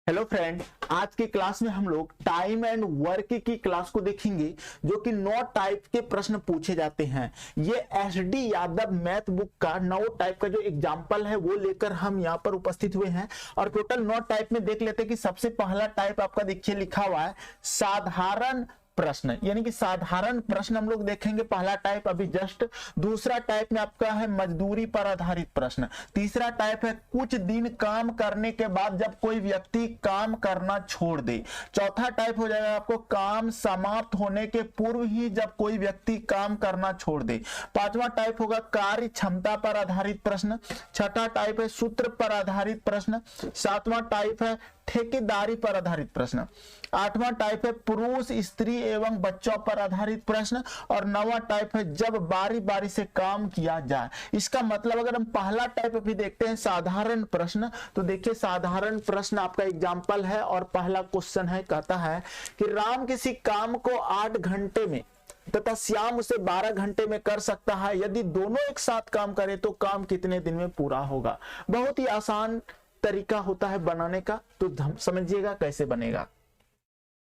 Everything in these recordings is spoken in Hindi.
हेलो फ्रेंड, आज की क्लास में हम लोग टाइम एंड वर्क की क्लास को देखेंगे जो कि 9 टाइप के प्रश्न पूछे जाते हैं। ये एसडी यादव मैथ बुक का 9 टाइप का जो एग्जाम्पल है वो लेकर हम यहाँ पर उपस्थित हुए हैं और टोटल 9 टाइप में देख लेते हैं कि सबसे पहला टाइप आपका देखिए लिखा हुआ है साधारण प्रश्न, यानी कि साधारण प्रश्न हम लोग देखेंगे। पहला टाइप अभी जस्ट। दूसरा टाइप में आपका है मजदूरी पर आधारित प्रश्न। तीसरा टाइप है कुछ दिन काम करने के बाद जब कोई व्यक्ति काम करना छोड़ दे। चौथा टाइप हो जाएगा आपको काम समाप्त होने के पूर्व ही जब कोई व्यक्ति काम करना छोड़ दे। पांचवा टाइप होगा कार्य क्षमता पर आधारित प्रश्न। छठा टाइप है सूत्र पर आधारित प्रश्न। सातवां टाइप है ठेकेदारी पर आधारित प्रश्न। आठवां टाइप है पुरुष स्त्री एवं बच्चों पर आधारित प्रश्न। और नौवां टाइप है जब बारी बारी से काम किया जाए। इसका मतलब अगर हम पहला टाइप अभी देखते हैं साधारण प्रश्न, तो देखिए साधारण प्रश्न आपका एग्जाम्पल है और पहला क्वेश्चन है, कहता है कि राम किसी काम को 8 घंटे में तथा श्याम उसे 12 घंटे में कर सकता है। यदि दोनों एक साथ काम करें तो काम कितने दिन में पूरा होगा। बहुत ही आसान तरीका होता है बनाने का, तो समझिएगा कैसे बनेगा।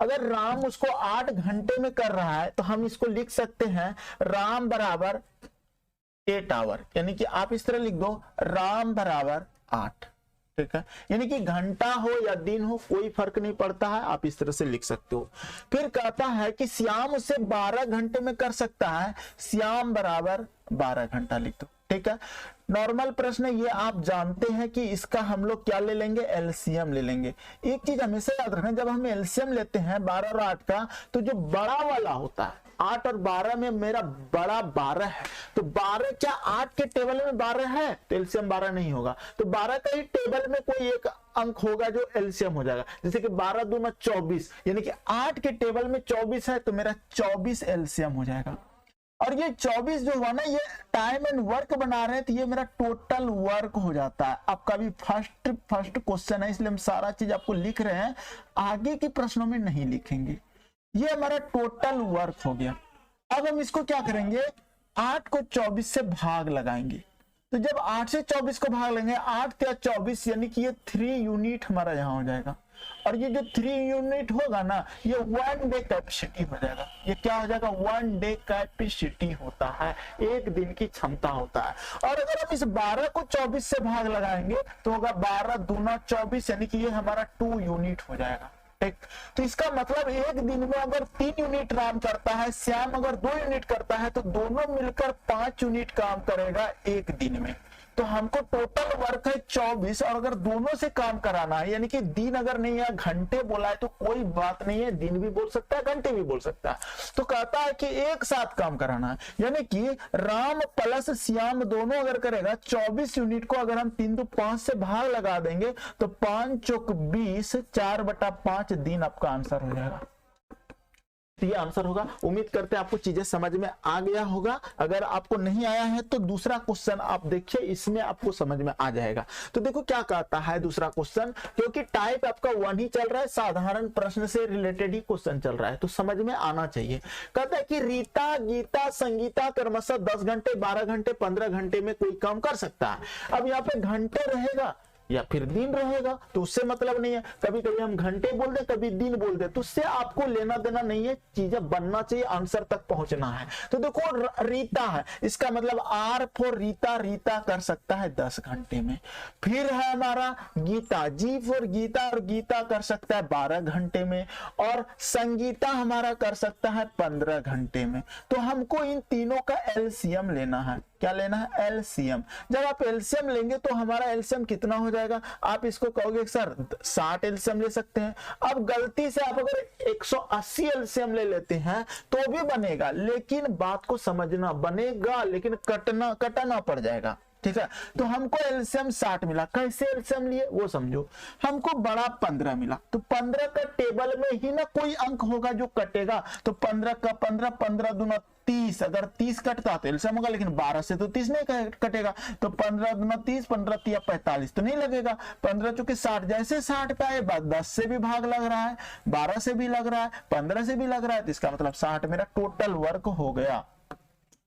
अगर राम उसको 8 घंटे में कर रहा है तो हम इसको लिख सकते हैं राम बराबर 8 आवर, यानी कि आप इस तरह लिख दो राम बराबर 8। ठीक है, यानी कि घंटा हो या दिन हो कोई फर्क नहीं पड़ता है, आप इस तरह से लिख सकते हो। फिर कहता है कि श्याम उसे 12 घंटे में कर सकता है, श्याम बराबर 12 घंटा लिख दो। ठीक है, नॉर्मल प्रश्न ये आप जानते हैं कि इसका हम लोग क्या ले लेंगे, एलसीएम ले लेंगे। एक चीज हमेशा याद रखना, जब हम एलसीएम लेते हैं 12 और 8 का, तो जो बड़ा वाला होता है 8 और 12 में मेरा बड़ा 12 है, तो 12 क्या 8 के टेबल में 12 है तो एलसीएम 12 नहीं होगा, तो 12 का ही टेबल में कोई एक अंक होगा जो एलसीएम हो जाएगा। जैसे कि 12 दूना 24, यानी कि 8 के टेबल में 24 है तो मेरा 24 एलसीएम हो जाएगा। और ये 24 जो हुआ ना, ये टाइम एंड वर्क बना रहे हैं तो ये मेरा टोटल वर्क हो जाता है। आपका भी फर्स्ट क्वेश्चन है, इसलिए हम सारा चीज आपको लिख रहे हैं, आगे के प्रश्नों में नहीं लिखेंगे। ये हमारा टोटल वर्क हो गया। अब हम इसको क्या करेंगे, 8 को 24 से भाग लगाएंगे। तो जब 8 से 24 को भाग लेंगे, 8 या 24, यानी कि ये 3 यूनिट हमारा यहाँ हो जाएगा। और ये जो 3 यूनिट होगा ना, ये 1 डे कैपेसिटी हो जाएगा। ये क्या हो जाएगा, 1 डे कैपेसिटी होता है, एक दिन की क्षमता होता है। और अगर हम इस 12 को 24 से भाग लगाएंगे तो होगा 12 दूना 24, यानी कि ये हमारा 2 यूनिट हो जाएगा। ठीक, तो इसका मतलब एक दिन में अगर 3 यूनिट राम करता है, श्याम अगर 2 यूनिट करता है, तो दोनों मिलकर 5 यूनिट काम करेगा एक दिन में। तो हमको टोटल वर्क है 24, और अगर दोनों से काम कराना है, यानी कि दिन अगर नहीं है घंटे बोला है तो कोई बात नहीं है, दिन भी बोल सकता है घंटे भी बोल सकता है। तो कहता है कि एक साथ काम कराना है, यानी कि राम प्लस श्याम दोनों अगर करेगा 24 यूनिट को अगर हम 3 तो 5 से भाग लगा देंगे तो 5 चौक 20, 4/5 दिन आपका आंसर हो जाएगा। तो ये आंसर होगा। उम्मीद करते हैं आपको चीजें समझ में आ गया होगा। अगर आपको नहीं आया है तो दूसरा क्वेश्चन आप देखिए, इसमें आपको समझ में आ जाएगा। तो देखो क्या कहता है दूसरा क्वेश्चन, क्योंकि टाइप आपका 1 ही चल रहा है, साधारण प्रश्न से रिलेटेड ही क्वेश्चन चल रहा है, तो समझ में आना चाहिए। कहता है कि रीता गीता संगीता क्रमशः 10 घंटे 12 घंटे 15 घंटे में कोई काम कर सकता है। अब यहाँ पे घंटे रहेगा या फिर दिन रहेगा तो उससे मतलब नहीं है। कभी कभी हम घंटे बोल दे, कभी दिन बोल दे, तो उससे आपको लेना देना नहीं है, चीजें बनना चाहिए, आंसर तक पहुंचना है। तो देखो रीता है, इसका मतलब आर फॉर रीता, रीता कर सकता है 10 घंटे में। फिर है हमारा गीता, जी फॉर गीता, और गीता कर सकता है 12 घंटे में। और संगीता हमारा कर सकता है 15 घंटे में। तो हमको इन तीनों का एलसीएम लेना है। क्या लेना है, एलसीएम। जब आप एलसीएम लेंगे तो हमारा एलसीएम कितना हो जाएगा, आप इसको कहोगे सर 60 एलसीएम ले सकते हैं। अब गलती से आप अगर 180 एलसीएम ले लेते हैं तो भी बनेगा, लेकिन बात को समझना, बनेगा लेकिन कटाना पड़ जाएगा। ठीक है, तो हमको एलसीएम 60 मिला। कैसे एलसीएम लिए वो समझो। हमको बड़ा 15 मिला, तो 15 का टेबल में ही ना कोई अंक होगा जो कटेगा, तो 15 का 15, 15 दूना 30, अगर 30 कटता तो एलसीएम होगा, लेकिन 12 से तो 30 नहीं कटेगा, तो 15 दूना 30, 15 तिया 45 तो नहीं लगेगा। 15 चूंकि 60, जैसे 60 पे आए 10 से भी भाग लग रहा है, 12 से भी लग रहा है, 15 से भी लग रहा है, तो इसका मतलब 60 मेरा टोटल वर्क हो गया।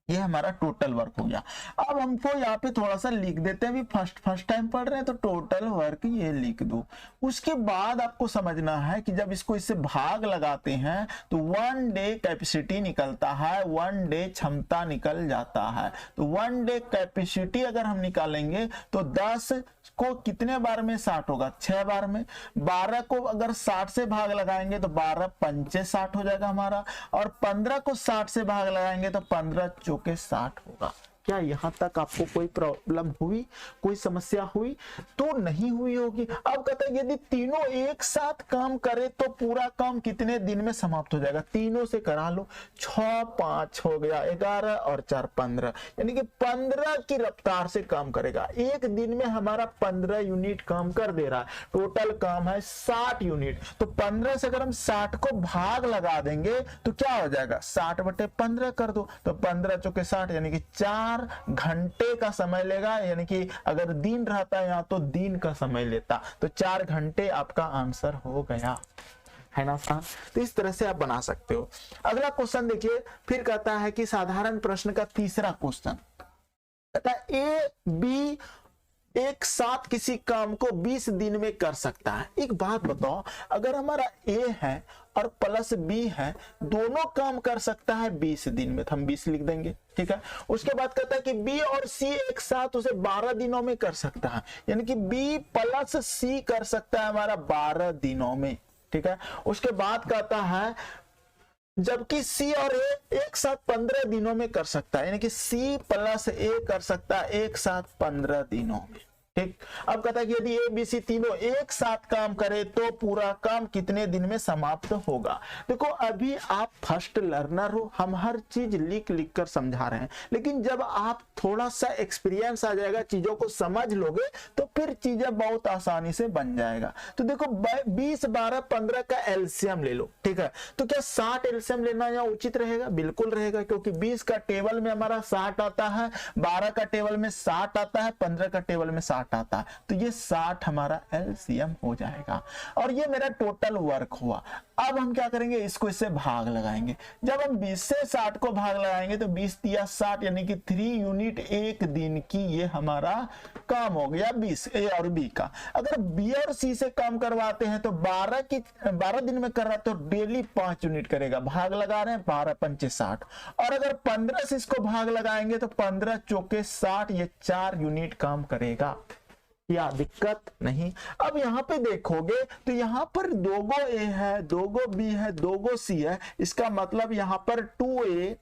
ये हमारा टोटल वर्क हो गया। अब हमको यहाँ पे थोड़ा सा लिख देते हैं, अभी फर्स्ट टाइम पढ़ रहे हैं तो टोटल वर्क ये लिख दो। उसके बाद आपको समझना है कि जब इसको इससे भाग लगाते हैं तो 1 डे कैपेसिटी निकलता है, 1 डे क्षमता निकल जाता है। तो 1 डे कैपेसिटी अगर हम निकालेंगे तो 10 को कितने बार में 60 होगा, 6 बार में। 12 को अगर 60 से भाग लगाएंगे तो 12 पंचे 60 हो जाएगा हमारा, और 15 को 60 से भाग लगाएंगे तो 15 चौके 60 होगा। क्या यहां तक आपको कोई प्रॉब्लम हुई, कोई समस्या हुई? तो नहीं हुई होगी। अब कहते हैं यदि तीनों एक साथ काम करे तो पूरा काम कितने दिन में समाप्त हो जाएगा? तीनों से करा लो, 6 5 हो गया 11 और 4 15, यानी कि 15 की रफ्तार से काम करेगा। एक दिन में हमारा 15 यूनिट काम कर दे रहा है। टोटल काम है 60 यूनिट, तो 15 से अगर हम 60 को भाग लगा देंगे तो क्या हो जाएगा? 60/15 कर दो, तो 15 चौके 60, यानी कि 4 घंटे का समय लेगा। यानी कि अगर दिन रहता है यहाँ तो दिन का समय लेता, तो 4 घंटे आपका आंसर हो गया, है ना आसान? तो इस तरह से आप बना सकते हो। अगला क्वेश्चन देखिए, फिर कहता है कि साधारण प्रश्न का तीसरा क्वेश्चन कहता है ए बी एक साथ किसी काम को 20 दिन में कर सकता है। एक बात बताओ, अगर हमारा ए है और प्लस बी है, दोनों काम कर सकता है 20 दिन में, तो हम 20 लिख देंगे, ठीक है। उसके बाद कहता है कि बी और सी एक साथ उसे 12 दिनों में कर सकता है, यानी कि बी प्लस सी कर सकता है हमारा 12 दिनों में, ठीक है। उसके बाद कहता है जबकि सी और ए एक साथ 15 दिनों में कर सकता है, यानी कि सी प्लस ए कर सकता है एक साथ 15 दिनों में, ठीक। अब कहता है कि यदि ए बी सी तीनों एक साथ काम करे तो पूरा काम कितने दिन में समाप्त होगा। देखो अभी आप फर्स्ट लर्नर हो, हम हर चीज लिख लिख कर समझा रहे हैं, लेकिन जब आप थोड़ा सा एक्सपीरियंस आ जाएगा, चीजों को समझ लोगे तो फिर चीजें बहुत आसानी से बन जाएगा। तो देखो 20 12 15 का एलसीएम ले लो, ठीक है। तो क्या 60 एलसीएम लेना यहाँ उचित रहेगा? बिल्कुल रहेगा, क्योंकि 20 का टेबल में हमारा 60 आता है, 12 का टेबल में 60 आता है, 15 का टेबल में 60 आता है, तो ये 60 हमारा एलसीएम हो जाएगा। और ये मेरा टोटल वर्क हुआ। अब हम क्या करेंगे, इसको इससे भाग लगाएंगे। जब हम 20 से 60 को भाग लगाएंगे तो 20 तिया 60, यानी कि 3 यूनिट एक दिन की ये हमारा काम हो गया 20 ए और बी का। अगर बी और सी से काम करवाते हैं तो 12 दिन में कर रहा है तो डेली 5 यूनिट करेगा, भाग लगा रहे हैं 12 पंचे 60। और अगर 15 से इसको भाग लगाएंगे तो 15 चौके 60, ये 4 यूनिट काम करेगा। या दिक्कत नहीं। अब यहाँ पे देखोगे तो यहाँ पर 2 गो ए है, 2 गो बी है, 2 गो सी है, इसका मतलब यहाँ पर 2a,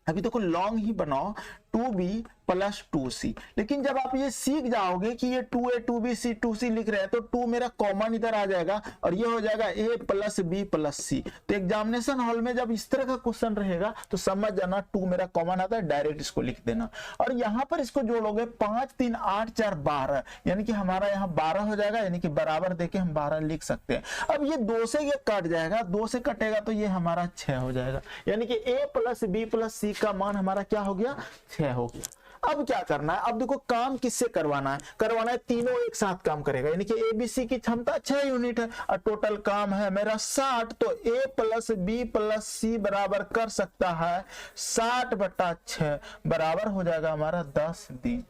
अभी देखो लॉन्ग ही बनाओ, 2b प्लस 2c। लेकिन जब आप ये सीख जाओगे कि ये 2a 2b c 2c लिख रहे हैं तो 2 मेरा कॉमन इधर आ जाएगा और ये हो जाएगा a plus b plus c। तो एग्जामिनेशन हॉल में जब इस तरह का क्वेश्चन रहेगा तो समझ जाना 2 मेरा कॉमन आता है, डायरेक्ट इसको लिख देना। और यहाँ पर इसको जोड़ोगे 5 3 8 4 12, यानी कि हमारा यहाँ 12 हो जाएगा, यानी कि बराबर देके हम 12 लिख सकते हैं। अब ये 2 से ये कट जाएगा, 2 से कटेगा तो ये हमारा 6 हो जाएगा, यानी कि a plus b plus c का मान हमारा क्या हो गया? 6 हो गया। अब क्या करना है, अब देखो काम किससे करवाना है, करवाना है तीनों एक साथ काम करेगा, यानी कि एबीसी की क्षमता 6 यूनिट है और टोटल काम है मेरा 60, तो ए प्लस बी प्लस सी बराबर कर सकता है 60/6, बराबर हो जाएगा हमारा 10 दिन,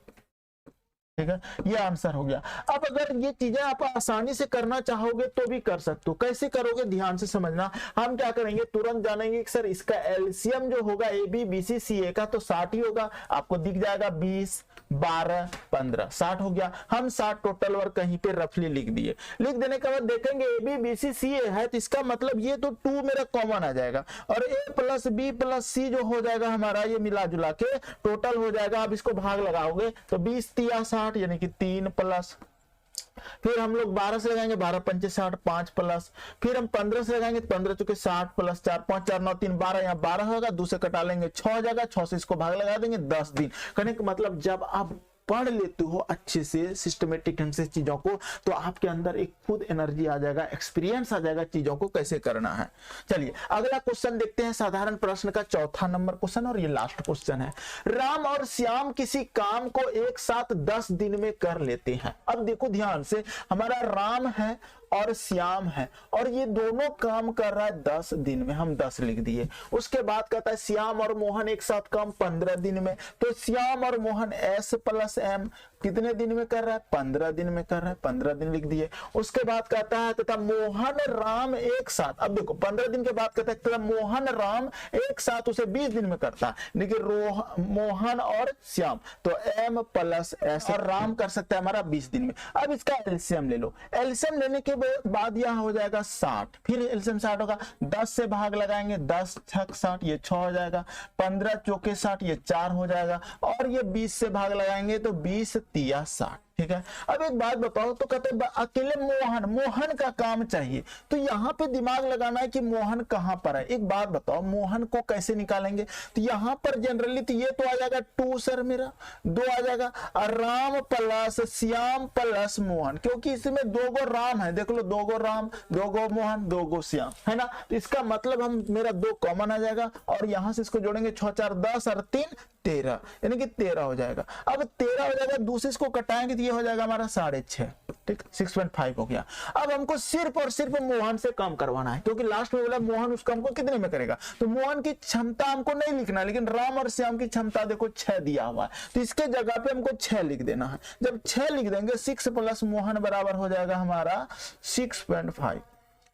ठीक है। ये आंसर हो गया। अब अगर ये चीजें आप आसानी से करना चाहोगे तो भी कर सकते हो। कैसे करोगे ध्यान से समझना। हम क्या करेंगे, तुरंत जानेंगे कि सर इसका एलसीएम जो होगा ए बी बी सी सी ए का तो 60 ही होगा, आपको दिख जाएगा 20 12 15 60 हो गया। हम 60 टोटल वर्क कहीं पे रफली लिख दिए। लिख देने के बाद देखेंगे ए बी बी सी सी ए है तो इसका मतलब ये तो 2 मेरा कॉमन आ जाएगा और ए प्लस बी प्लस सी जो हो जाएगा हमारा ये मिला जुला के टोटल हो जाएगा। अब इसको भाग लगाओगे तो 20 तिया 60, यानी कि 3 प्लस, फिर हम लोग 12 से लगाएंगे 12 पंचे 60, 5 प्लस, फिर हम 15 से लगाएंगे 15 चुके 60 प्लस 4 5 4 9 3 12, यहाँ 12 होगा, 2 से कटा लेंगे 6 हो जाएगा, 6 से इसको भाग लगा देंगे 10 दिन। कहने का मतलब जब आप पढ़ लेते हो अच्छे से सिस्टमेटिक ढंग से चीजों को तो आपके अंदर एक खुद एनर्जी आ जाएगा, एक्सपीरियंस आ जाएगा चीजों को कैसे करना है। चलिए अगला क्वेश्चन देखते हैं, साधारण प्रश्न का चौथा नंबर क्वेश्चन और ये लास्ट क्वेश्चन है। राम और श्याम किसी काम को एक साथ 10 दिन में कर लेते हैं। अब देखो ध्यान से, हमारा राम है और श्याम है और ये दोनों काम कर रहा है 10 दिन में, हम 10 लिख दिए। उसके बाद कहता है श्याम और मोहन एक साथ काम 15 दिन में, तो श्याम और मोहन S प्लस M कितने दिन में कर रहा है? 15 दिन में कर रहा है, 15 दिन लिख दिए। उसके बाद कहता है तथा मोहन राम एक साथ, अब देखो 15 दिन के बाद कहता है तथा मोहन राम एक साथ उसे 20 दिन में करता है, देखिए मोहन और श्याम तो M प्लस S और राम कर सकता है हमारा 20 दिन में। अब इसका एलसीएम ले लो, एलसीएम लेने के बाद यह हो जाएगा 60, फिर एलसीएम 60 होगा, 10 से भाग लगाएंगे, 10 छक 60 ये 6 हो जाएगा, 15 चौके 60 ये 4 हो जाएगा और ये 20 से भाग लगाएंगे तो 20 तिया 60। ठीक है, अब एक बात बताओ, तो कहते हैं अकेले मोहन का काम चाहिए, तो यहाँ पे दिमाग लगाना है कि मोहन कहाँ पर है। एक बात बताओ, मोहन को कैसे निकालेंगे? तो यहाँ पर जनरली तो ये तो आ जाएगा 2 सर मेरा 2 आ जाएगा, और राम प्लस श्याम प्लस मोहन, क्योंकि इसमें 2 गो राम है, देख लो 2 गो राम 2 गो मोहन 2 गो श्याम है ना, तो इसका मतलब हम मेरा 2 कॉमन आ जाएगा और यहां से इसको जोड़ेंगे 6 4 10 और 3 13, यानी कि 13 हो जाएगा। अब 13 हो जाएगा, दूसरे इसको कटाएंगे तो ये हो जाएगा हमारा 6.5, ठीक 6.5 हो गया। अब हमको सिर्फ और सिर्फ मोहन से काम करवाना है, क्योंकि लास्ट में बोला मोहन उस काम को कितने में करेगा, तो मोहन की क्षमता हमको नहीं लिखना, लेकिन राम और श्याम की क्षमता देखो 6 दिया हुआ है, तो इसके जगह पे हमको 6 लिख देना है। जब 6 लिख देंगे 6 प्लस मोहन बराबर हो जाएगा हमारा 6.5,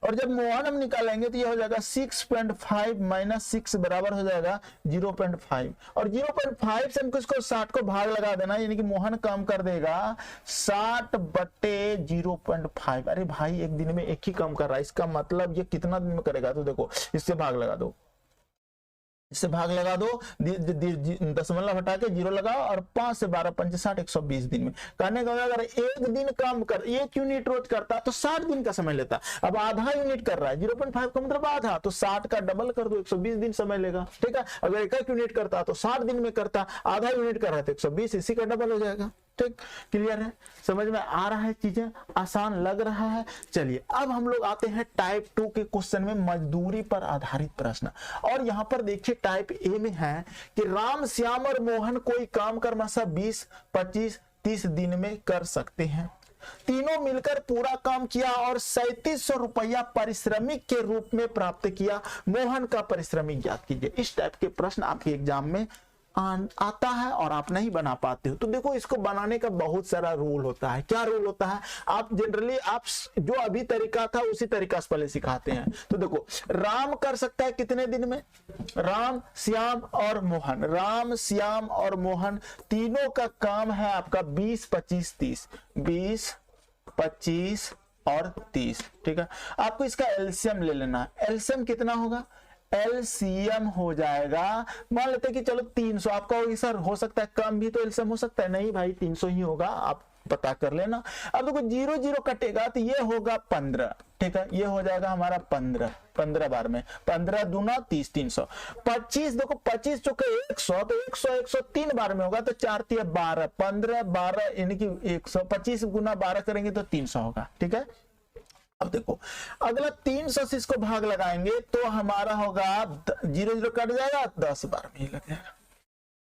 और जब मोहन हम निकालेंगे तो ये हो जाएगा 6.5 माइनस 6 बराबर हो जाएगा 0.5, और 0.5 से हमको इसको 60 को भाग लगा देना, यानी कि मोहन काम कर देगा 60/0.5। अरे भाई एक दिन में एक ही काम कर रहा है, इसका मतलब ये कितना दिन में करेगा? तो देखो इससे भाग लगा दो, इससे भाग लगा दो, दशमलव हटा के 0 लगाओ और 5 से 12 5 60 120 दिन में कहने का अगर एक दिन काम कर 1 यूनिट रोज करता तो 60 दिन का समय लेता, अब आधा यूनिट कर रहा है 0.5 का मतलब आधा, तो 60 का डबल कर दो 120 दिन समय लेगा। ठीक है, अगर 1 यूनिट करता तो 60 दिन में करता, आधा यूनिट कर रहा है तो 120, इसी का डबल हो जाएगा। ठीक, क्लियर है, समझ में आ रहा है, चीजें आसान लग रहा है। चलिए अब हम लोग आते हैं टाइप 2 के क्वेश्चन में, मजदूरी पर आधारित प्रश्न। और यहां पर देखिए टाइप ए में है कि राम श्याम और मोहन कोई काम क्रमशः 20 25 30 दिन में कर सकते हैं, तीनों मिलकर पूरा काम किया और 3700 रुपया पारिश्रमिक के रूप में प्राप्त किया, मोहन का पारिश्रमिक ज्ञात कीजिए। इस टाइप के प्रश्न आपके एग्जाम में आता है और आप नहीं बना पाते हो, तो देखो इसको बनाने का बहुत सारा रूल होता है। क्या रूल होता है? आप जनरली आप जो अभी तरीका था उसी तरीका से पहले सिखाते हैं। तो देखो राम कर सकता है कितने दिन में? राम श्याम और मोहन, राम श्याम और मोहन तीनों का काम है आपका 20 25 30, 20 25 और 30। ठीक है, आपको इसका एलसीएम ले लेना है। एलसीएम कितना होगा? एलसीएम हो जाएगा, मान लेते हैं कि चलो 300, आप कहोगे सर हो सकता है कम भी तो एलसीएम हो सकता है, नहीं भाई 300 ही होगा, आप पता कर लेना। अब देखो 0 0 कटेगा तो ये होगा 15। ठीक है, ये हो जाएगा हमारा 15 बार में 15 दूना 30 300, 25 देखो 25 चौके 100 तो 100 100 3 बार में होगा तो 4 3 12 15 12 यानी कि 125 गुना 12 करेंगे तो 300 होगा। ठीक है, अब देखो अगला 300 से इसको भाग लगाएंगे तो हमारा होगा 0 0 कट जाएगा 10 बार में ही लग जाएगा।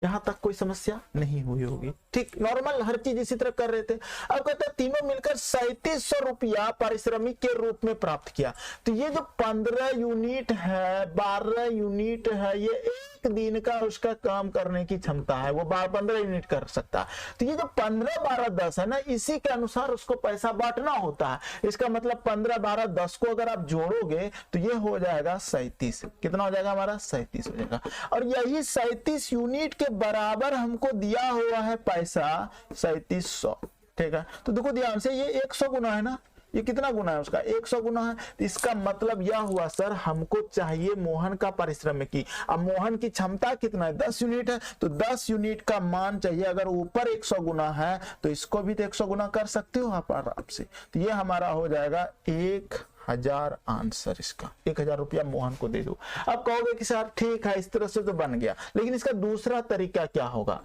यहां तक कोई समस्या नहीं हुई होगी। ठीक, नॉर्मल हर चीज इसी तरह कर रहे थे। अब कहते हैं तीनों मिलकर 3700 रुपया पारिश्रमिक के रूप में प्राप्त किया, तो ये जो 15 यूनिट है 12 यूनिट है, ये एक दिन का उसका काम करने की क्षमता है, वो 15 यूनिट कर सकता है। तो ये जो 15 12 10 है ना, इसी के अनुसार उसको पैसा बांटना होता है। इसका मतलब 15 12 10 को अगर आप जोड़ोगे तो ये हो जाएगा 37। कितना हो जाएगा हमारा? 37 हो जाएगा, और यही 37 यूनिट के बराबर हमको दिया हुआ है पैसा 3700। ठीक है, तो देखो ध्यान से ये 100 गुना है ना, ये कितना गुना है उसका? 100 गुना है। तो इसका मतलब यह हुआ सर हमको चाहिए मोहन का पारिश्रमिक। अब मोहन की क्षमता कितना है? 10 यूनिट है, तो 10 यूनिट का मान चाहिए। अगर ऊपर 100 गुना है तो इसको भी तो 100 गुना कर सकते हो आप आराम से। तो ये हमारा हो जाएगा 1000 आंसर, इसका 1000 रुपया मोहन को दे दो। अब कहोगे कि सर ठीक है इस तरह से तो बन गया, लेकिन इसका दूसरा तरीका क्या होगा?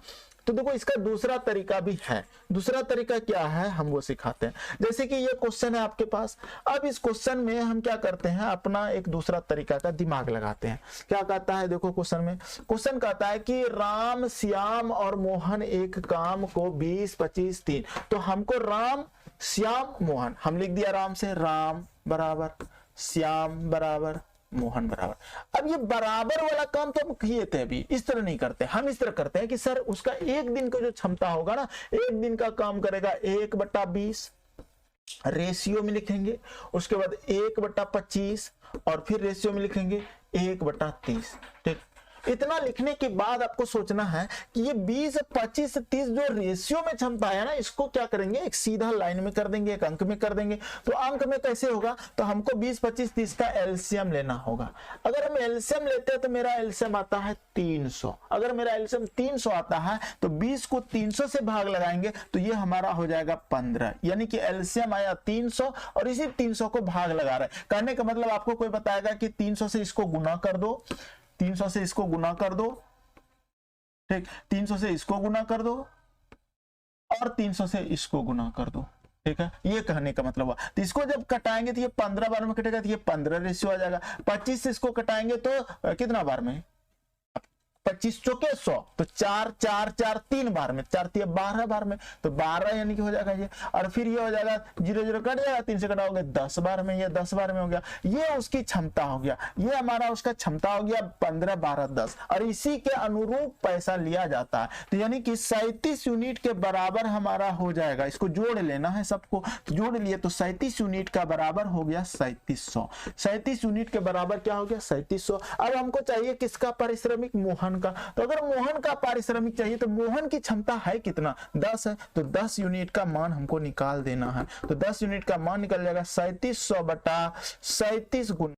तो देखो इसका दूसरा तरीका भी है। दूसरा तरीका क्या है हम वो सिखाते हैं। जैसे कि ये क्वेश्चन है आपके पास, अब इस क्वेश्चन में हम क्या करते हैं, अपना एक दूसरा तरीका का दिमाग लगाते हैं। क्या कहता है देखो क्वेश्चन में, क्वेश्चन कहता है कि राम श्याम और मोहन एक काम को 20 25 3, तो हमको राम श्याम मोहन, हम लिख दिया आराम से, राम बराबर श्याम बराबर मोहन बराबर। अब ये बराबर वाला काम तो हम किए थे अभी, इस तरह नहीं करते, हम इस तरह करते हैं कि सर उसका एक दिन का जो क्षमता होगा ना, एक दिन का काम करेगा 1/20 रेशियो में लिखेंगे, उसके बाद 1/25 और फिर रेशियो में लिखेंगे 1/30। ठीक, इतना लिखने के बाद आपको सोचना है कि ये 20, 25, 30 जो रेशियो में क्षमता है ना, इसको क्या करेंगे, एक सीधा लाइन में कर देंगे, एक अंक में कर देंगे। तो अंक में कैसे होगा, तो हमको 20, 25, 30 का एलसीएम लेना होगा। अगर हम एलसीएम लेते हैं तो मेरा एलसीएम आता है 300। अगर मेरा एलसीएम 300 आता है तो 20 को 300 से भाग लगाएंगे तो ये हमारा हो जाएगा 15, यानी कि एलसीएम आया 300 और इसी 300 को भाग लगा रहा है। कहने का मतलब आपको कोई बताएगा कि 300 से इसको गुना कर दो, 300 से इसको गुना कर दो, ठीक, 300 से इसको गुना कर दो और 300 से इसको गुना कर दो। ठीक है, ये कहने का मतलब हुआ। तो इसको जब कटाएंगे तो ये 15 बार में कटेगा, तो ये 15 रेशियो आ जाएगा। 25 से इसको कटाएंगे तो कितना बार में, 25 चौके 100, तो 4 4 4 3 बार में, 4 3 12 बार में, तो 12 यानी कि हो जाएगा ये। और फिर ये हो जाएगा 0 0 कट जाएगा, 3 से कटाओगे 10 बार में, ये 10 बार में हो गया। ये उसकी क्षमता हो गया, ये हमारा उसका क्षमता हो गया 15 12 10, और इसी के अनुरूप पैसा लिया जाता है। तो यानी कि 37 यूनिट के बराबर हमारा हो जाएगा। इसको जोड़ लेना है सबको, तो जोड़ लिए तो 37 यूनिट का बराबर हो गया 3700। 37 यूनिट के बराबर क्या हो गया, 3700। अब हमको चाहिए किसका पारिश्रमिक, मोहन का। तो अगर मोहन का पारिश्रमिक चाहिए तो मोहन की क्षमता है कितना, 10 है, तो 10 यूनिट का मान हमको निकाल देना है। तो 10 यूनिट का मान निकल जाएगा 3700 बटा 37 गुना।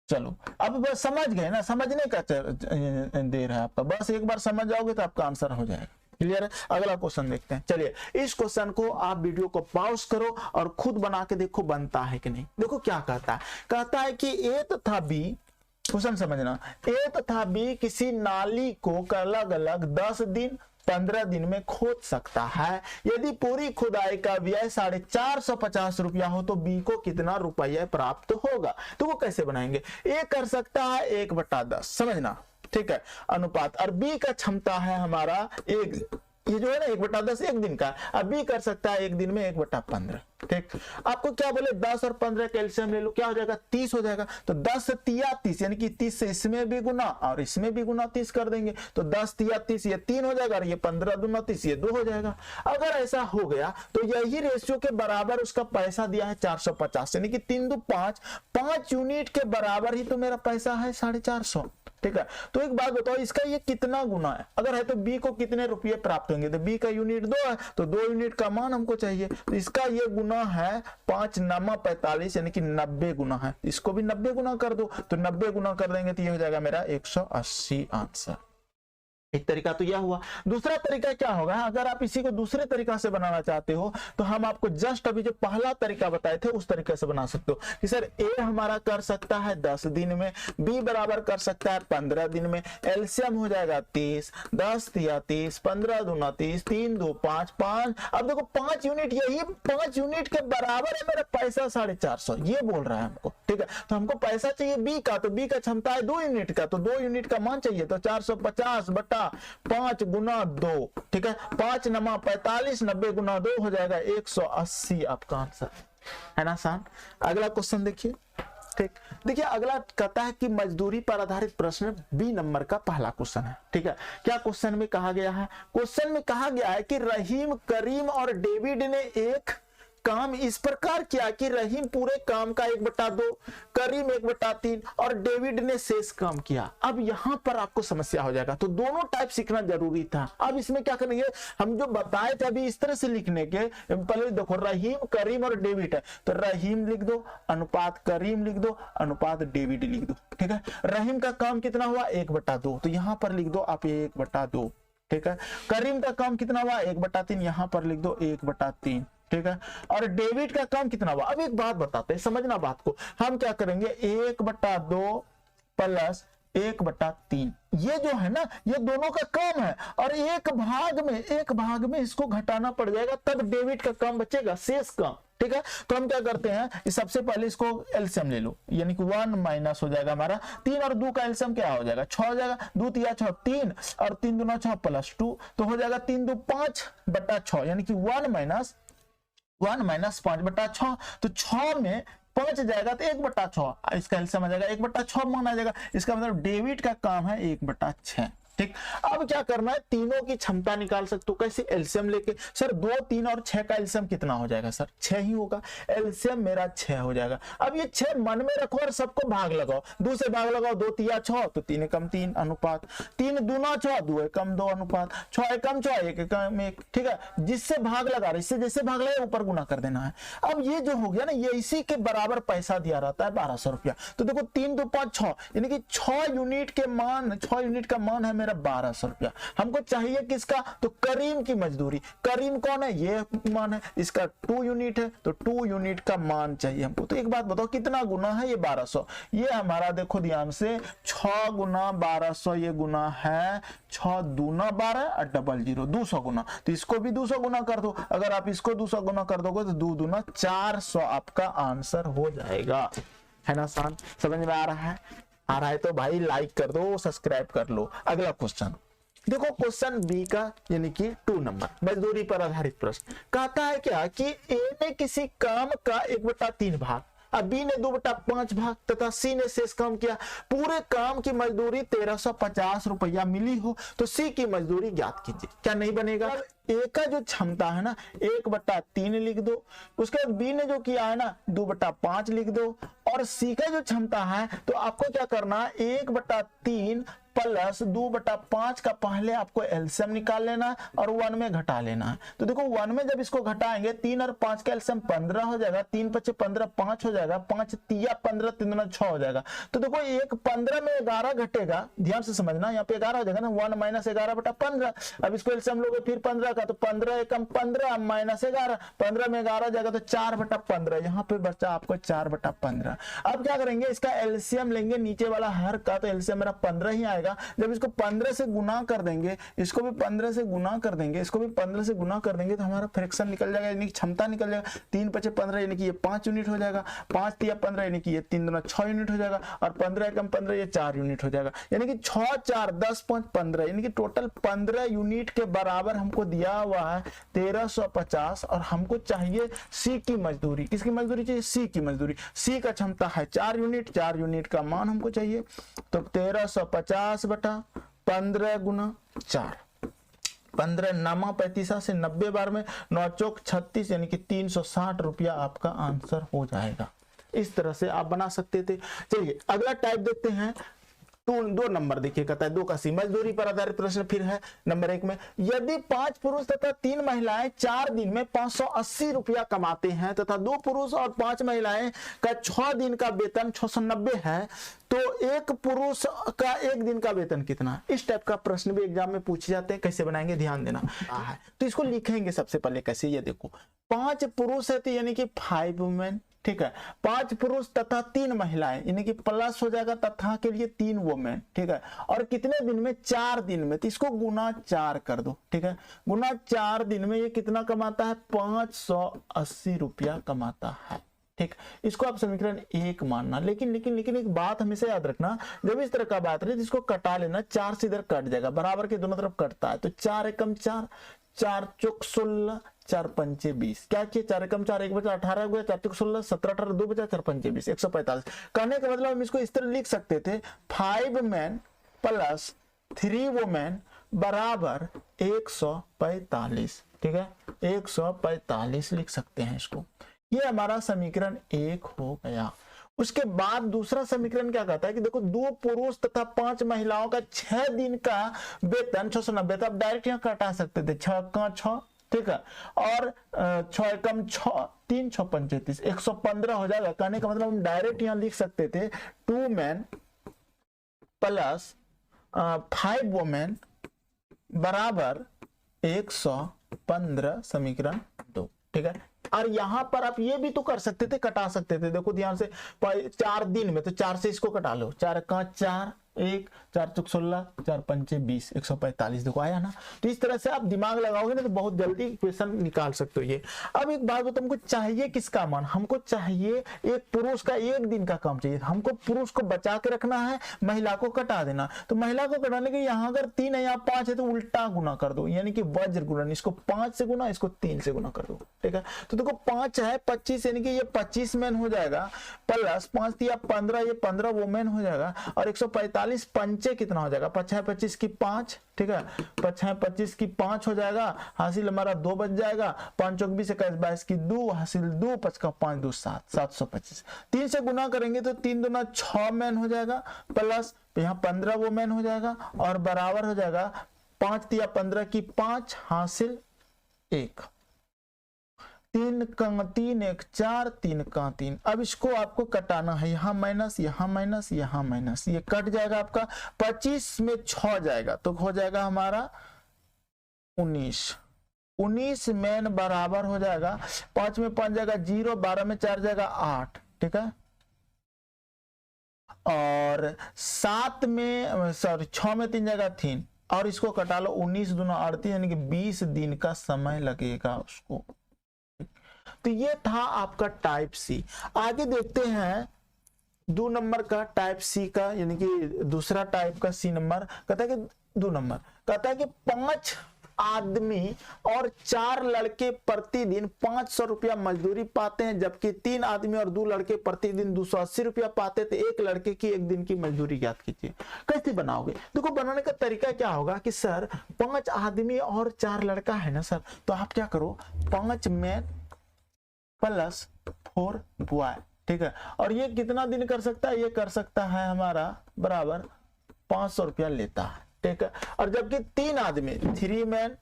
चलो अब बस समझ गए ना, समझने का देर है आपका, बस एक बार समझ जाओगे तो आपका आंसर हो जाएगा। क्लियर है। अगला क्वेश्चन देखते हैं। चलिए इस क्वेश्चन को आप वीडियो को पॉज करो और खुद बना के देखो बनता है कि नहीं। देखो क्या कहता है, कहता है कि ए तथा बी, क्वेश्चन समझना, ए तथा बी किसी नाली को अलग अलग 10 दिन 15 दिन में खोद सकता है। यदि पूरी खुदाई का व्यय 450 रुपया हो तो बी को कितना रुपया प्राप्त होगा। तो वो कैसे बनाएंगे, ए कर सकता है 1/10, समझना, ठीक है, अनुपात, और बी का क्षमता है हमारा एक, ये जो है ना 1/10 एक दिन का, अब बी कर सकता है एक दिन में 1/15। ठीक, आपको क्या बोले 10 और 15 कैल्शियम ले लो, क्या हो जाएगा 30 हो जाएगा। तो 10 तिया 30, यानी कि 30 से इसमें भी गुना और इसमें भी गुना 30 कर देंगे, तो 10 तिया 30 ये 3 हो जाएगा, और ये 15 दूना 30 ये 2 हो जाएगा। अगर ऐसा हो गया तो यही रेशियो के बराबर उसका पैसा दिया है 450, यानी कि 3 दू 5, 5 यूनिट के बराबर ही तो मेरा पैसा है 450। ठीक है, तो एक बात बताओ, इसका ये कितना गुना है, अगर है तो बी को कितने रुपये प्राप्त होंगे, तो बी का यूनिट 2 है, तो 2 यूनिट का मान हमको चाहिए, तो इसका ये गुना है 5 9 45, यानी कि 90 गुना है। इसको भी 90 गुना कर दो, तो 90 गुना कर देंगे तो ये हो जाएगा मेरा 180 आंसर। एक तरीका तो यह हुआ। दूसरा तरीका क्या होगा, अगर आप इसी को दूसरे तरीका से बनाना चाहते हो तो हम आपको जस्ट अभी जो पहला तरीका बताए थे उस तरीके से बना सकते हो कि सर ए हमारा कर सकता है 10 दिन में, बी बराबर कर सकता है 15 दिन में, एलसीएम हो जाएगा 30, 10 तिया 30, 15 दूना 30, 3 2 5 5। अब देखो 5 यूनिट, यही 5 यूनिट के बराबर है मेरा पैसा 450, ये बोल रहा है हमको। ठीक है, तो हमको पैसा चाहिए बी का, तो बी का क्षमता है 2 यूनिट का, तो 2 यूनिट का मान चाहिए, तो 450 बटा 5 गुना 2, ठीक है, 5 9 45, 90 गुना 2 हो जाएगा 180 आपका आंसर है ना आसान। अगला क्वेश्चन देखिए। ठीक, देखिए अगला कहता है कि मजदूरी पर आधारित प्रश्न, बी नंबर का पहला क्वेश्चन है। ठीक है, क्या क्वेश्चन में कहा गया है, क्वेश्चन में कहा गया है कि रहीम, करीम और डेविड ने एक काम इस प्रकार किया कि रहीम पूरे काम का 1/2, करीम 1/3 और डेविड ने शेष काम किया। अब यहां पर आपको समस्या हो जाएगा, तो दोनों टाइप सीखना जरूरी था। अब इसमें क्या करेंगे, हम जो बताए थे अभी इस तरह से लिखने के, पहले देखो रहीम, करीम और डेविड है, तो रहीम लिख दो अनुपात करीम लिख दो अनुपात डेविड लिख दो। ठीक है, रहीम का काम कितना हुआ 1/2, तो यहां पर लिख दो आप 1/2। ठीक है, करीम का काम कितना हुआ 1/3, यहां पर लिख दो 1/3। ठीक है, और डेविड का काम कितना हुआ। अब एक बात बताते हैं, समझना बात को, हम क्या करेंगे 1/2 प्लस 1/3, ये जो है ना ये दोनों का काम है, और एक भाग में इसको घटाना पड़ जाएगा, तब डेविड का काम बचेगा, शेष काम। ठीक है, तो हम क्या करते हैं, सबसे पहले इसको एलसीएम ले लो, यानी कि 1 माइनस हो जाएगा हमारा 3 और 2 का एलसीएम क्या हो जाएगा 6 हो जाएगा, 2 तिया 6 3 और 3 दूना 6 प्लस 2, तो हो जाएगा 3 2 5/6, यानी कि 1 माइनस 1 माइनस 5/6, तो 6 में 5 जाएगा तो 1/6, इसका एलसीएम आ जाएगा 1/6 मान आ जाएगा। इसका मतलब डेबिट का काम है 1/6। ठीक, अब क्या करना है, तीनों की क्षमता निकाल सकते हो कैसे, एलसीएम लेके। सर 2, 3 और 6 का एलसीएम कितना हो जाएगा, सर 6 ही होगा, एलसीएम मेरा 6 हो जाएगा। अब ये 6 मन में रखो और सबको भाग लगाओ, 2 से भाग लगाओ, 2 तिया 6, तो 3 एकम 3 अनुपात 3 दूना 6, 2 एकम 2 अनुपात 6 एकम 6, 1 एकम 1। ठीक है, जिससे भाग लगा रहे, इससे जैसे भाग लगे ऊपर गुना कर देना है। अब ये जो हो गया ना, ये इसी के बराबर पैसा दिया रहता है 1200 रुपया। तो देखो 3 2 5 6, यानी कि 6 यूनिट के मान, 6 यूनिट का मान है मेरा 1200 रुपया। हमको चाहिए किसका, तो करीम की मजदूरी। करीम कौन है, ये मान है, इसका 2 यूनिट है, तो 2 यूनिट का मान चाहिए हमको। तो एक बात बताओ कितना गुना है ये 1200, ये हमारा देखो ध्यान से 6 गुना 1200, ये गुना है 6 दूना 12 और डबल 0 200 गुना, तो इसको भी 200 गुना कर दो। अगर आप इसको 200 गुना कर दोगे तो 2 दूना 400 आपका आंसर हो जाएगा। है ना आसान, समझ में आ रहा है? आ रहा है तो भाई लाइक कर दो, सब्सक्राइब कर लो। अगला क्वेश्चन देखो, क्वेश्चन बी का यानी कि 2 नंबर मजदूरी पर आधारित प्रश्न कहता है क्या कि ए ने किसी काम का 1/3 भाग, अब बी ने 2/5 भाग तथा सी ने शेष काम किया, पूरे काम की मजदूरी 1350 रुपया मिली हो, तो सी की मजदूरी ज्ञात कीजिए। क्या नहीं बनेगा, ए का जो क्षमता है ना 1/3 लिख दो, उसके बाद बी ने जो किया है ना 2/5 लिख दो, और सी का जो क्षमता है तो आपको क्या करना है 1/3 प्लस 2/5 का पहले आपको एलसीएम निकाल लेना है और 1 में घटा लेना है। तो देखो 1 में जब इसको घटाएंगे 3 और 5 का एलसीएम 15 हो जाएगा, 3 × 5 = 15, 5 हो जाएगा, 5 तिया 15, 3 दूना 6 हो जाएगा। तो देखो एक 15 में 11 घटेगा, ध्यान से समझना, यहाँ पे 11 हो जाएगा ना, 1 माइनस 11/15। अब इसको एलसीएम लोगे फिर 15 का, तो 15 एकम 15 माइनस 11, 15 में 11 जाएगा तो 4/15, यहाँ पे बचा आपको 4/15। अब क्या करेंगे, इसका एलसीएम लेंगे नीचे वाला हर का, तो एलसीएम मेरा 15 ही आएगा। जब इसको 15 से गुना कर देंगे, इसको भी 15 से गुना कर देंगे, इसको भी 15 से गुना कर देंगे, तो हमारा फ्रैक्शन निकल जाएगा, यानी कि क्षमता निकल जाएगा। 3 × 5 = 15, यानी कि ये 5 यूनिट हो जाएगा, 5 तिया 15, यानी कि ये 3 दूना 6 यूनिट हो जाएगा, और 15 एकम 15, ये 4 यूनिट हो जाएगा, यानी कि 6 4 10 5 15, यानी कि टोटल 15 यूनिट के बराबर हमको दिया हुआ है 1350, और हमको चाहिए सी की मजदूरी। किसकी मजदूरी चाहिए, सी की मजदूरी। सी का क्षमता है 4 यूनिट, 4 यूनिट का मान हमको चाहिए, तो 1350/15 गुना 4, 15 नामा 35 से 90 बार में 9 चौक 36, यानी कि 360 रुपया आपका आंसर हो जाएगा। इस तरह से आप बना सकते थे। चलिए अगला टाइप देखते हैं, 2 नंबर देखिए, कहता है 2 का सी मजदूरी पर आधारित प्रश्न फिर है। नंबर 1 में यदि 5 पुरुष तथा 3 महिलाएं 4 दिन में 580 रुपया कमाते हैं तथा 2 पुरुष और 5 महिलाएं का 6 दिन का वेतन 690 है, तो एक पुरुष का 1 दिन का वेतन कितना? इस टाइप का प्रश्न भी एग्जाम में पूछे जाते हैं। कैसे बनाएंगे ध्यान देना है, तो इसको लिखेंगे सबसे पहले कैसे, ये देखो 5 पुरुष है तो यानी कि 5 वुमेन, ठीक है, 5 पुरुष तथा 3 महिलाएं, यानी कि प्लस हो जाएगा तथा के लिए 3 वुमेन, ठीक है, और कितने दिन में, 4 दिन में, तो इसको गुना 4 कर दो, ठीक है, गुना 4 दिन में ये कितना कमाता है, 580 रुपया कमाता है। ठीक, इसको आप समीकरण 1 मानना। लेकिन एक बात हमेशा याद रखना, जब इस तरह का बात रहे इसको कटा लेना, 4 से इधर कट जाएगा, बराबर के दोनों तरफ कटता है, तो 4 एकम 4, 4 चौक 16, 4 पंचे 20, क्या किए 4 एकम 4, 1 बचा 18 हो गया, 4 चौक 16, 17 18 2 बचा, 4 पंचे 20, 145। कहने का मतलब हम इसको इस तरह लिख सकते थे, 5 मैन प्लस 3 वुमेन बराबर 145, ठीक है, 145 लिख सकते हैं इसको। ये हमारा समीकरण 1 हो गया। उसके बाद दूसरा समीकरण क्या कहता है कि देखो 2 पुरुष तथा 5 महिलाओं का 6 दिन का वेतन 690, तो आप डायरेक्ट यहाँ कटा सकते थे, 6 का 6, ठीक है, और 6 एकम 6, 3 6 35, 115 हो जाएगा। कहने का मतलब हम डायरेक्ट यहाँ लिख सकते थे 2 मैन प्लस 5 वुमेन बराबर 115, समीकरण 2, ठीक है। और यहां पर आप ये भी तो कर सकते थे, कटा सकते थे, देखो ध्यान से, 4 दिन में, तो 4 से इसको कटा लो, 4 का 4, 1 4 चौक 16 4 पंचे 20 145 देखो आया ना। तो इस तरह से आप दिमाग लगाओगे ना तो बहुत जल्दी इक्वेशन निकाल सकते हो ये। अब एक बात बताओ, हमको चाहिए किसका मान, हमको चाहिए एक पुरुष का एक दिन का काम चाहिए। हमको पुरुष को बचा के रखना है, महिला को कटा देना। तो महिला को कटाने के यहाँ अगर 3 है यहाँ 5 है तो उल्टा गुना कर दो, यानी कि वज्र गुणन, इसको 5 से गुना इसको 3 से गुना कर दो, ठीक है। तो देखो 5 है 25 यानी कि ये 25 मैन हो जाएगा, प्लस 5 दिया 15, ये 15 वोमेन हो जाएगा, और 145 पंचे कितना हो जाएगा, 5 25 की 5, ठीक है, 5 25 की 5 हो जाएगा, हासिल हमारा 2 बच जाएगा, 5 चौक 20 21 22 की 2, हासिल 2 5 का 5 2 7 725। 3 से गुना करेंगे तो 3 दूना 6 मैन हो जाएगा, प्लस यहाँ 15 वो मैन हो जाएगा, और बराबर हो जाएगा 5 दिया 15 की 5, हासिल 1, 3 का 3 1 4 3 का 3। अब इसको आपको कटाना है, यहाँ माइनस यहाँ माइनस यहाँ माइनस, ये कट जाएगा आपका, 25 में 6 जाएगा तो हो जाएगा हमारा 19 मैन बराबर हो जाएगा, 5 में 5 जाएगा 0, 12 में 4 जाएगा 8, ठीक है, और 7 में सॉरी 6 में 3 जाएगा 3, और इसको कटा लो, 19 दूना 38 यानी कि 20 दिन का समय लगेगा उसको। तो ये था आपका टाइप सी। आगे देखते हैं 2 नंबर का टाइप सी का, यानी कि दूसरा टाइप का सी नंबर। कहता है कि 2 नंबर कहता है कि 5 आदमी और 4 लड़के प्रतिदिन 500 रुपया मजदूरी पाते हैं, जबकि 3 आदमी और 2 लड़के प्रतिदिन 280 रुपया पाते, तो एक लड़के की एक दिन की मजदूरी ज्ञात कीजिए। कैसे बनाओगे? देखो बनाने का तरीका क्या होगा कि सर 5 आदमी और 4 लड़का है ना सर, तो आप क्या करो 5 मैन प्लस 4 बॉय, ठीक है, और ये कितना दिन कर सकता है, ये कर सकता है हमारा बराबर 500 रुपया लेता है, ठीक है, और जबकि 3 आदमी 3 मैन,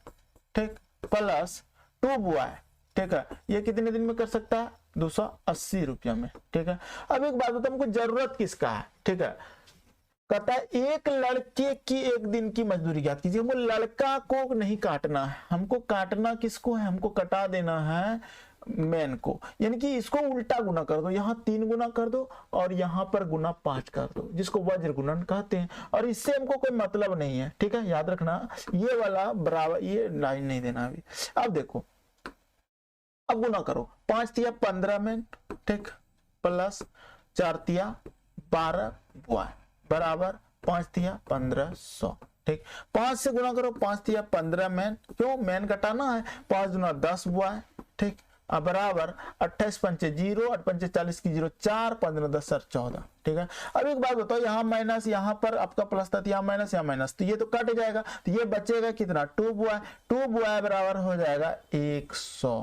ठीक, प्लस 2 बॉय, ठीक है, ये कितने दिन में कर सकता है 280 रुपया में, ठीक है। अब एक बात बताओ, हमको जरूरत किसका है, ठीक है, कहता है एक लड़के की एक दिन की मजदूरी ज्ञात कीजिए। हमको लड़का को नहीं काटना है, हमको काटना किसको है, हमको कटा देना है मैन को, यानी कि इसको उल्टा गुना कर दो, यहाँ 3 गुना कर दो और यहाँ पर गुना 5 कर दो, जिसको वज्र गुणन कहते हैं, और इससे हमको कोई मतलब नहीं है, ठीक है, याद रखना ये वाला बराबर, ये लाइन नहीं देना अभी। अब देखो अब गुना करो, 5 तिया 15 मैन, ठीक, प्लस 4 तिया 12 बॉय बराबर 5 तिया 1500, ठीक, 5 से गुना करो, 5 तिया 15 मैन, क्यों मैन घटाना है, 5 दूना 10 बॉय, ठीक, अब बराबर 28 पंचे 0, 8 पंचे 40 की 0, 4 15 10 14, ठीक है। अब एक बात बताओ, यहाँ माइनस यहाँ पर आपका प्लस था, यहाँ माइनस यहाँ माइनस, तो ये तो कट जाएगा, तो ये बचेगा कितना 2 बॉय बराबर हो जाएगा 100,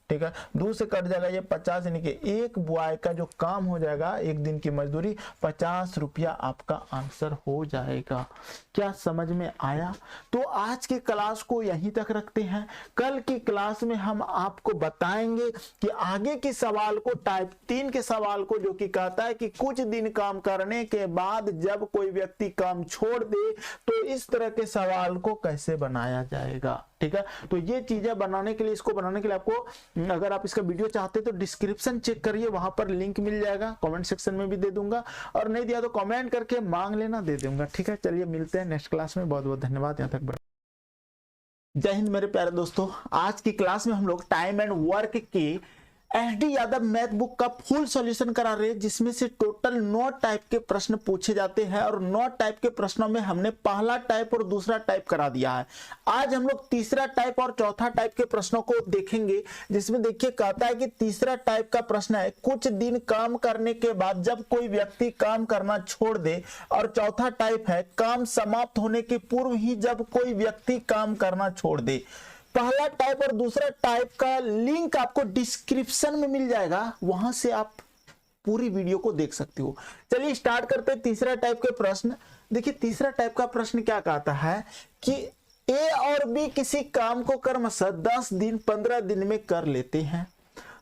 ठीक है, 2 से कट जाएगा ये 50, यानी कि एक बॉय का जो काम हो जाएगा एक दिन की मजदूरी 50 रुपया आपका आंसर हो जाएगा। क्या समझ में आया? तो आज की क्लास को यहीं तक रखते हैं, कल की क्लास में हम आपको बताएंगे कि आगे के सवाल को, टाइप 3 के सवाल को, जो कि कहता है कि कुछ दिन काम करने के बाद जब कोई व्यक्ति काम छोड़ दे तो इस तरह के सवाल को कैसे बनाया जाएगा, ठीक है। तो ये चीजें बनाने के लिए, इसको बनाने के लिए आपको, अगर आप इसका वीडियो चाहते तो डिस्क्रिप्शन चेक करिए, वहां पर लिंक मिल जाएगा, कमेंट सेक्शन में भी दे दूंगा, और नहीं दिया तो कमेंट करके मांग लेना, दे दूंगा, ठीक है। चलिए मिलते हैं नेक्स्ट क्लास में, बहुत बहुत धन्यवाद, यहाँ तक। जय हिंद मेरे प्यारे दोस्तों। आज की क्लास में हम लोग टाइम एंड वर्क की एसडी यादव मैथ बुक का फुल सॉल्यूशन करा रहे हैं, जिसमें से टोटल 9 टाइप के प्रश्न पूछे जाते हैं, और 9 टाइप के प्रश्नों में हमने पहला टाइप और दूसरा टाइप करा दिया है। आज हम लोग तीसरा टाइप और चौथा टाइप के प्रश्नों को देखेंगे, जिसमें देखिए कहता है कि तीसरा टाइप का प्रश्न है कुछ दिन काम करने के बाद जब कोई व्यक्ति काम करना छोड़ दे, और चौथा टाइप है काम समाप्त होने के पूर्व ही जब कोई व्यक्ति काम करना छोड़ दे। पहला टाइप और दूसरा टाइप का लिंक आपको डिस्क्रिप्शन में मिल जाएगा, वहां से आप पूरी वीडियो को देख सकते हो। चलिए स्टार्ट करते हैं तीसरा टाइप के प्रश्न। देखिए तीसरा टाइप का प्रश्न क्या कहता है कि ए और बी किसी काम को क्रमशः 10 दिन 15 दिन में कर लेते हैं।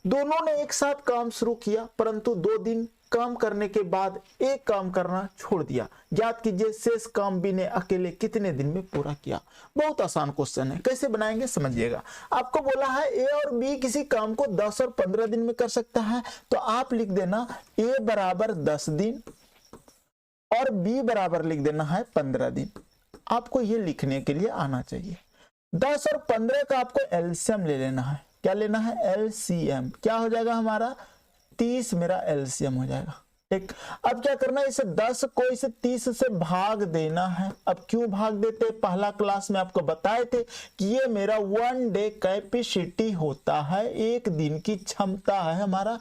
दोनों ने एक साथ काम शुरू किया, परंतु 2 दिन काम करने के बाद एक काम करना छोड़ दिया। ज्ञात कीजिए शेष काम बी ने अकेले कितने दिन में पूरा किया। बहुत आसान क्वेश्चन है, कैसे बनाएंगे समझिएगा। आपको बोला है ए और बी किसी काम को 10 और 15 दिन में कर सकता है, तो आप लिख देना ए बराबर 10 दिन, और b बराबर लिख देना है 15 दिन। आपको ये लिखने के लिए आना चाहिए। 10 और 15 का आपको एलसीएम ले लेना है। क्या लेना है? एलसीएम। क्या हो जाएगा हमारा? 30 मेरा एलसीएम हो जाएगा। ठीक, अब क्या करना है, इसे 10 को इसे 30 से भाग देना है। अब क्यों भाग देते? पहला क्लास में आपको बताए थे कि ये मेरा 1 डे कैपेसिटी होता है, एक दिन की क्षमता है हमारा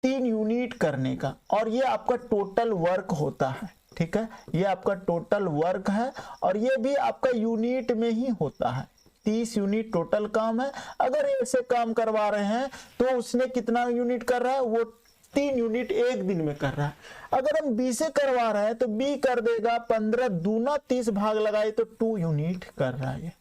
3 यूनिट करने का, और ये आपका टोटल वर्क होता है। ठीक है, ये आपका टोटल वर्क है और ये भी आपका यूनिट में ही होता है। 30 यूनिट टोटल काम है। अगर ऐसे काम करवा रहे हैं तो उसने कितना यूनिट कर रहा है? वो 3 यूनिट एक दिन में कर रहा है। अगर हम बी से करवा रहे हैं तो बी कर देगा 15 दूना 30 भाग लगाए तो 2 यूनिट कर रहा है।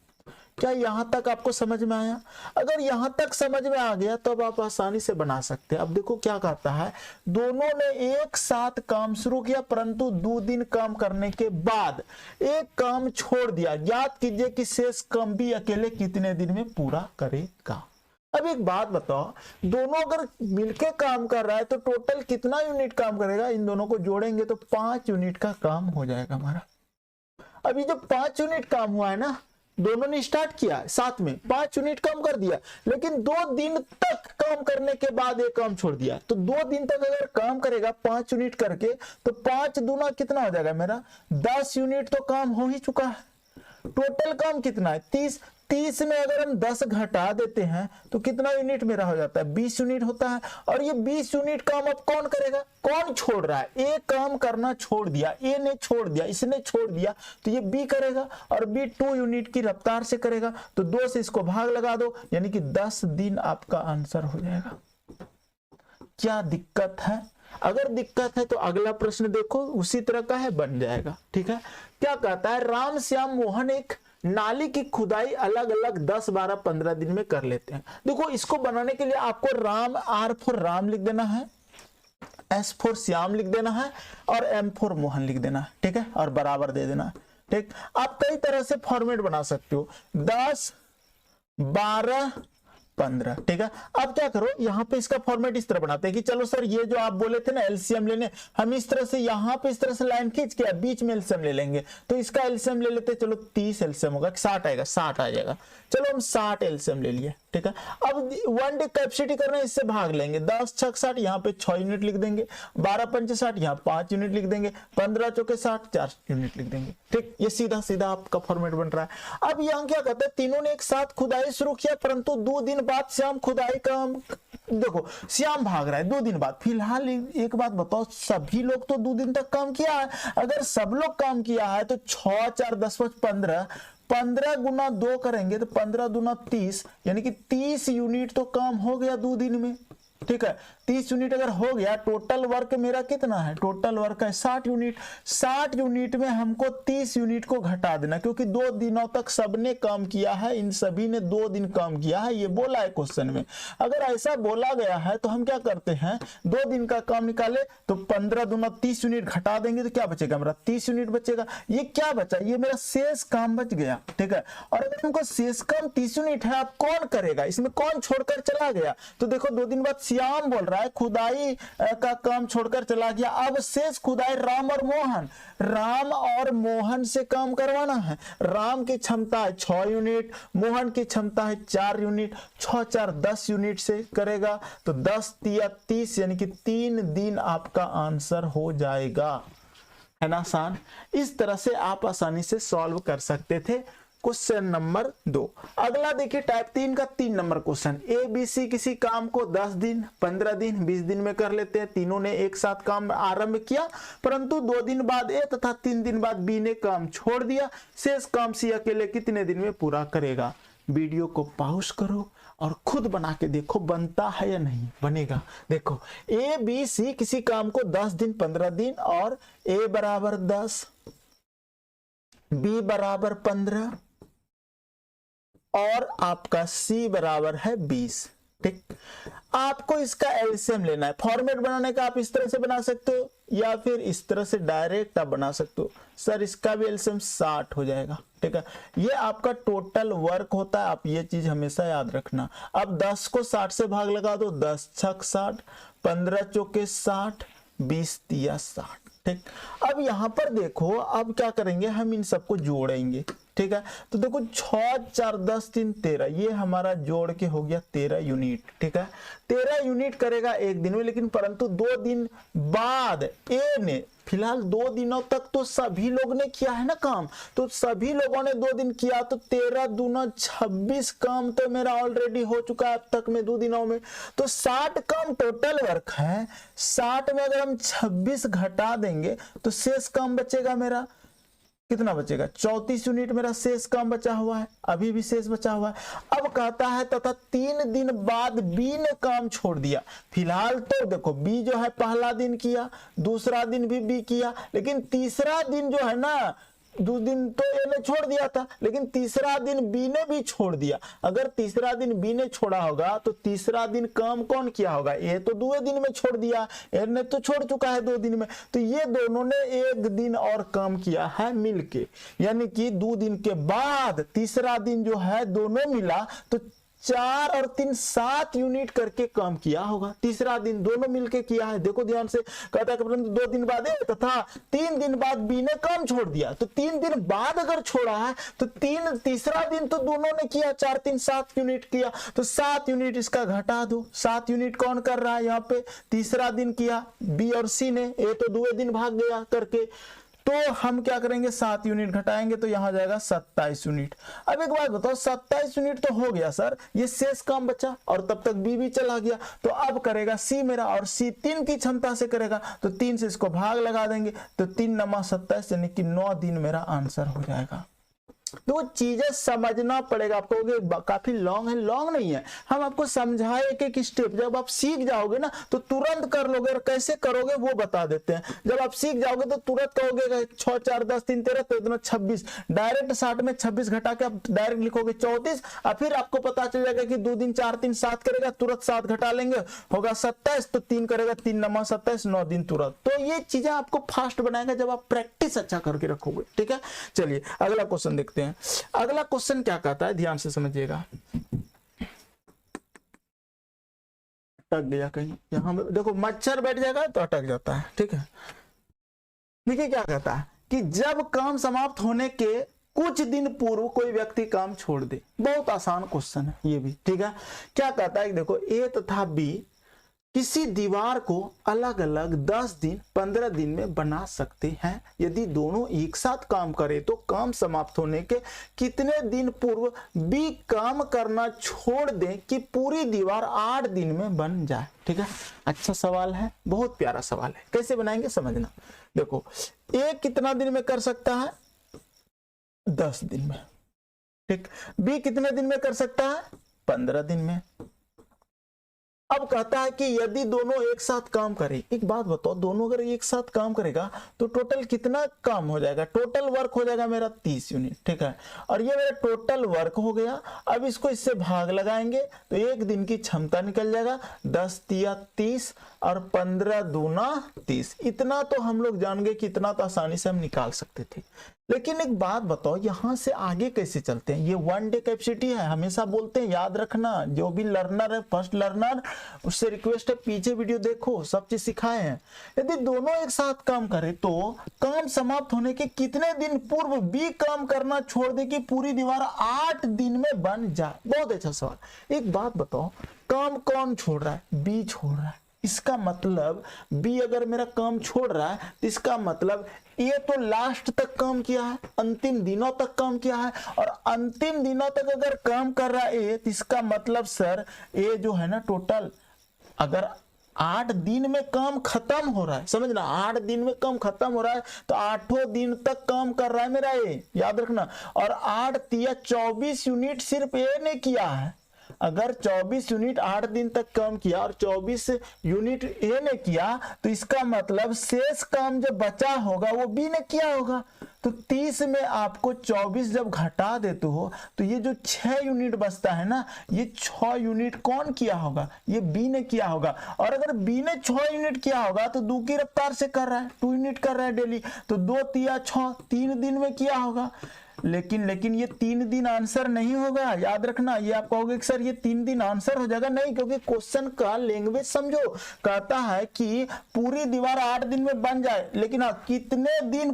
क्या यहां तक आपको समझ में आया? अगर यहां तक समझ में आ गया तो अब आप आसानी से बना सकते हैं। अब देखो क्या कहता है, दोनों ने एक साथ काम शुरू किया परंतु 2 दिन काम करने के बाद एक काम छोड़ दिया। ज्ञात कीजिए कि शेष काम भी अकेले कितने दिन में पूरा करेगा। अब एक बात बताओ, दोनों अगर मिलके काम कर रहा है तो टोटल कितना यूनिट काम करेगा? इन दोनों को जोड़ेंगे तो 5 यूनिट का काम हो जाएगा हमारा। अभी जब 5 यूनिट काम हुआ है ना, दोनों ने स्टार्ट किया साथ में 5 यूनिट काम कर दिया, लेकिन 2 दिन तक काम करने के बाद एक काम छोड़ दिया। तो 2 दिन तक अगर काम करेगा 5 यूनिट करके तो 5 दूना कितना हो जाएगा मेरा? 10 यूनिट तो काम हो ही चुका है। टोटल काम कितना है? 30। 30 में अगर हम 10 घटा देते हैं तो कितना यूनिट मेरा हो जाता है? 20 यूनिट होता है। और ये 20 यूनिट काम अब कौन करेगा? कौन छोड़ रहा है? ए काम करना छोड़ दिया, ए ने छोड़ दिया, इसने छोड़ दिया, तो ये बी करेगा और बी 2 यूनिट की रफ्तार से करेगा। तो 2 से इसको भाग लगा दो, यानी कि 10 दिन आपका आंसर हो जाएगा। क्या दिक्कत है? अगर दिक्कत है तो अगला प्रश्न देखो, उसी तरह का है, बन जाएगा। ठीक है, क्या कहता है, राम श्याम मोहन एक नाली की खुदाई अलग अलग 10, 12, 15 दिन में कर लेते हैं। देखो इसको बनाने के लिए आपको राम, आर फॉर राम लिख देना है, एस फॉर श्याम लिख देना है और एम फॉर मोहन लिख देना है। ठीक है, और बराबर दे देना है। ठीक, आप कई तरह से फॉर्मेट बना सकते हो, 10, 12, 15। ठीक है, अब क्या करो, यहाँ पे इसका फॉर्मेट इस तरह बनाते हैं कि चलो सर ये जो आप बोले थे ना एलसीएम लेने, हम इस तरह से यहाँ पे इस तरह से लाइन खींच के बीच में एलसीएम ले लेंगे। तो इसका एलसीएम ले लेते, चलो 30 एलसीएम होगा, 60 आएगा, 60 आ जाएगा। चलो हम 60 एलसीएम ले लिए। ठीक है, अब 1 डे कैपेसिटी करना है, इससे भाग लेंगे। 10 6 60, यहाँ पे 6 यूनिट लिख देंगे। 12 5 60, यहाँ 5 यूनिट लिख देंगे। 15 चौके 60, 4 यूनिट लिख देंगे। ठीक, ये सीधा सीधा आपका फॉर्मेट बन रहा है। अब यहाँ क्या कहते हैं, तीनों ने एक साथ खुदाई शुरू किया परंतु 2 दिन बाद श्याम खुदाई का, देखो श्याम भाग रहा है 2 दिन बाद। फिलहाल एक बात बताओ, सभी लोग तो 2 दिन तक काम किया है। अगर सब लोग काम किया है तो 6 4 10 15, 15 गुना 2 करेंगे तो 15 दूना 30, यानी कि 30 यूनिट तो काम हो गया 2 दिन में। ठीक है, 30 यूनिट अगर हो गया, टोटल वर्क मेरा कितना है? टोटल वर्क है 60 यूनिट। 60 यूनिट में हमको 30 यूनिट को घटा देना, क्योंकि 2 दिनों तक सबने काम किया है, इन सभी ने 2 दिन काम किया है, ये बोला है क्वेश्चन में। अगर ऐसा बोला गया है तो हम क्या करते हैं, 2 दिन का काम निकाले तो 15 दूना 30 यूनिट घटा देंगे तो क्या बचेगा मेरा? 30 यूनिट बचेगा। ये क्या बचा? ये मेरा शेष काम बच गया। ठीक है, और अगर हमको शेष काम 30 यूनिट है, आप कौन करेगा? इसमें कौन छोड़कर चला गया? तो देखो 2 दिन बाद श्याम बोल रहा है खुदाई का काम छोड़कर चला गया। अब शेष खुदाई राम और मोहन, राम और मोहन से काम करवाना है। राम की क्षमता है 6 यूनिट, मोहन की क्षमता है 4 यूनिट। 6 4 10 यूनिट से करेगा तो 10 या 30, यानी कि 3 दिन आपका आंसर हो जाएगा। है ना आसान? इस तरह से आप आसानी से सॉल्व कर सकते थे क्वेश्चन नंबर 2। अगला देखिए टाइप 3 का 3 number question. A B C किसी काम को 10 दिन, 15 दिन, 20 दिन में कर लेते हैं। तीनों ने एक साथ काम आरंभ किया परंतु 2 दिन बाद ए तथा 3 दिन बाद बी ने काम छोड़ दिया। शेष काम सी अकेले कितने दिन में पूरा करेगा? वीडियो को पॉज करो और खुद बना के देखो बनता है या नहीं बनेगा। देखो ए बी सी किसी काम को 10 दिन, 15 दिन और ए बराबर 10, बी बराबर 15 और आपका सी बराबर है 20। ठीक, आपको इसका एलसीएम लेना है। फॉर्मेट बनाने का आप इस तरह से बना सकते हो या फिर इस तरह से डायरेक्ट आप बना सकते हो। सर इसका भी एलसीएम 60 हो जाएगा। ठीक है, ये आपका टोटल वर्क होता है, आप ये चीज हमेशा याद रखना। अब 10 को 60 से भाग लगा दो, 10 6 60, 15 चौके 60, 20 तिया 60। ठीक, अब यहाँ पर देखो, अब क्या करेंगे, हम इन सबको जोड़ेंगे। ठीक है, तो देखो 6 4 10 3 13, ये हमारा जोड़ के हो गया 13 यूनिट। ठीक है, 13 यूनिट करेगा एक दिन में, लेकिन परंतु 2 दिन बाद ए ने, फिलहाल 2 दिनों तक तो सभी लोग ने किया है ना काम, तो सभी लोगों ने 2 दिन किया, तो 13 दूना 26 काम तो मेरा ऑलरेडी हो चुका है अब तक में 2 दिनों में। तो 60 काम टोटल वर्क है, 60 में अगर हम 26 घटा देंगे तो शेष काम बचेगा मेरा, कितना बचेगा, 34 यूनिट मेरा शेष काम बचा हुआ है, अभी भी शेष बचा हुआ है। अब कहता है तथा 3 दिन बाद बी ने काम छोड़ दिया। फिलहाल तो देखो बी जो है पहला दिन किया, दूसरा दिन भी बी किया, लेकिन तीसरा दिन जो है ना, 2 दिन तो ए ने छोड़ दिया था, लेकिन तीसरा दिन बी ने भी छोड़ दिया। अगर तीसरा दिन बी ने छोड़ा होगा तो तीसरा दिन काम कौन किया होगा, ए तो 2 दिन में छोड़ दिया, ए ने तो छोड़ चुका है 2 दिन में, तो ये दोनों ने 1 दिन और काम किया है मिलके, यानी कि 2 दिन के बाद तीसरा दिन जो है दोनों मिला तो 4 और 3 7 यूनिट करके काम किया होगा। तीसरा दिन दोनों मिलके किया है, देखो ध्यान से, कहता है कि 2 दिन बाद तथा 3 दिन बाद बी ने काम छोड़ दिया, तो 3 दिन बाद अगर छोड़ा है तो तीसरा दिन तो दोनों ने किया, 4 3 7 यूनिट किया, तो 7 यूनिट इसका घटा दो। 7 यूनिट कौन कर रहा है यहाँ पे, तीसरा दिन किया बी और सी ने, ए तो 2 दिन भाग गया करके, तो हम क्या करेंगे 7 यूनिट घटाएंगे तो यहां जाएगा 27 यूनिट। अब एक बात बताओ, 27 यूनिट तो हो गया सर, ये शेष काम बचा और तब तक बी भी चला गया, तो अब करेगा सी मेरा, और सी 3 की क्षमता से करेगा, तो 3 से इसको भाग लगा देंगे, तो 3 × 27 यानी कि 9 दिन मेरा आंसर हो जाएगा। तो चीजें समझना पड़ेगा आपको, काफी लॉन्ग है, लॉन्ग नहीं है, हम आपको समझाए एक स्टेप, जब आप सीख जाओगे ना तो तुरंत कर लोगे, और कैसे करोगे वो बता देते हैं। जब आप सीख जाओगे तो तुरंत कहोगे 6 4 10 3 13, तो इतना 26, डायरेक्ट 60 में 26 घटा के आप डायरेक्ट लिखोगे 34, और फिर आपको पता चल जाएगा कि 2 दिन 4 3 7 करेगा, तुरंत 7 घटा लेंगे, होगा 27, तो 3 करेगा 3 × 27, 9 दिन तुरंत। तो ये चीजें आपको फास्ट बनाएगा जब आप प्रैक्टिस अच्छा करके रखोगे। ठीक है, चलिए अगला क्वेश्चन देखते हैं। अगला क्वेश्चन क्या कहता है, ध्यान से समझिएगा। अटक गया कहीं, यहां देखो मच्छर बैठ जाएगा तो अटक जाता है। ठीक है, देखिए क्या कहता है कि जब काम समाप्त होने के कुछ दिन पूर्व कोई व्यक्ति काम छोड़ दे। बहुत आसान क्वेश्चन है ये भी। ठीक है, क्या कहता है, देखो ए तथा बी किसी दीवार को अलग अलग 10 दिन 15 दिन में बना सकते हैं। यदि दोनों एक साथ काम करें तो काम समाप्त होने के कितने दिन पूर्व बी काम करना छोड़ दें कि पूरी दीवार 8 दिन में बन जाए। ठीक है, अच्छा सवाल है, बहुत प्यारा सवाल है। कैसे बनाएंगे समझना। देखो ए कितना दिन में कर सकता है, 10 दिन में। ठीक, बी कितने दिन में कर सकता है, 15 दिन में। अब कहता है कि यदि दोनों एक साथ काम करें, एक बात बताओ, दोनों अगर एक साथ काम करेगा तो टोटल कितना काम हो जाएगा, टोटल वर्क हो जाएगा मेरा 30 यूनिट। ठीक है, और ये मेरा टोटल वर्क हो गया। अब इसको इससे भाग लगाएंगे तो 1 दिन की क्षमता निकल जाएगा, 10 तिया 30 और 15 दूना 30। इतना तो हम लोग जान गए कि इतना तो आसानी से हम निकाल सकते थे। लेकिन एक बात बताओ, यहां से आगे कैसे चलते हैं। ये 1 डे कैपेसिटी है, हमेशा बोलते हैं, याद रखना। जो भी लर्नर है, फर्स्ट लर्नर, उससे रिक्वेस्ट है पीछे वीडियो देखो, सब चीज सिखाए हैं। यदि दोनों एक साथ काम करें तो काम समाप्त होने के कितने दिन पूर्व बी काम करना छोड़ दे कि पूरी दीवार 8 दिन में बन जाए। बहुत अच्छा सवाल। एक बात बताओ, काम कौन छोड़ रहा है, बी छोड़ रहा है। इसका मतलब बी अगर मेरा काम छोड़ रहा है तो इसका मतलब ये तो लास्ट तक काम किया है, अंतिम दिनों तक काम किया है, और अंतिम दिनों तक अगर काम कर रहा है ए, तो इसका मतलब सर ए जो है ना टोटल अगर 8 दिन में काम खत्म हो रहा है, समझना 8 दिन में काम खत्म हो रहा है तो 8 दिन तक काम कर रहा है मेरा ए, याद रखना। और 8 तिया 24 यूनिट सिर्फ ए ने किया है। अगर 24 यूनिट 8 दिन तक काम किया और 24 यूनिट ए ने किया तो इसका मतलब शेष काम जो बचा होगा वो बी ने किया होगा। तो 30 में आपको 24 जब घटा देते हो तो ये जो 6 यूनिट बचता है ना, ये 6 यूनिट कौन किया होगा, ये बी ने किया होगा। और अगर बी ने 6 यूनिट किया होगा तो 2 की रफ्तार से कर रहा है, 2 यूनिट कर रहा है डेली, तो 2 तिया 6, 3 दिन में किया होगा। लेकिन ये 3 दिन आंसर नहीं होगा, याद रखना। ये आप कहोगे कि सर ये 3 दिन आंसर हो जाएगा, नहीं, क्योंकि क्वेश्चन का लैंग्वेज समझो। कहता है कि पूरी दीवार 8 दिन में बन जाए, लेकिन हाँ कितने दिन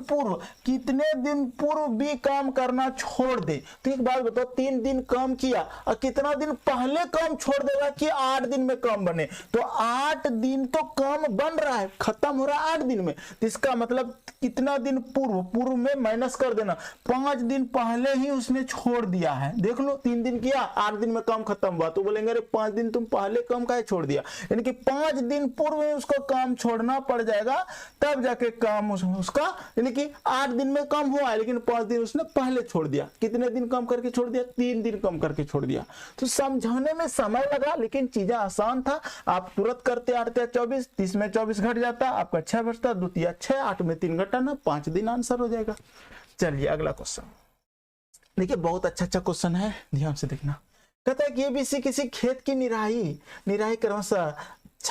पूर्व भी काम करना छोड़ दे। तो एक बात बताओ, 3 दिन काम किया और कितना दिन पहले काम छोड़ देगा कि 8 दिन में काम बने? तो 8 दिन तो काम बन रहा है, खत्म हो रहा है 8 दिन में। तो इसका मतलब कितना दिन पूर्व में माइनस कर देना, 5 दिन पहले ही उसने छोड़ दिया है। देख लो 3 दिन किया, 8 दिन में काम खत्म हुआ, तो बोलेंगे अरे 5 दिन तुम पहले काम काहे छोड़ दिया? यानी कि 5 दिन पूर्व में उसको काम छोड़ना पड़ जाएगा, तब जाके काम उसका, यानी कि 8 दिन में काम हुआ है लेकिन 5 दिन उसने पहले छोड़ दिया। कितने दिन कम करके छोड़ दिया? 3 दिन कम करके छोड़ दिया। तो समझाने में समय लगा, लेकिन चीजें आसान था। आप तुरंत करते 8 या 24, 30 में 24 घट जाता, आपका 6 बचता, 2 या 6, 8 में 3 घटाना, 5 दिन आंसर हो जाएगा। चलिए अगला क्वेश्चन देखिए, बहुत अच्छा क्वेश्चन है, ध्यान से देखना। कहता है कि एबीसी किसी खेत की निराई क्रमशः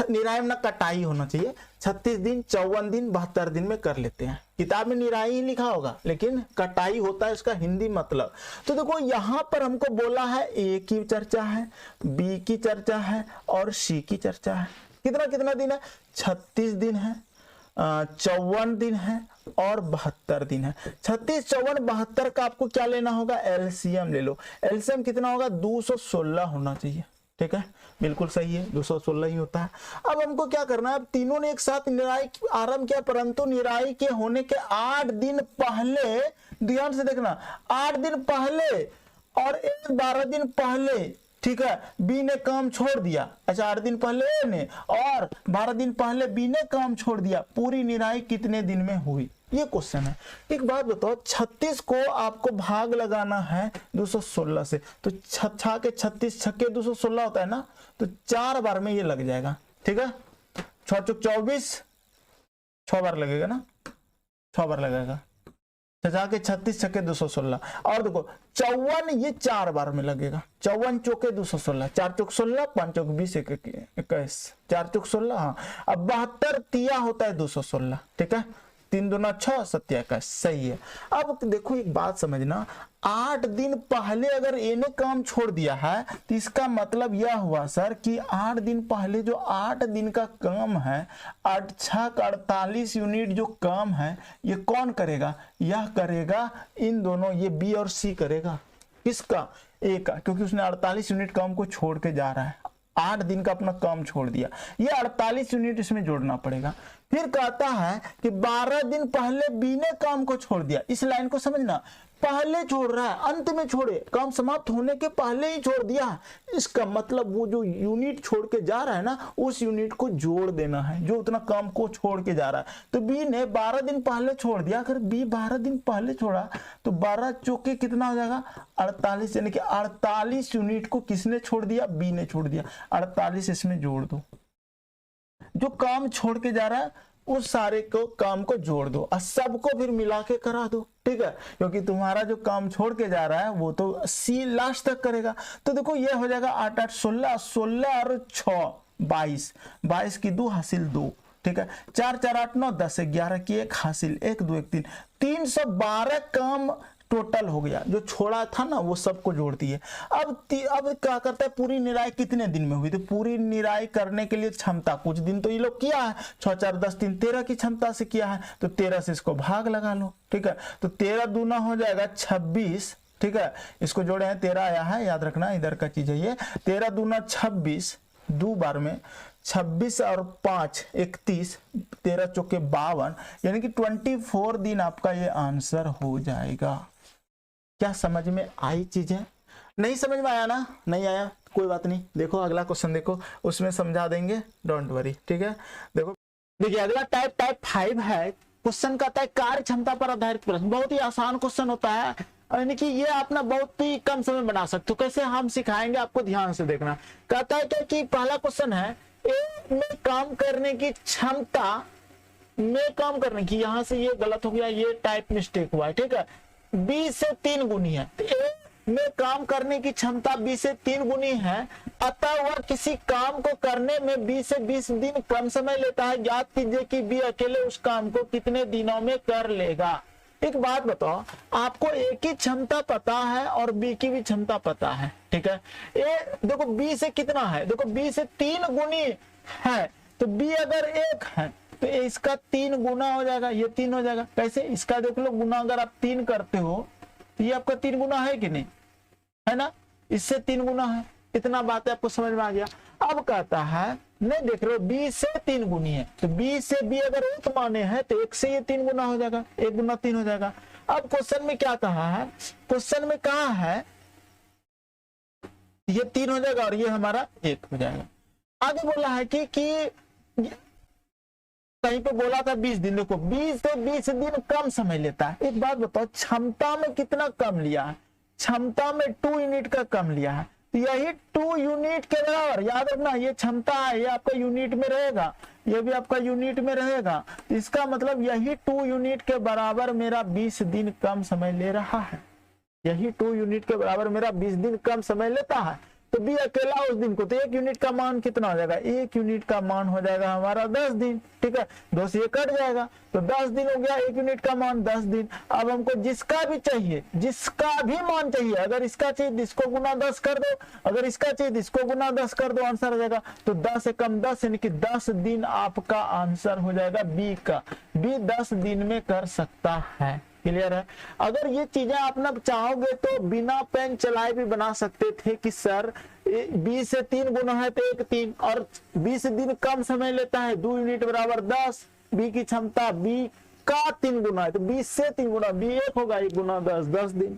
निराई में कटाई होना चाहिए 36 दिन, 54 दिन, 72 दिन में कर लेते हैं। किताब में निराई ही लिखा होगा लेकिन कटाई होता है इसका हिंदी मतलब। तो देखो यहां पर हमको बोला है ए की चर्चा है, बी की चर्चा है और सी की चर्चा है। कितना दिन है? 36 दिन है, 54 दिन है और 72 दिन है। 36, 54, 72 का आपको क्या लेना होगा? एलसीएम ले लो। एलसीएम कितना होगा? 216 होना चाहिए। ठीक है, बिल्कुल सही है, 216 ही होता है। अब हमको क्या करना है? अब तीनों ने एक साथ निराई आरंभ किया, परंतु निराई के होने के 8 दिन पहले, ध्यान से देखना, 8 दिन पहले और 12 दिन पहले, ठीक है, बी ने काम छोड़ दिया। अच्छा, 8 दिन पहले ए ने और 12 दिन पहले बी ने काम छोड़ दिया। पूरी निराई कितने दिन में हुई? ये क्वेश्चन है। एक बात बताओ, 36 को आपको भाग लगाना है 216 से, तो 6 के 36 छक्के 216 होता है ना, तो 4 बार में ये लग जाएगा। ठीक है, 6 चौक 24, 6 बार लगेगा ना, 6 बार लगेगा। 6 के 36 छक्के 216, और देखो 54 ये 4 बार में लगेगा। 54 चौके 216, 4 चौक 16, 5 चौक 20, 21, 4 चौक 16। हाँ, अब 72 तिया होता है 216। ठीक है, 3 दूना 6, 7 21, सही है। अब देखो एक बात समझना, 8 दिन पहले अगर ए ने काम छोड़ दिया है तो इसका मतलब यह हुआ सर कि 8 दिन पहले जो 8 दिन का काम है, 8 6 का 48 यूनिट जो काम है, ये कौन करेगा? यह करेगा इन दोनों, ये बी और सी करेगा। किसका? ए का, क्योंकि उसने 48 यूनिट काम को छोड़ के जा रहा है, 8 दिन का अपना काम छोड़ दिया। ये 48 यूनिट इसमें जोड़ना पड़ेगा। फिर कहता है कि 12 दिन पहले बी ने काम को छोड़ दिया। इस लाइन को समझना, पहले छोड़ रहा है, अंत में छोड़े, काम समाप्त होने के पहले ही छोड़ दिया। इसका मतलब वो जो यूनिट छोड़ के जा रहा है ना, उस यूनिट को जोड़ देना है जो उतना काम को छोड़ के जा रहा है। तो बी ने 12 दिन पहले छोड़ दिया। अगर बी 12 दिन पहले छोड़ा तो 12 चौके कितना हो जाएगा? 48, यानी कि 48 यूनिट को किसने छोड़ दिया? बी ने छोड़ दिया। 48 इसमें जोड़ दो, जो काम छोड़ के जा रहा है उस सारे को काम को जोड़ दो और सबको फिर मिला के करा दो। ठीक है, क्योंकि तुम्हारा जो काम छोड़ के जा रहा है वो तो सी लास्ट तक करेगा। तो देखो ये हो जाएगा 8 8 16, 16 और 6 22, 22 की 2 हासिल 2। ठीक है, 4 4 8 9 10, 11 की 1 हासिल 1 2 1 3, 312 काम टोटल हो गया। जो छोड़ा था ना वो सबको जोड़ती है। अब क्या करता है? पूरी निराई कितने दिन में हुई? तो पूरी निराई करने के लिए क्षमता, कुछ दिन तो ये लोग किया है, 6 4 10 3 13 की क्षमता से किया है, तो 13 से इसको भाग लगा लो। ठीक है, तो 13 दूना हो जाएगा 26। ठीक है, इसको जोड़े हैं 13 आया है, याद रखना इधर का चीज है ये। 13 दूना 26, 2 बार में 26 और 5 31, 13 चौके 52, यानी कि 24 दिन आपका ये आंसर हो जाएगा। क्या समझ में आई चीजें? नहीं समझ में आया ना? नहीं आया कोई बात नहीं, देखो अगला क्वेश्चन देखो, उसमें समझा देंगे, डोंट वरी। ठीक है, देखो देखिए अगला टाइप 5 है। क्वेश्चन कहता है कार्य क्षमता पर आधारित प्रश्न। बहुत ही आसान क्वेश्चन होता है, यानी कि ये अपना बहुत ही कम समय बना सकते हो। कैसे हम सिखाएंगे आपको, ध्यान से देखना। कहता है क्या कि पहला क्वेश्चन है, ए में काम करने की क्षमता में काम करने की, यहां से ये गलत हो गया, ये टाइप मिस्टेक हुआ है। ठीक है, बी से 3 गुनी है, तो ए में काम करने की क्षमता बी से 3 गुनी है, अतः वह किसी काम को करने में 20 से 20 दिन कम समय लेता है। ज्ञात कीजिए कि बी अकेले उस काम को कितने दिनों में कर लेगा। एक बात बताओ, आपको ए की क्षमता पता है और बी की भी क्षमता पता है, ठीक है। ए देखो बी से कितना है, देखो बी से 3 गुनी है, तो बी अगर 1 है तो इसका 3 गुना हो जाएगा, ये 3 हो जाएगा। कैसे, इसका देख लो गुना अगर आप 3 करते हो तो ये आपका 3 गुना है कि नहीं, है ना, इससे 3 गुना है। इतना बात है आपको समझ में आ गया। अब कहता है नहीं देख रहे हो बी से 3 गुनी है, तो बी से बी अगर 1 माने हैं तो 1 से ये 3 गुना हो जाएगा, 1 गुना 3 हो जाएगा। अब क्वेश्चन में क्या कहा है, क्वेश्चन में कहा है ये 3 हो जाएगा और ये हमारा 1 हो जाएगा। आगे बोला है कि कहीं पे बोला था 20 दिन, देखो 20 से 20 दिन कम समय लेता है। एक बात बताओ, क्षमता में कितना कम लिया है, क्षमता में 2 यूनिट का कम लिया है, तो यही 2 यूनिट के बराबर, याद रखना ये क्षमता है, ये आपका यूनिट में रहेगा, ये भी आपका यूनिट में रहेगा। इसका मतलब यही 2 यूनिट के बराबर मेरा 20 दिन कम समय ले रहा है, यही 2 यूनिट के बराबर मेरा 20 दिन कम समय लेता है। तो बी अकेला उस दिन को, तो 1 यूनिट का मान कितना हो जाएगा, 1 यूनिट का मान हो जाएगा हमारा 10 दिन, ठीक है। 2 से ये कट जाएगा तो 10 दिन हो गया, 1 यूनिट का मान 10 दिन। अब हमको जिसका भी चाहिए, जिसका भी मान चाहिए, अगर इसका चाहिए इसको गुना 10 कर दो, अगर इसका चाहिए इसको गुना 10 कर दो, आंसर हो जाएगा। तो 10 से कम 10 यानी कि 10 दिन आपका आंसर हो जाएगा बी का, बी 10 दिन में कर सकता है। क्लियर है। अगर ये चीजें आप ना चाहोगे तो बिना पेन चलाए भी बना सकते थे कि सर 20 से 3 गुना है तो 1 3, और 20 दिन कम समय लेता है, 2 यूनिट बराबर 10, बी की क्षमता बी का 3 गुना है तो 20 से 3 गुना, बी 1 होगा, 1 गुना 10, 10 दिन।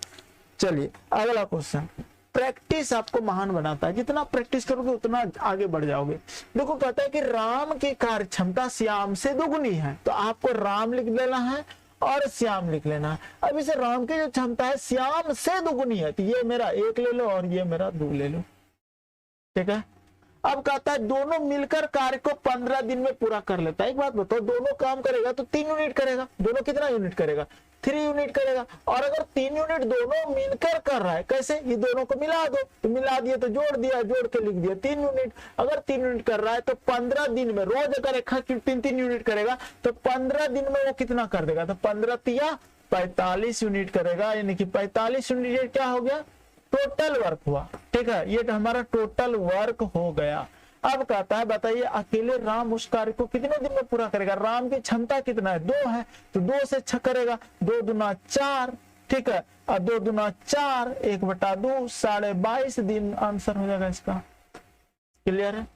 चलिए अगला क्वेश्चन। प्रैक्टिस आपको महान बनाता है, जितना प्रैक्टिस करोगे उतना आगे बढ़ जाओगे। देखो कहता है कि राम की कार्य क्षमता श्याम से दोगुनी है, तो आपको राम लिख देना है और श्याम लिख लेना है। अब इसे राम की जो क्षमता है श्याम से दोगुनी है, तो ये मेरा 1 ले लो और ये मेरा 2 ले लो, ठीक है। अब कहता है दोनों मिलकर कार्य को 15 दिन में पूरा कर लेता है। एक बात बताओ, दोनों काम करेगा तो 3 यूनिट करेगा, दोनों कितना यूनिट करेगा, 3 यूनिट करेगा। और अगर 3 यूनिट दोनों मिलकर कर रहा है, कैसे, ये दोनों को मिला दो, तो मिला दिया तो जोड़ दिया, जोड़ के लिख दिया 3 यूनिट। अगर 3 यूनिट कर रहा है तो 15 दिन में, रोज अगर 3 यूनिट करेगा तो 15 दिन में वो कितना कर देगा, तो 15 तिया 45 यूनिट करेगा, यानी कि 45 यूनिट क्या हो गया, टोटल वर्क हुआ, ठीक है। ये तो हमारा टोटल वर्क हो गया। अब कहता है बताइए अकेले राम उस कार्य को कितने दिन में पूरा करेगा। राम की क्षमता कितना है, 2 है, तो 2 से 6 करेगा, 2 दूना 4, ठीक है, और 2 दूना 4, 1/2, 22.5 दिन आंसर हो जाएगा इसका। क्लियर है।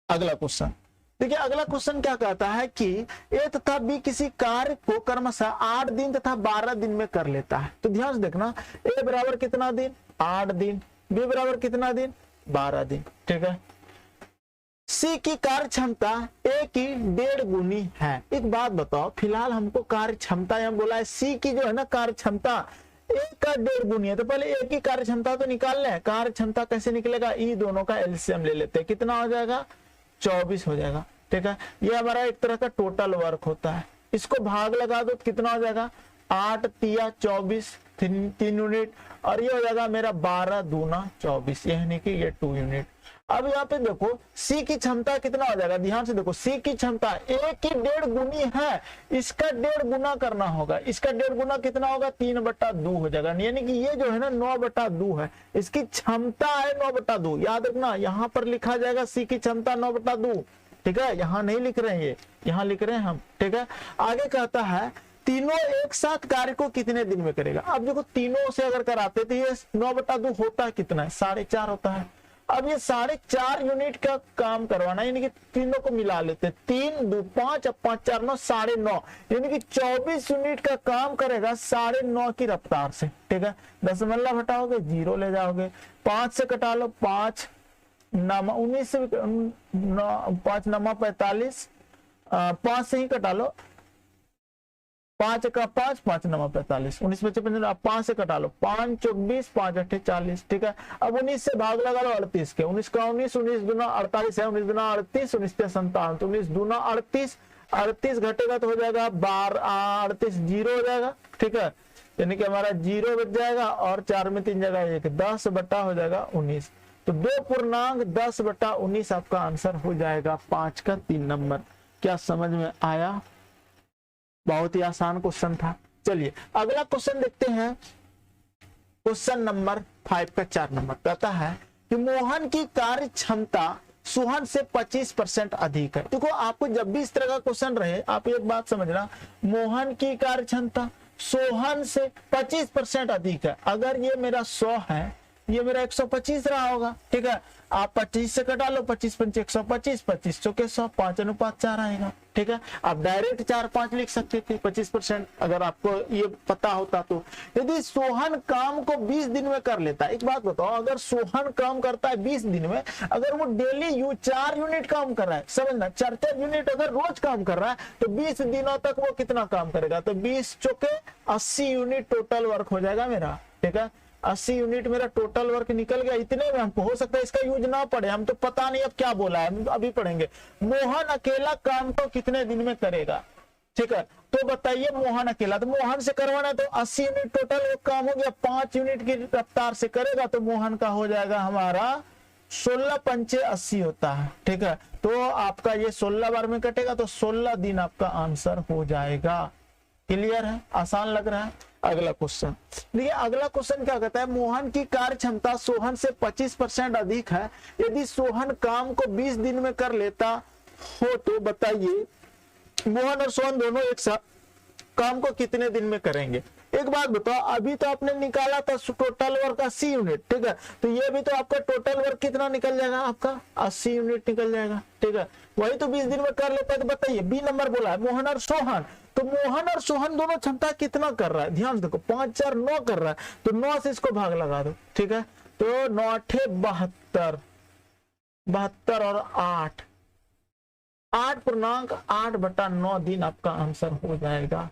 अगला क्वेश्चन देखिए, अगला क्वेश्चन क्या कहता है कि ए तथा बी किसी कार्य को क्रमशः 8 दिन तथा 12 दिन में कर लेता है। तो ध्यान से देखना, ए बराबर कितना दिन, 8 दिन, बी बराबर कितना दिन, 12 दिन, ठीक है। सी की कार्य क्षमता ए की 1.5 गुनी है। एक बात बताओ, फिलहाल हमको कार्य क्षमता यहाँ बोला है, सी की जो है ना कार्य क्षमता ए का 1.5 गुनी है, तो पहले ए की कार्य क्षमता तो निकाल ले। कार्य क्षमता कैसे निकलेगा, ई दोनों का एलसीएम ले लेते हैं, कितना हो जाएगा, 24 हो जाएगा, ठीक है। ये हमारा एक तरह का टोटल वर्क होता है। इसको भाग लगा दो तो कितना हो जाएगा, 8 तिया 24, 3 यूनिट, और ये हो जाएगा मेरा 12 दूना 24, यानी कि ये 2 यूनिट। अब यहाँ पे देखो सी की क्षमता कितना हो जाएगा, ध्यान से देखो, सी की क्षमता ए की 1.5 गुनी है, इसका 1.5 गुना करना होगा, इसका 1.5 गुना कितना होगा, 3/2 हो जाएगा, यानी कि ये जो है ना 9/2 है, इसकी क्षमता है 9/2। याद रखना यहाँ पर लिखा जाएगा सी की क्षमता 9/2, ठीक है, यहाँ नहीं लिख रहे हैं, ये यहाँ लिख रहे हैं हम, ठीक है। आगे कहता है तीनों एक साथ कार्य को कितने दिन में करेगा। अब देखो तीनों से अगर कराते तो ये 9/2 होता है कितना है, 4.5 होता है। अब ये 4.5 यूनिट का काम करवाना, यानी कि तीनों को मिला लेते, 3 2 5 अब 5 4 9 9.5, यानी कि 24 यूनिट का काम करेगा 9.5 की रफ्तार से, ठीक है। दशमलव हटाओगे 0 ले जाओगे, 5 से कटा लो, 5 नामा 19 से 5 नामा 45, 5 से ही कटा लो, 5 का 5 5 नामा 45, 19 बचे 55, 5 से कटा लो, 5 24 5 8 40, ठीक है। अब 19 से भाग लगा लो 38 के, 19 का 19, 19 दूना 48 है, 19 दूना 38, 19 पे 57, तो 19 दूना 38, 38 घटेगा तो हो जाएगा 38 0 हो जाएगा, ठीक है, यानी कि हमारा 0 बच जाएगा और 4 में 3 जगह 1, 10 बटा हो जाएगा 19, तो 2.10/19 आपका आंसर हो जाएगा 5 का 3 नंबर। क्या समझ में आया? बहुत ही आसान क्वेश्चन था। चलिए अगला क्वेश्चन देखते हैं, क्वेश्चन नंबर 5 का 4 नंबर कहता है कि मोहन की कार्य क्षमता सोहन से 25% अधिक है। देखो आपको जब भी इस तरह का क्वेश्चन रहे, आप एक बात समझना, मोहन की कार्य क्षमता सोहन से 25% अधिक है। अगर ये मेरा 100 है, ये मेरा 125 रहा होगा, ठीक है। आप 25 से कटा लो, 25 पंच 125, 25 चौके 100, 5:4 आएगा, ठीक है। आप डायरेक्ट 4-5 लिख सकते थे 25%, अगर आपको ये पता होता तो। यदि सोहन काम को 20 दिन में कर लेता है, एक बात बताओ, अगर सोहन काम करता है 20 दिन में, अगर वो डेली 4 यूनिट काम कर रहा है, समझना 4-4 यूनिट अगर रोज काम कर रहा है, तो 20 दिनों तक वो कितना काम करेगा, तो 20 चौके 80 यूनिट टोटल वर्क हो जाएगा मेरा, ठीक है। 80 यूनिट मेरा टोटल वर्क निकल गया। इतने में हमको हो सकता है इसका यूज ना पड़े, हम तो पता नहीं अब क्या बोला है, हम अभी पढ़ेंगे। मोहन अकेला काम को कितने दिन में करेगा, ठीक है। तो बताइए मोहन अकेला, तो मोहन से करवाना तो 80 यूनिट टोटल काम हो गया, 5 यूनिट की रफ्तार से करेगा तो मोहन का हो जाएगा हमारा 16 पंचे 80 होता है, ठीक है। तो आपका ये 16 बार में कटेगा तो 16 दिन आपका आंसर हो जाएगा। क्लियर है, आसान लग रहा है। अगला क्वेश्चन देखिए, अगला क्वेश्चन क्या कहता है, मोहन की कार्य क्षमता सोहन से 25% अधिक है। यदि सोहन काम को 20 दिन में कर लेता हो तो बताइए मोहन और सोहन दोनों एक साथ काम को कितने दिन में करेंगे। एक बात बताओ, अभी तो आपने निकाला था टोटल वर्क 80 यूनिट, ठीक है। तो ये भी तो आपका टोटल वर्क कितना निकल जाएगा, आपका 80 यूनिट निकल जाएगा, ठीक है। वही तो 20 दिन में कर लेता है। तो बताइए, बी नंबर बोला है मोहन और सोहन, तो मोहन और सोहन दोनों क्षमता कितना कर रहा है, ध्यान देखो 5 4 9 कर रहा है, तो 9 से इसको भाग लगा दो, ठीक है। तो 9 8 72, 72 और 8 8.8/9 दिन आपका आंसर हो जाएगा।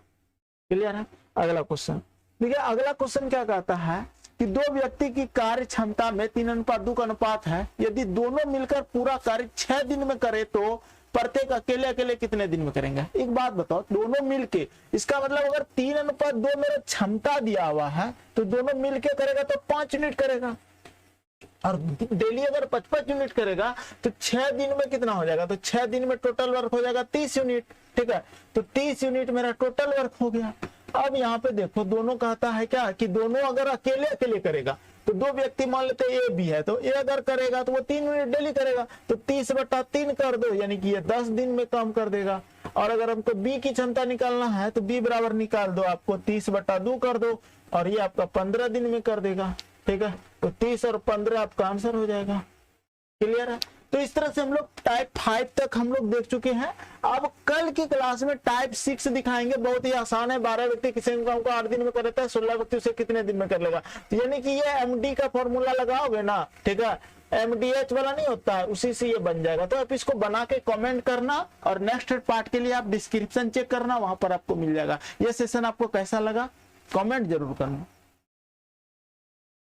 क्लियर है। अगला क्वेश्चन देखिए, अगला क्वेश्चन क्या कहता है कि दो व्यक्ति की कार्य क्षमता में 3:2 का अनुपात है। यदि दोनों मिलकर पूरा कार्य 6 दिन में करे तो प्रत्येक अकेले अकेले कितने दिन में करेंगे। एक बात बताओ, दोनों मिलके, इसका मतलब अगर 3:2 मेरा क्षमता दिया हुआ है तो दोनों मिलके करेगा तो 5 यूनिट करेगा, और डेली अगर 55 यूनिट करेगा तो 6 दिन में कितना हो जाएगा, तो 6 दिन में टोटल वर्क हो जाएगा 30 यूनिट, ठीक है। तो 30 यूनिट मेरा टोटल वर्क हो गया। अब यहाँ पे देखो, दोनों कहता है क्या कि दोनों अगर अकेले अकेले करेगा, तो दो व्यक्ति मान लेते ए बी है, तो ए अगर करेगा तो वो 3 यूनिट डेली करेगा, तो 30/3 कर दो, यानी कि ये 10 दिन में काम कर देगा। और अगर हमको बी की क्षमता निकालना है तो बी बराबर निकाल दो, आपको 30/2 कर दो, और ये आपका 15 दिन में कर देगा, ठीक है। तो 30 और 15 आपका आंसर हो जाएगा। क्लियर है। तो इस तरह से हम लोग टाइप 5 तक हम लोग देख चुके हैं। अब कल की क्लास में टाइप 6 दिखाएंगे, बहुत ही आसान है। 12 व्यक्ति किसी काम को 8 दिन में कर लेता है, 16 व्यक्ति उसे कितने दिन में कर लेगा। यानी कि ये एमडी का फॉर्मूला लगाओगे ना, ठीक है, एमडीएच वाला नहीं होता है, उसी से ये बन जाएगा। तो आप इसको बना के कमेंट करना, और नेक्स्ट पार्ट के लिए आप डिस्क्रिप्शन चेक करना, वहां पर आपको मिल जाएगा। ये सेशन आपको कैसा लगा कमेंट जरूर करना।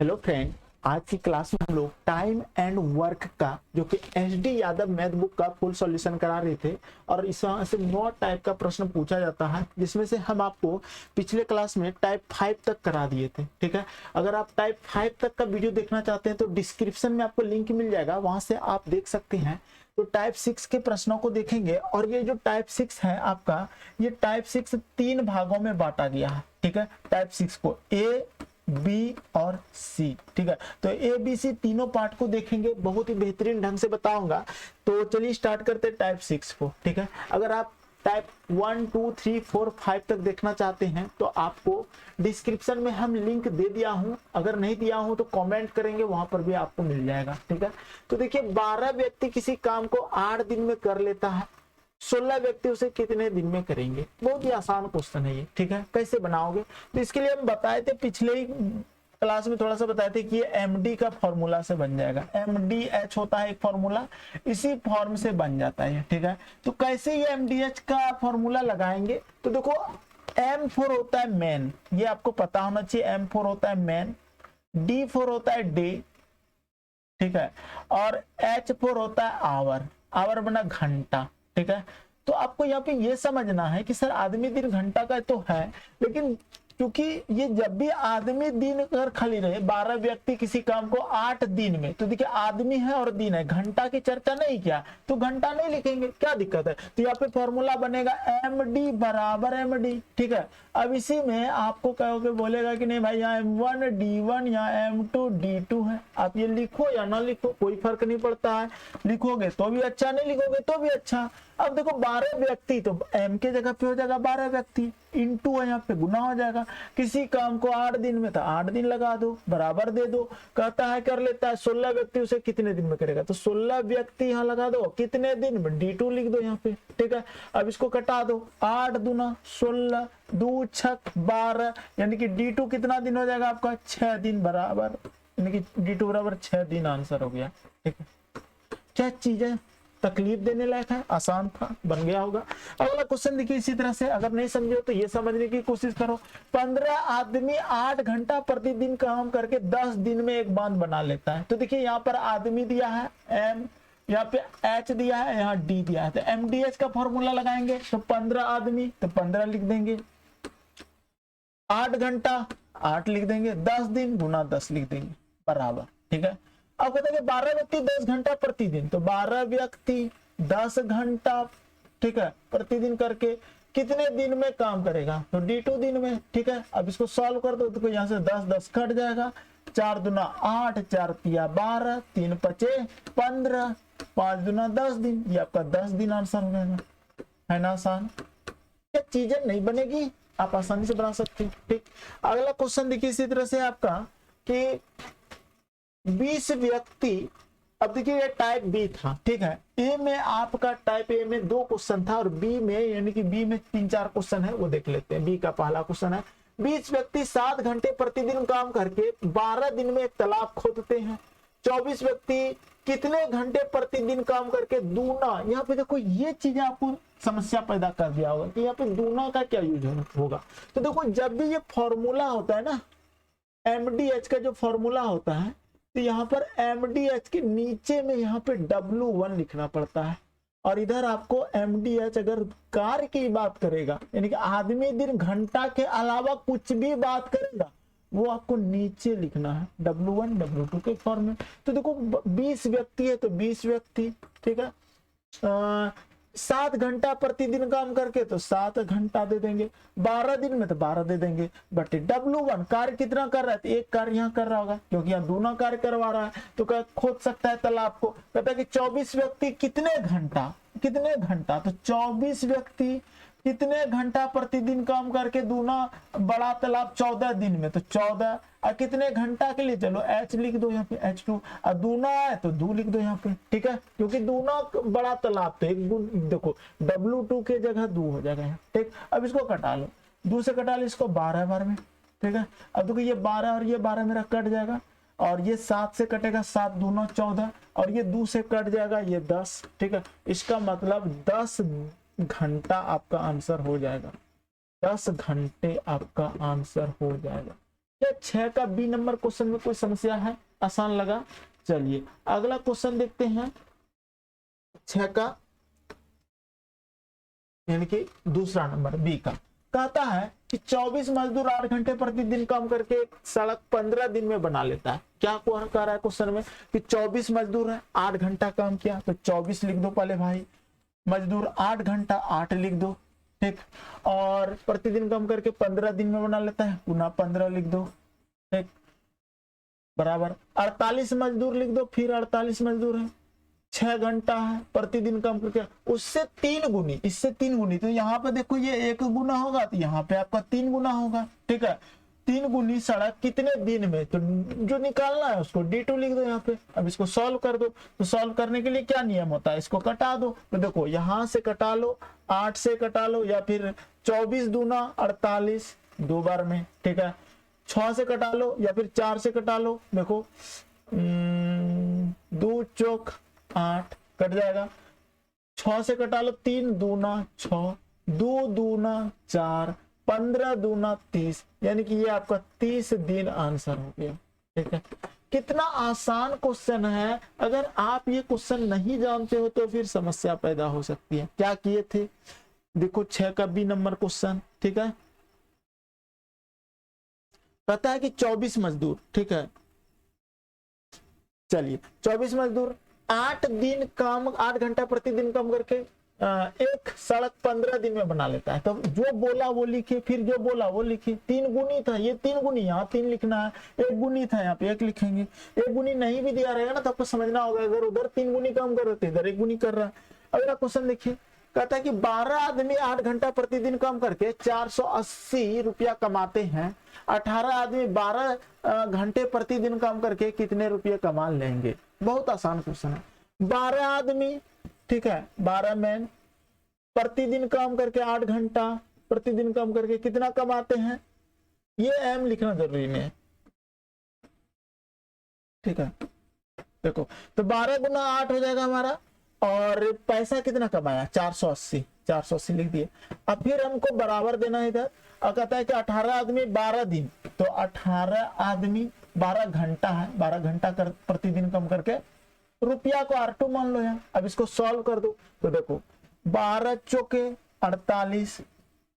हेलो फ्रेंड, आज की क्लास में हम लोग टाइम एंड वर्क का, जो कि एचडी यादव मैथ बुक का फुल सॉल्यूशन करा रहे थे, और इसमें से 9 टाइप का प्रश्न पूछा जाता है, जिसमें से हम आपको पिछले क्लास में टाइप 5 तक करा दिए थे, ठीक है। अगर आप टाइप 5 तक का वीडियो देखना चाहते हैं तो डिस्क्रिप्शन में आपको लिंक मिल जाएगा, वहां से आप देख सकते हैं। तो टाइप 6 के प्रश्नों को देखेंगे, और ये जो टाइप 6 है आपका, ये टाइप 6 3 भागों में बांटा गया है, ठीक है। टाइप 6 को ए, बी और सी, ठीक है। तो ए बी सी तीनों पार्ट को देखेंगे, बहुत ही बेहतरीन ढंग से बताऊंगा। तो चलिए स्टार्ट करते हैं टाइप 6 को, ठीक है। अगर आप टाइप 1 2 3 4 5 तक देखना चाहते हैं तो आपको डिस्क्रिप्शन में हम लिंक दे दिया हूं, अगर नहीं दिया हूं तो कमेंट करेंगे, वहां पर भी आपको मिल जाएगा, ठीक है। तो देखिए, 12 व्यक्ति किसी काम को 8 दिन में कर लेता है, 16 व्यक्ति उसे कितने दिन में करेंगे। बहुत ही आसान क्वेश्चन है ये, ठीक है। कैसे बनाओगे, तो इसके लिए हम बताए थे पिछले ही क्लास में, थोड़ा सा बताए थे कि ये एमडी का फॉर्मूला से बन जाएगा। एमडीएच होता है एक फॉर्मूला, इसी फॉर्म से बन जाता है, ठीक है। तो कैसे ये एमडीएच का फॉर्मूला लगाएंगे, तो देखो M4 होता है मैन, ये आपको पता होना चाहिए। M4 होता है मैन, D4 होता है डे, ठीक है, और H4 होता है आवर, आवर बना घंटा, ठीक है। तो आपको यहाँ पे ये समझना है कि सर आदमी दिन घंटा का तो है, लेकिन क्योंकि ये जब भी आदमी दिन अगर खाली रहे, 12 व्यक्ति किसी काम को 8 दिन में, तो देखिए आदमी है और दिन है, घंटा की चर्चा नहीं किया तो घंटा नहीं लिखेंगे, क्या दिक्कत है। तो यहाँ पे फॉर्मूला बनेगा md बराबर md, ठीक है। अब इसी में आपको कहोगे, बोलेगा कि नहीं भाई यहाँ m1 d1 या m2 d2 है, आप ये लिखो या ना लिखो कोई फर्क नहीं पड़ता है, लिखोगे तो भी अच्छा, नहीं लिखोगे तो भी अच्छा। अब देखो 12 व्यक्ति, तो m के जगह पे हो जाएगा 12 व्यक्ति, इंटू है यहाँ पे गुना हो जाएगा। किसी काम को 8 दिन में तो 8 दिन लगा दो, बराबर दे दो। कहता है कर लेता है 16 व्यक्ति, उसे कितने दिन में करेगा, तो 16 व्यक्ति यहाँ लगा दो, कितने दिन में, d2 लिख दो यहाँ पे, ठीक है। अब इसको कटा दो, 8 दूना 16, 2 छक 12, यानी कि d2 कितना दिन हो जाएगा आपका, 6 दिन बराबर, यानी कि d2 बराबर 6 दिन आंसर हो गया, ठीक है। क्या चीजें तकलीफ देने लायक है, आसान था, बन गया होगा। अगला क्वेश्चन देखिए इसी तरह से, अगर नहीं समझे तो ये समझने की कोशिश करो। 15 आदमी 8 घंटा प्रतिदिन काम करके 10 दिन में एक बांध बना लेता है। तो देखिए यहाँ पर आदमी दिया है m, यहाँ पे h दिया है, यहाँ d दिया है, तो mdh का फॉर्मूला लगाएंगे। तो 15 आदमी तो 15 लिख देंगे, 8 घंटा 8 लिख देंगे, 10 दिन गुना 10 लिख देंगे बराबर, ठीक है। अब कहते हैं 12 व्यक्ति 10 घंटा प्रतिदिन, तो 12 व्यक्ति 10 घंटा, ठीक है, प्रतिदिन करके कितने दिन में काम करेगा, तो d2 दिन में, ठीक है। अब इसको सॉल्व कर दो, तो यहाँ से 10 10 कट जाएगा, 4 दूना 8, 4 तिया 12, 3 पचे 15, 5 दूना 10 दिन, ये आपका 10 दिन आंसर हो जाएगा, है ना आसान। क्या चीजें नहीं बनेगी, आप आसानी से बना सकते हैं, ठीक। अगला क्वेश्चन देखिए इसी तरह से आपका कि 20 व्यक्ति, अब देखिए ये टाइप बी था, ठीक है। ए में आपका टाइप ए में 2 क्वेश्चन था और बी में, यानी कि बी में 3-4 क्वेश्चन है, वो देख लेते हैं। बी का पहला क्वेश्चन है, 20 व्यक्ति 7 घंटे प्रतिदिन काम करके 12 दिन में एक तालाब खोदते हैं। 24 व्यक्ति कितने घंटे प्रतिदिन काम करके दूना, यहाँ पे देखो ये चीजें आपको समस्या पैदा कर दिया होगा कि यहाँ पे दूना का क्या यूज होगा। तो देखो जब भी ये फॉर्मूला होता है ना, mdh का जो फॉर्मूला होता है, तो यहाँ पर mdh के नीचे में यहाँ पे W1 लिखना पड़ता है, और इधर आपको mdh अगर कार्य की बात करेगा, यानी कि आदमी दिन घंटा के अलावा कुछ भी बात करेगा, वो आपको नीचे लिखना है W1 W2 के फॉर्म में। तो देखो 20 व्यक्ति है तो 20 व्यक्ति, ठीक है। 7 घंटा प्रतिदिन काम करके तो 7 घंटा दे देंगे, 12 दिन में तो 12 दे देंगे, बट W1 कार्य कितना कर रहा है, तो एक कार्य यहाँ कर रहा होगा, क्योंकि यहाँ दूना कार्य करवा रहा है, तो क्या खोद सकता है तालाब को। कहता है कि 24 व्यक्ति कितने घंटा, तो 24 व्यक्ति कितने घंटा प्रतिदिन काम करके दूना बड़ा तालाब 14 दिन में, तो 14, और कितने घंटा के लिए, चलो h लिख दो यहाँ पे h2, और दूना है तो 2 लिख दो यहाँ पे, ठीक है, क्योंकि दूना बड़ा तालाब तो एक देखो W2 के जगह 2 हो जाएगा, ठीक। अब इसको कटा लो, 2 से कटा लो इसको 12 बार में, ठीक है। अब देखो ये 12 और ये 12 मेरा कट जाएगा, और ये 7 से कटेगा, 7 दूना 14, और ये 2 से कट जाएगा, ये 10, ठीक है। इसका मतलब 10 घंटा आपका आंसर हो जाएगा, 10 घंटे आपका आंसर हो जाएगा। क्या 6 का बी नंबर क्वेश्चन में कोई समस्या है, आसान लगा। चलिए अगला क्वेश्चन देखते हैं, 6 का यानी कि दूसरा नंबर बी का। कहता है कि 24 मजदूर 8 घंटे प्रतिदिन काम करके एक सड़क 15 दिन में बना लेता है। क्या कह रहा है क्वेश्चन में कि 24 मजदूर है, 8 घंटा काम किया, तो 24 लिख दो पहले भाई, मजदूर 8 घंटा 8 लिख दो, ठीक। और प्रतिदिन काम करके 15 दिन में बना लेता है, गुना 15 लिख दो, ठीक, बराबर 48 मजदूर लिख दो, फिर 48 मजदूर है, 6 घंटा है प्रतिदिन काम करके, उससे 3 गुनी, इससे 3 गुनी, तो यहाँ पे देखो ये 1 गुना होगा, तो यहाँ पे आपका 3 गुना होगा, ठीक है। 3 गुनी सड़क कितने दिन में, तो जो निकालना है उसको D2 लिख दो यहाँ पे। अब इसको सॉल्व कर दो, तो सॉल्व करने के लिए क्या नियम होता है, इसको कटा दो, तो देखो यहाँ से कटा लो, 8 से कटा लो, या फिर 24 दूना 48 2 बार में, ठीक है। 6 से कटा लो या फिर 4 से कटा लो, देखो 2 चौक 8 कट जाएगा, 6 से कटा लो, 3 दूना 6, 2 दूना 4, 15 दूना 30, यानी कि ये आपका 30 दिन आंसर हो गया, ठीक है। कितना आसान क्वेश्चन है, अगर आप ये क्वेश्चन नहीं जानते हो तो फिर समस्या पैदा हो सकती है। क्या किए थे, देखो 6 का बी नंबर क्वेश्चन, ठीक है। कहता है कि 24 मजदूर, ठीक है, चलिए 24 मजदूर 8 दिन काम, 8 घंटा प्रतिदिन काम करके एक सड़क 15 दिन में बना लेता है। तो जो बोला वो लिखे, फिर जो बोला वो लिखे। 3 गुनी था, ये 3 गुनी, यहाँ 3 लिखना है। 1 गुनी था, यहाँ पे 1 लिखेंगे। 1 गुनी नहीं भी दिया रहेगा ना तो आपको समझना होगा, अगर उधर 3 गुनी काम कर रहे थे, इधर 1 गुनी कर रहा है। अगला क्वेश्चन देखिए, कहता है कि 12 आदमी 8 घंटा प्रतिदिन काम करके 480 रुपया कमाते हैं। 18 आदमी 12 घंटे प्रतिदिन काम करके कितने रुपये कमा लेंगे? बहुत आसान क्वेश्चन है। 12 आदमी, ठीक है, 12 मैन प्रतिदिन काम करके 8 घंटा प्रतिदिन काम करके कितना कमाते हैं, ये एम लिखना जरूरी नहीं है, ठीक है। देखो तो 12 गुना 8 हो जाएगा हमारा, और पैसा कितना कमाया 480, 480 लिख दिए। अब फिर हमको बराबर देना है इधर, और कहता है कि 18 आदमी 12 दिन, तो 18 आदमी 12 घंटा है, 12 घंटा प्रतिदिन कम करके रुपया को R2 मान लो यहाँ। अब इसको सॉल्व कर दो, तो देखो 12 चौके 48,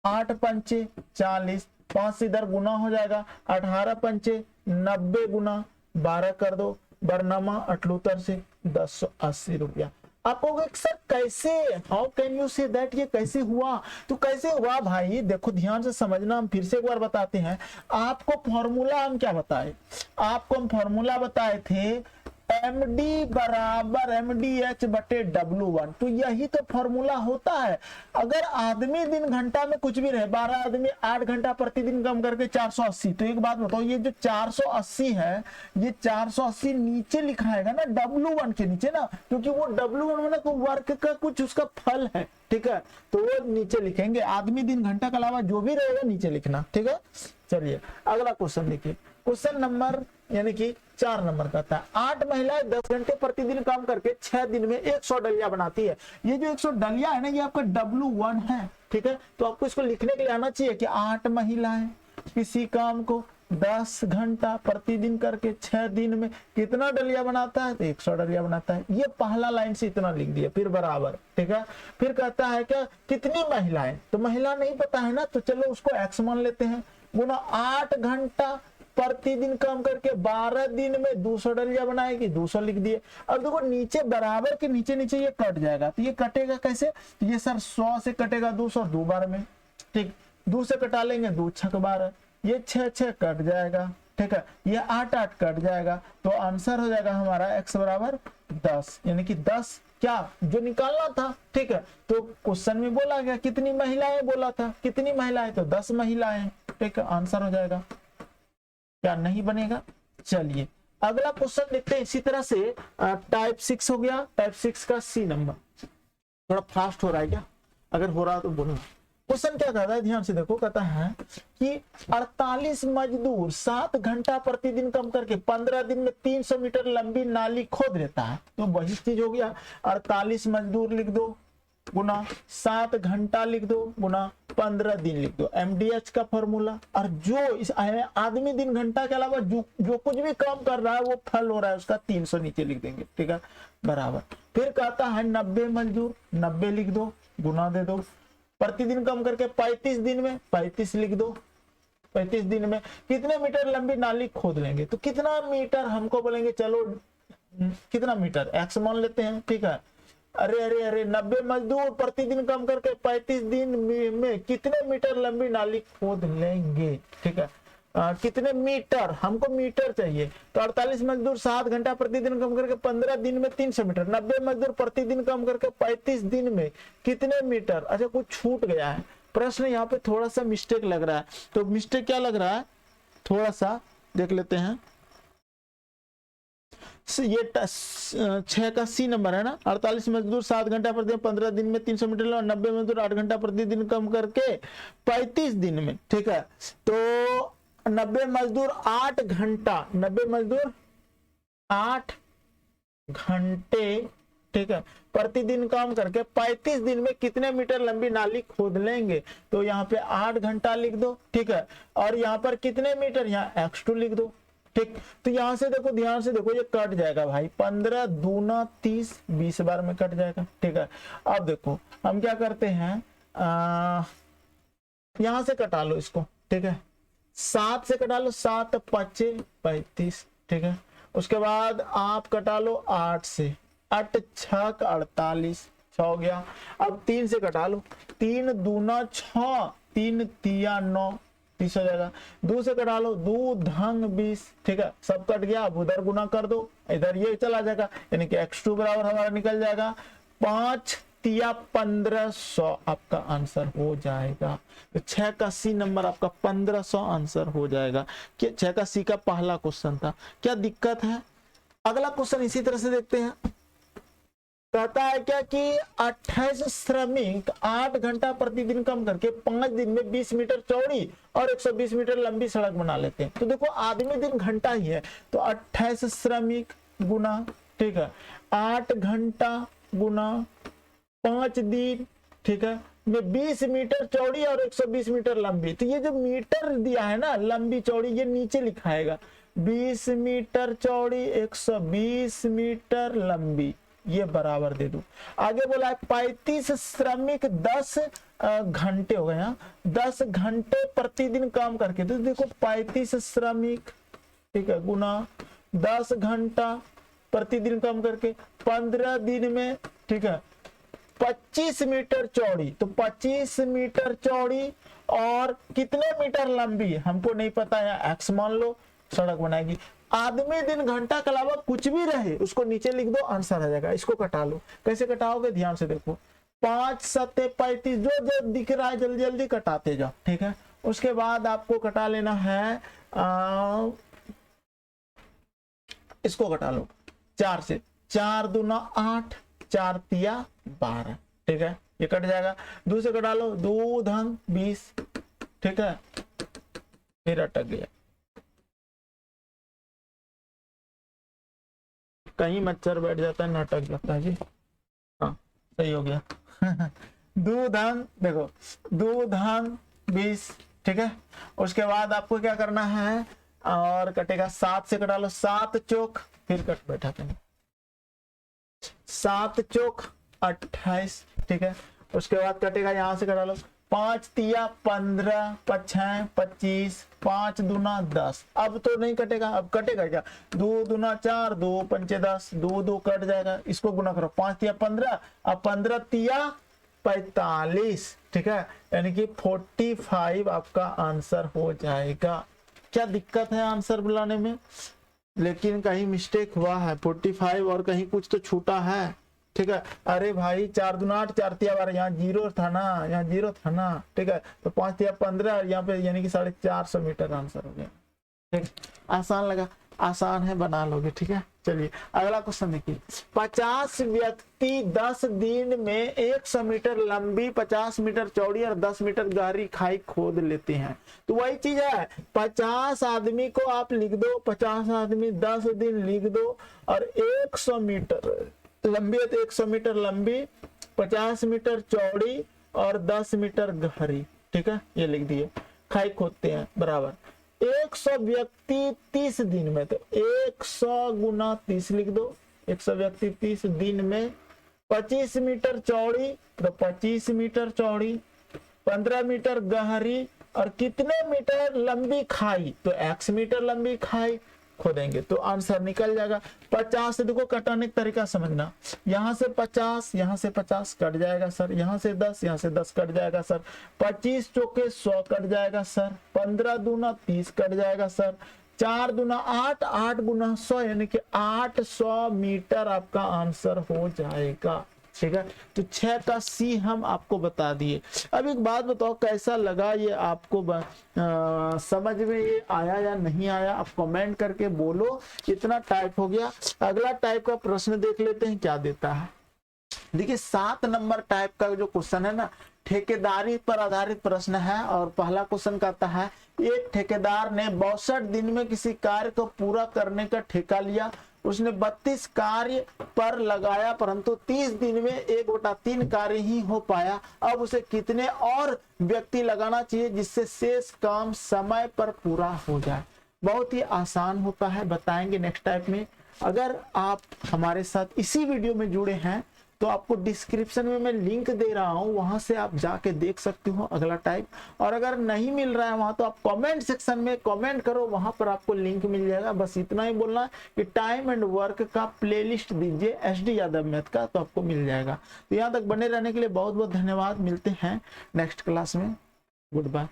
8 पंचे 40, 5 इधर गुना हो जाएगा, 18 पंचे 90 गुना 12 कर दो, बरनामा 78 से 1080 रुपया। आप कहोगे सर कैसे, how can you say that, ये कैसे हुआ? तो कैसे हुआ भाई, देखो ध्यान से समझना, हम फिर से एक बार बताते हैं। आपको फॉर्मूला हम क्या बताए, आपको हम फॉर्मूला बताए थे MD बराबर MDH बटे W1। तो यही तो फॉर्मूला होता है। अगर आदमी दिन घंटा में कुछ भी रहे, 12 आदमी 8 घंटा प्रतिदिन कम करके 480, तो एक बात बताओ, ये जो 480 है, ये 480 नीचे लिखाएगा ना W1 के नीचे ना, क्योंकि वो W1 में ना तो वर्क का कुछ उसका फल है, ठीक है, तो वो नीचे लिखेंगे। आदमी दिन घंटा के अलावा जो भी रहेगा नीचे लिखना, ठीक है। चलिए अगला क्वेश्चन देखिए, क्वेश्चन नंबर यानी कि 4 नंबर का था। 8 महिलाएं 10 घंटे प्रतिदिन काम करके 6 दिन में 100 डलिया बनाती है। ये जो 100 डलिया है ना, ये आपका W1 है, ठीक है। तो आपको इसको लिखने के लिए आना चाहिए कि 8 महिलाएं किसी काम को 10 घंटा प्रतिदिन करके 6 दिन में कितना डलिया बनाता है, तो 100 डलिया बनाता है। ये पहला लाइन से इतना लिख दिया, फिर बराबर, ठीक है। फिर कहता है क्या, कितनी महिलाएं, तो महिला नहीं पता है ना, तो चलो उसको एक्स मान लेते हैं, गुना 8 घंटा प्रतिदिन काम करके 12 दिन में 200 डलिया बनाएगी, 200 लिख दिए। अब देखो नीचे बराबर के नीचे नीचे ये कट जाएगा, तो ये कटेगा कैसे, तो ये सर 100 से कटेगा 200 2 बार में, ठीक, 2 से कटा लेंगे, 2 6 12, ये 6 6 कट जाएगा, ठीक है, ये 8 8 कट जाएगा। तो आंसर हो जाएगा हमारा x बराबर 10, यानी कि 10 क्या जो निकालना था, ठीक है। तो क्वेश्चन में बोला गया कितनी महिलाएं, बोला था कितनी महिलाएं, तो 10 महिलाएं, ठीक है, आंसर हो जाएगा। क्या नहीं बनेगा? चलिए अगला क्वेश्चन देखते हैं। इसी तरह से टाइप 6 हो गया, टाइप 6 का C नंबर। थोड़ा फास्ट हो रहा है क्या? अगर हो रहा तो बोलो। क्वेश्चन क्या कहता है, ध्यान से देखो, कहता है कि 48 मजदूर 7 घंटा प्रतिदिन कम करके 15 दिन में 300 मीटर लंबी नाली खोद लेता है। तो वही चीज हो गया, 48 मजदूर लिख दो, गुना 7 घंटा लिख दो, गुना 15 दिन लिख दो, MDH का फॉर्मूला। और जो इस आदमी दिन घंटा के अलावा जो कुछ भी काम कर रहा है वो फल हो रहा है उसका 300 नीचे लिख देंगे, ठीक है, बराबर। फिर कहता है 90 मजदूर, 90 लिख दो, गुना दे दो, प्रतिदिन कम करके 35 दिन में 35 लिख दो, 35 दिन में कितने मीटर लंबी नाली खोद लेंगे। तो कितना मीटर हमको बोलेंगे, चलो कितना मीटर x मान लेते हैं, ठीक है। अरे अरे अरे 90 मजदूर प्रतिदिन कम करके 35 दिन में कितने मीटर लंबी नाली खोद लेंगे, ठीक है। कितने मीटर, हमको मीटर चाहिए। तो 48 मजदूर 7 घंटा प्रतिदिन कम करके 15 दिन में 300 मीटर, 90 मजदूर प्रतिदिन कम करके 35 दिन में कितने मीटर। अच्छा कुछ छूट गया है, प्रश्न यहाँ पे थोड़ा सा मिस्टेक लग रहा है। तो मिस्टेक क्या लग रहा है, थोड़ा सा देख लेते हैं। ये 6 का C नंबर है ना, 48 मजदूर 7 घंटा प्रतिदिन 15 दिन में 300 मीटर, और 90 मजदूर 8 घंटा प्रतिदिन कम करके 35 दिन में, ठीक है। तो 90 मजदूर 8 घंटा, 90 मजदूर 8 घंटे, ठीक है, प्रतिदिन काम करके 35 दिन में कितने मीटर लंबी नाली खोद लेंगे। तो यहाँ पे 8 घंटा लिख दो, ठीक है, और यहाँ पर कितने मीटर, यहाँ x2 लिख दो, ठीक। तो यहां से देखो, ध्यान से देखो, ये कट जाएगा भाई, 15 दूना 30, 20 बार में कट जाएगा, ठीक है। अब देखो हम क्या करते हैं, यहां से कटा लो इसको, ठीक है, 7 से कटा लो, 7 5 35, ठीक है। उसके बाद आप कटा लो 8 से, 8 6 48, 6 हो गया। अब 3 से कटा लो, 3 दूना 6, 3 तिया 9, 30 हो जाएगा। 2 से कटा लो, 2 धंग 20, ठीक है, सब कट गया। अब उधर गुना कर दो, इधर ये चला जाएगा, यानी कि x2 बराबर हमारा निकल जाएगा 5 तिया 1500, आपका आंसर हो जाएगा। तो 6 का सी नंबर आपका 1500 आंसर हो जाएगा। कि 6 का सी का पहला क्वेश्चन था। क्या दिक्कत है? अगला क्वेश्चन इसी तरह से देखते हैं। कहता है क्या कि 28 श्रमिक 8 घंटा प्रतिदिन कम करके 5 दिन में 20 मीटर चौड़ी और 120 मीटर लंबी सड़क बना लेते हैं। तो देखो आदमी दिन घंटा ही है, तो 28 श्रमिक गुना, ठीक है, 8 घंटा गुना 5 दिन, ठीक है, में 20 मीटर चौड़ी और 120 मीटर लंबी। तो ये जो मीटर दिया है ना, लंबी चौड़ी, ये नीचे लिखाएगा 20 मीटर चौड़ी 120 मीटर लंबी, ये बराबर दे दो। आगे बोला है 35 श्रमिक 10 घंटे हो गए, यहाँ 10 घंटे प्रतिदिन काम करके। तो देखो 35 श्रमिक, ठीक है, गुना 10 घंटा प्रतिदिन काम करके 15 दिन में, ठीक है, 25 मीटर चौड़ी। तो 25 मीटर चौड़ी और कितने मीटर लंबी हमको नहीं पता है, एक्स मान लो, सड़क बनाएगी। आदमी दिन घंटा के अलावा कुछ भी रहे उसको नीचे लिख दो, आंसर आ जाएगा। इसको कटा लो, कैसे कटाओगे ध्यान से देखो, 5 7 35, जो जो दिख रहा है जल्दी जल्दी कटाते जाओ, ठीक है। उसके बाद आपको कटा लेना है इसको कटा लो 4 से, 4 दूना 8, 4 तिया 12, ठीक है, ये कट जाएगा। 2 से कटा लो, 2 धन 20, ठीक है, फिर अटक गया, कहीं मच्छर बैठ जाता है ना, अटक जाता है जी। हाँ सही हो गया। 2 धन, देखो 2 धन 20, ठीक है। उसके बाद आपको क्या करना है, और कटेगा 7 से कटा लो, 7 चौक, फिर कट बैठा कहीं, 7 चौक 28, ठीक है। उसके बाद कटेगा, यहां से कटा लो, 5 तिया 15, 5 25, 5 दूना 10। अब तो नहीं कटेगा, अब कटेगा क्या, 2 दूना 4, 2 पंचे 10, 2 2 कट जाएगा। इसको गुना करो, 5 तिया 15, अब 15 तिया 45, ठीक है, यानी कि 45 आपका आंसर हो जाएगा। क्या दिक्कत है आंसर बुलाने में? लेकिन कहीं मिस्टेक हुआ है, 45 और कहीं कुछ तो छूटा है, ठीक है। अरे भाई 4 दूना 8, 4 तिया 12, यहाँ 0 था ना, यहाँ 0 था ना, ठीक है। तो 5 तिया 15, यहाँ पे यानी कि 450 मीटर आंसर हो गया, ठीक। आसान लगा? आसान है, बना लोगे, ठीक है। चलिए अगला क्वेश्चन देखिए। 50 व्यक्ति 10 दिन में 100 मीटर लंबी, 50 मीटर चौड़ी और 10 मीटर गहरी खाई खोद लेते हैं। तो वही चीज है, 50 आदमी को आप लिख दो, 50 आदमी 10 दिन लिख दो, और 100 मीटर लंबी है तो 100 मीटर लंबी, 50 मीटर चौड़ी और 10 मीटर गहरी, ठीक है, ये लिख दिए। खाई खोदते हैं बराबर 100 व्यक्ति 30 दिन में, तो 100 गुना 30 लिख दो। 100 व्यक्ति 30 दिन में, 25 मीटर चौड़ी, तो 25 मीटर चौड़ी, 15 मीटर गहरी और कितने मीटर लंबी खाई, तो x मीटर लंबी खाई खोदेंगे तो आंसर निकल जाएगा। 50 से देखो कटाने का तरीका समझना, यहाँ से 50, यहाँ से 50 कट जाएगा सर, यहाँ से 10, यहाँ से 10 कट जाएगा सर, 25 चौके 100 कट जाएगा सर, 15 दूना 30 कट जाएगा सर, 4 दूना 8, 8 गुना 100 यानी कि 800 मीटर आपका आंसर हो जाएगा, ठीक है। तो 6 का सी हम आपको बता दिए। अब एक बात बताओ, कैसा लगा ये आपको, समझ में ये आया या नहीं आया? आप कमेंट करके बोलो। कितना टाइप हो गया? अगला टाइप का प्रश्न देख लेते हैं क्या देता है। देखिए 7 नंबर टाइप का जो क्वेश्चन है ना, ठेकेदारी पर आधारित प्रश्न है। और पहला क्वेश्चन कहता है, एक ठेकेदार ने 62 दिन में किसी कार्य को पूरा करने का ठेका लिया। उसने 32 कार्य पर लगाया, परंतु 30 दिन में 1/3 कार्य ही हो पाया। अब उसे कितने और व्यक्ति लगाना चाहिए जिससे शेष काम समय पर पूरा हो जाए? बहुत ही आसान होता है, बताएंगे नेक्स्ट टाइप में। अगर आप हमारे साथ इसी वीडियो में जुड़े हैं तो आपको डिस्क्रिप्शन में मैं लिंक दे रहा हूं, वहां से आप जाके देख सकते हो अगला टाइप। और अगर नहीं मिल रहा है वहां तो आप कमेंट सेक्शन में कमेंट करो, वहां पर आपको लिंक मिल जाएगा। बस इतना ही बोलना है कि टाइम एंड वर्क का प्लेलिस्ट दीजिए SD यादव मैथ का, तो आपको मिल जाएगा। तो यहाँ तक बने रहने के लिए बहुत बहुत धन्यवाद। मिलते हैं नेक्स्ट क्लास में। Good bye.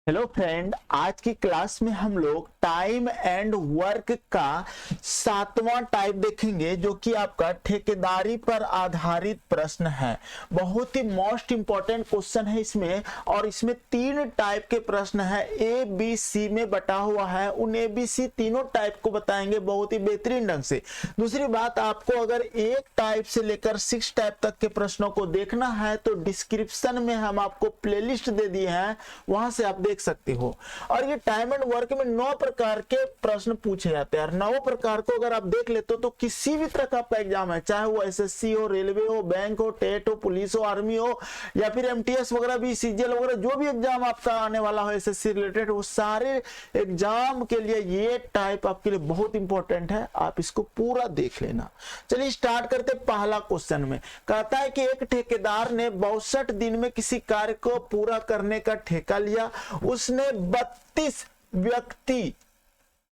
हेलो फ्रेंड, आज की क्लास में हम लोग टाइम एंड वर्क का 7वां टाइप देखेंगे, जो कि आपका ठेकेदारी पर आधारित प्रश्न है। बहुत ही मोस्ट इंपॉर्टेंट क्वेश्चन है इसमें, और इसमें 3 टाइप के प्रश्न है, ABC में बटा हुआ है। उन ABC तीनों टाइप को बताएंगे बहुत ही बेहतरीन ढंग से। दूसरी बात, आपको अगर 1 टाइप से लेकर 6 टाइप तक के प्रश्नों को देखना है तो डिस्क्रिप्शन में हम आपको प्लेलिस्ट दे दिए हैं, वहां से आप देख सकते हो। और ये टाइम एंड वर्क में 9 प्रकार के प्रश्न पूछे जाते हैं, और 9 प्रकार को अगर आप देख लेते हो तो किसी भी तरह का आपका एग्जाम है, चाहे वो SSC हो, रेलवे हो, बैंक हो, टेट हो, पुलिस हो, आर्मी हो, या फिर MTS वगैरह भी, CGL वगैरह, जो भी एग्जाम आपका आने वाला हो SSC रिलेटेड, वो सारे एग्जाम के लिए ये टाइप आपके लिए बहुत इंपॉर्टेंट है। आप इसको पूरा देख लेना। चलिए स्टार्ट करते। पहला क्वेश्चन में कहता है कि एक ठेकेदार ने 62 दिन में किसी कार्य को पूरा करने का ठेका लिया। उसने 32 व्यक्ति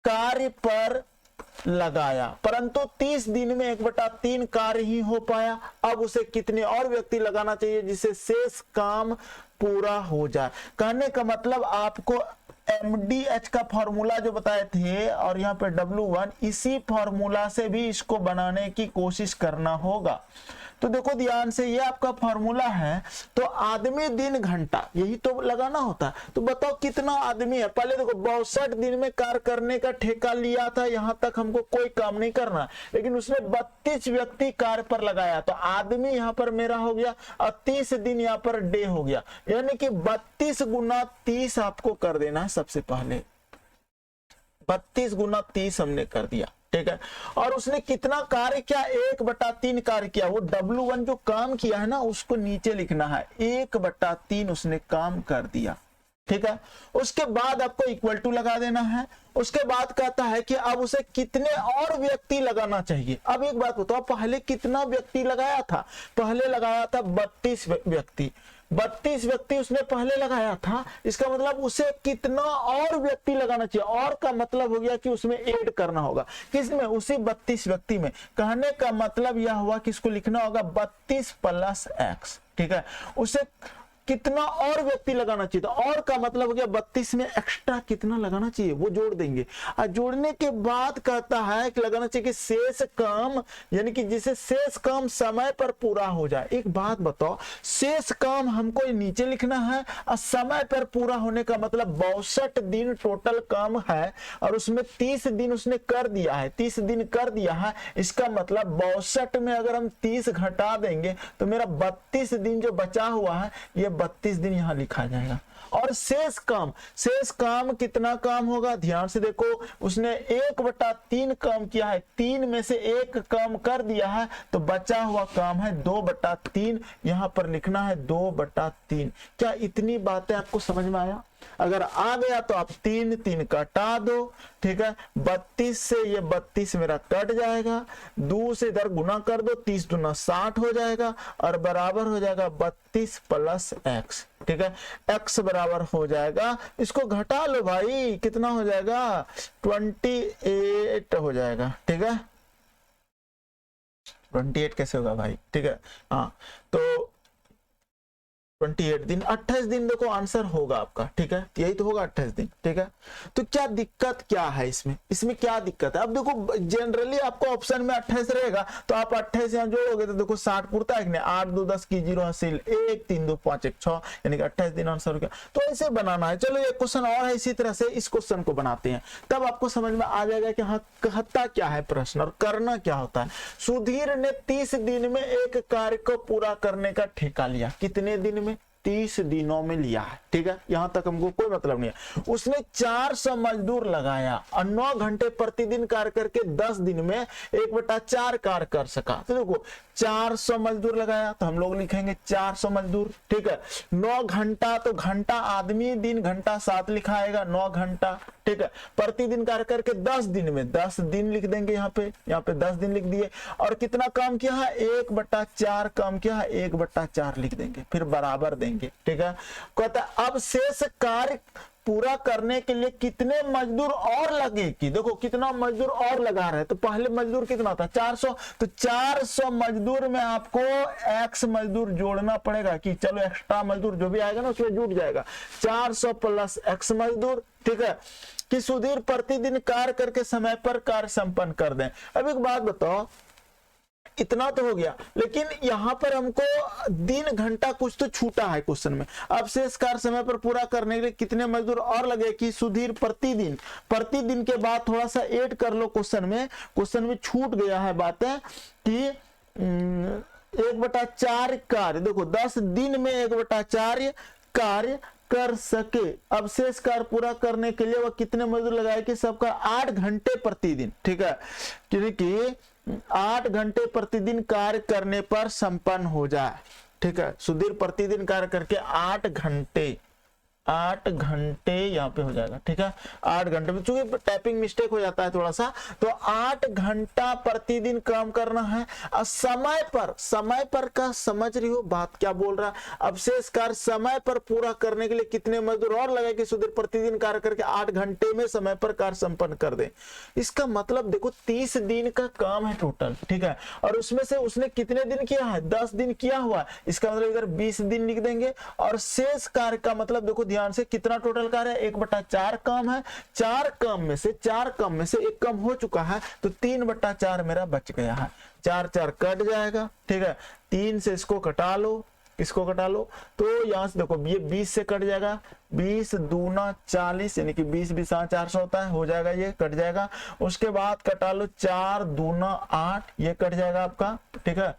कार्य पर लगाया, परंतु 30 दिन में 1/3 कार्य ही हो पाया। अब उसे कितने और व्यक्ति लगाना चाहिए जिससे शेष काम पूरा हो जाए? कहने का मतलब आपको MDH का फॉर्मूला जो बताए थे और यहाँ पे W1, इसी फॉर्मूला से भी इसको बनाने की कोशिश करना होगा। तो देखो ध्यान से, ये आपका फॉर्मूला है, तो आदमी दिन घंटा यही तो लगाना होता है। तो बताओ कितना आदमी है। पहले देखो 62 दिन में कार्य करने का ठेका लिया था, यहां तक हमको कोई काम नहीं करना, लेकिन उसने 32 व्यक्ति कार्य पर लगाया, तो आदमी यहां पर मेरा हो गया और 30 दिन यहां पर डे हो गया, यानी कि 32 गुना 30 आपको कर देना है। सबसे पहले 32 गुना 30 हमने कर दिया, ठीक है। और उसने कितना कार्य किया? 1/3 कार्य किया। वो W1 जो काम किया है ना, उसको नीचे लिखना है, 1/3 उसने काम कर दिया, ठीक है। उसके बाद आपको इक्वल टू लगा देना है। उसके बाद कहता है कि अब उसे कितने और व्यक्ति लगाना चाहिए। अब एक बात बताओ, पहले कितना व्यक्ति लगाया था? पहले लगाया था 32 व्यक्ति। 32 व्यक्ति उसने पहले लगाया था, इसका मतलब उसे कितना और व्यक्ति लगाना चाहिए? और का मतलब हो गया कि उसमें ऐड करना होगा। किसमें? उसी 32 व्यक्ति में। कहने का मतलब यह हुआ कि इसको लिखना होगा 32 + x, ठीक है। उसे कितना और व्यक्ति लगाना चाहिए, तो और का मतलब हो गया 32 में एक्स्ट्रा कितना लगाना चाहिए वो जोड़ देंगे। और जोड़ने के बाद कहता है कि लगाना चाहिए कि शेष काम, यानी कि जिसे शेष काम समय पर पूरा हो जाए। एक बात बताओ, शेष काम हमको नीचे लिखना है और समय पर पूरा होने का मतलब 62 दिन टोटल काम है और उसमें 30 दिन उसने कर दिया है, 30 दिन कर दिया है। इसका मतलब 62 में अगर हम 30 घटा देंगे तो मेरा 32 दिन जो बचा हुआ है, ये 32 दिन यहां लिखा जाएगा। और शेष काम कितना काम होगा? ध्यान से देखो, उसने 1/3 काम किया है, 3 में से 1 काम कर दिया है, तो बचा हुआ काम है 2/3। यहां पर लिखना है 2/3। क्या इतनी बातें आपको समझ में आया? अगर आ गया तो आप 3 कटा दो, ठीक है। 32 से ये 32 मेरा कट जाएगा, 2 से इधर गुना कर दो, 30 दूना 60 हो जाएगा और बराबर हो जाएगा 32 + x, ठीक है। x बराबर हो जाएगा, इसको घटा लो भाई, कितना हो जाएगा? 28 हो जाएगा, ठीक है। 28 कैसे होगा भाई? ठीक है, हाँ, तो 28 दिन, 28 दिन देखो आंसर होगा आपका, ठीक है। यही तो होगा 28 दिन, ठीक है। तो क्या दिक्कत क्या है इसमें क्या दिक्कत है? अब देखो जनरली आपको ऑप्शन में 28 रहेगा, तो आप 28 यहां जोड़ोगे तो देखो 60 पुरता है कि नहीं? 8 2 10 की 0 हासिल 1 3 2 5 1 6, यानी कि 28 दिन आंसर हो गया। तो ऐसे बनाना है। चलो एक क्वेश्चन और है इसी तरह से, इस क्वेश्चन को बनाते हैं, तब आपको समझ में आ जाएगा कि हाँ कहता क्या है प्रश्न और करना क्या होता है। सुधीर ने 30 दिन में एक कार्य को पूरा करने का ठेका लिया। कितने दिन में? 30 दिनों में लिया है, ठीक है। यहां तक हमको कोई मतलब नहीं है। उसने 400 मजदूर लगाया और 9 घंटे प्रतिदिन कार्य करके 10 दिन में 1/4 कार्य कर सका। तो देखो 400 मजदूर लगाया, तो हम लोग लिखेंगे 400 मजदूर, ठीक है। 9 घंटा, तो घंटा आदमी, दिन घंटा 7 लिखा आएगा, 9 घंटा, ठीक है। प्रतिदिन कार्य करके 10 दिन में 10 दिन लिख देंगे, यहाँ पे 10 दिन लिख दिए। और कितना काम किया है, 1/4 काम किया है, 1/4 लिख देंगे, फिर बराबर देंगे, ठीक है। कहता है अब शेष कार्य पूरा करने के लिए कितने मजदूर और लगेगी। देखो कितना मजदूर और लगा रहे हैं, तो पहले मजदूर कितना था 400, तो 400 मजदूर में आपको x मजदूर जोड़ना पड़ेगा कि चलो एक्स्ट्रा मजदूर जो भी आएगा ना उसमें जुट जाएगा, 400 प्लस x मजदूर, ठीक है। कि सुधीर प्रतिदिन कार्य करके समय पर कार्य संपन्न कर दें। अब एक बात बताओ, इतना तो हो गया, लेकिन यहां पर हमको दिन घंटा कुछ तो छूटा है क्वेश्चन में। अब शेष कार्य समय पर पूरा करने के लिए कितने मजदूर और लगे कि सुधीर प्रतिदिन के बाद थोड़ा सा ऐड कर लो क्वेश्चन में छूट गया है बातें कि 1/4 कार्य, देखो 10 दिन में 1/4 कार्य कर सके। अब शेष कार्य पूरा करने के लिए वह कितने मजदूर लगाए कि सबका 8 घंटे प्रतिदिन, ठीक है, क्योंकि 8 घंटे प्रतिदिन कार्य करने पर संपन्न हो जाए, ठीक है। सुधीर प्रतिदिन कार्य करके 8 घंटे यहाँ पे हो जाएगा, ठीक है। 8 घंटे में चूंकि टाइपिंग मिस्टेक हो जाता है थोड़ा सा, तो 8 घंटा प्रतिदिन काम करना है। और समय पर का समझ रही हो बात क्या बोल रहा है। अब शेष कार्य समय पर पूरा करने के लिए कितने मजदूर और लगे कि सुधीर प्रतिदिन कार्य करके 8 घंटे में समय पर कार्य संपन्न कर दे। इसका मतलब देखो 30 दिन का काम है टोटल, ठीक है। और उसमें से उसने कितने दिन किया है, 10 दिन किया हुआ है, इसका मतलब इधर 20 दिन लिख देंगे। और शेष कार्य का मतलब देखो ध्यान से कितना टोटल कार्य है, 1/4 काम है, 4 काम में से 1 काम हो चुका है, तो 3/4 मेरा बच गया है। 4 कट जाएगा, ठीक है। 3 से इसको कटा लो, तो यहां से देखो ये 20 से कट जाएगा, 20 दूना 40 यानी कि 20 400 होता है, हो जाएगा, ये कट जाएगा। उसके बाद कटा लो 4 दूना 8, ये कट जाएगा आपका, ठीक है।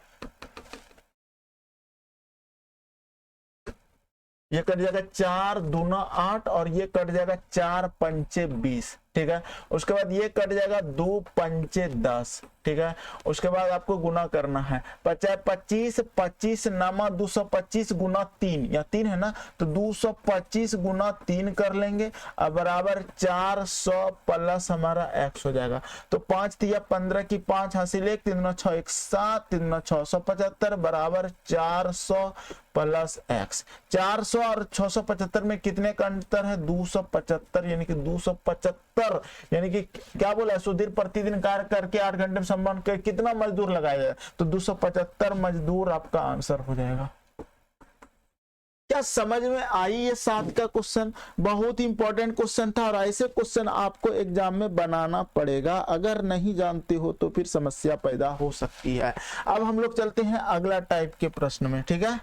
ये कट जाएगा 4 दूना 8 और ये कट जाएगा 4 पंचे 20, ठीक है। उसके बाद ये कट जाएगा 2 पंचे 10, ठीक है। उसके बाद आपको गुना करना है, 25 नामा 225 गुना 3, या 3 है ना, तो 225 गुना 3 कर लेंगे, अब बराबर 400 प्लस हमारा x हो जाएगा। तो 5 तिया 15 की 5 हासिल 1 3 6 1 7 3 675 बराबर 400 प्लस x। 400 और 675 में कितने का अंतर है, 275, यानी कि 275, यानी कि क्या बोला है, सुधीर प्रतिदिन कार्य करके 8 घंटे में संपन्न कर कितना मजदूर लगाया जाए, तो 275 मजदूर आपका आंसर हो जाएगा। क्या समझ में आई ये 7 का क्वेश्चन? बहुत ही इंपॉर्टेंट क्वेश्चन था और ऐसे क्वेश्चन आपको एग्जाम में बनाना पड़ेगा, अगर नहीं जानते हो तो फिर समस्या पैदा हो सकती है। अब हम लोग चलते हैं अगला टाइप के प्रश्न में, ठीक है।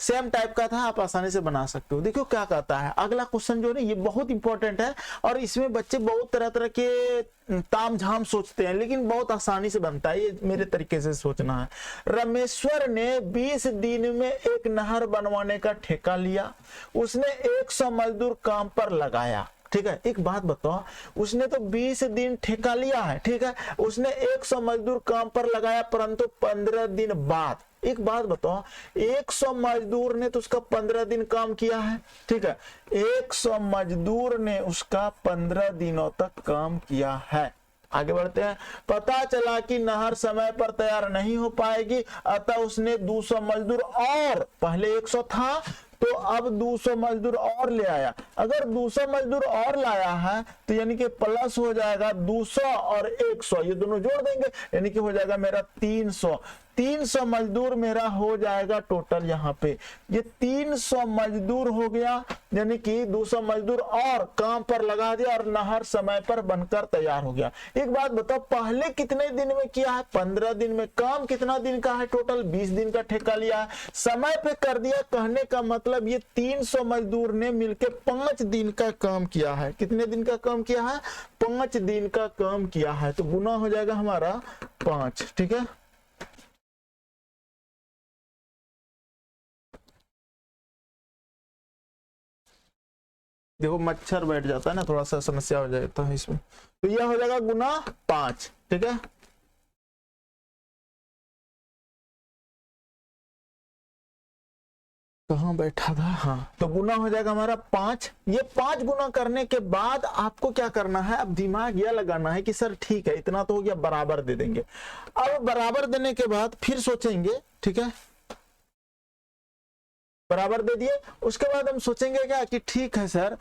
सेम टाइप का था, आप आसानी से बना सकते हो। देखो क्या कहता है अगला क्वेश्चन जो है ये बहुत इंपॉर्टेंट है और इसमें बच्चे बहुत तरह के ताम झाम सोचते हैं, लेकिन बहुत आसानी से बनता है, ये मेरे तरीके से सोचना है। रमेश्वर ने 20 दिन में एक नहर बनवाने का ठेका लिया, उसने 100 मजदूर काम पर लगाया, ठीक है। एक बात बताओ, उसने तो 20 दिन ठेका लिया है, ठीक है, उसने 100 मजदूर काम पर लगाया, परंतु 15 दिन बाद, एक बात बताओ, 100 मजदूर ने तो उसका 15 दिन काम किया है, ठीक है, 100 मजदूर ने उसका 15 दिनों तक काम किया है। आगे बढ़ते हैं। पता चला कि नहर समय पर तैयार नहीं हो पाएगी, अतः उसने 200 मजदूर और, पहले 100 था तो अब 200 मजदूर और ले आया। अगर 200 मजदूर और लाया है तो यानी कि प्लस हो जाएगा 200 और 100, ये दोनों जोड़ देंगे यानी कि हो जाएगा मेरा 300 मजदूर मेरा हो जाएगा टोटल। यहाँ पे ये 300 मजदूर हो गया, यानी कि 200 मजदूर और काम पर लगा दिया और नहर समय पर बनकर तैयार हो गया। एक बात बताओ, पहले कितने दिन में किया है, 15 दिन में। काम कितना दिन का है टोटल, 20 दिन का ठेका लिया है, समय पे कर दिया। कहने का मतलब ये 300 मजदूर ने मिलकर 5 दिन का काम किया है। कितने दिन का काम किया है, 5 दिन का काम किया है, तो गुना हो जाएगा हमारा 5, ठीक है। देखो मच्छर बैठ जाता है ना, थोड़ा सा समस्या हो जाता है इसमें, तो यह हो जाएगा गुना 5, ठीक है। कहाँ बैठा था, हाँ, तो गुना हो जाएगा हमारा 5। ये 5 गुना करने के बाद आपको क्या करना है, अब दिमाग यह लगाना है कि सर ठीक है इतना तो हो गया, बराबर दे देंगे। अब बराबर देने के बाद फिर सोचेंगे, ठीक है, बराबर दे दिए, उसके बाद हम सोचेंगे क्या कि ठीक है सर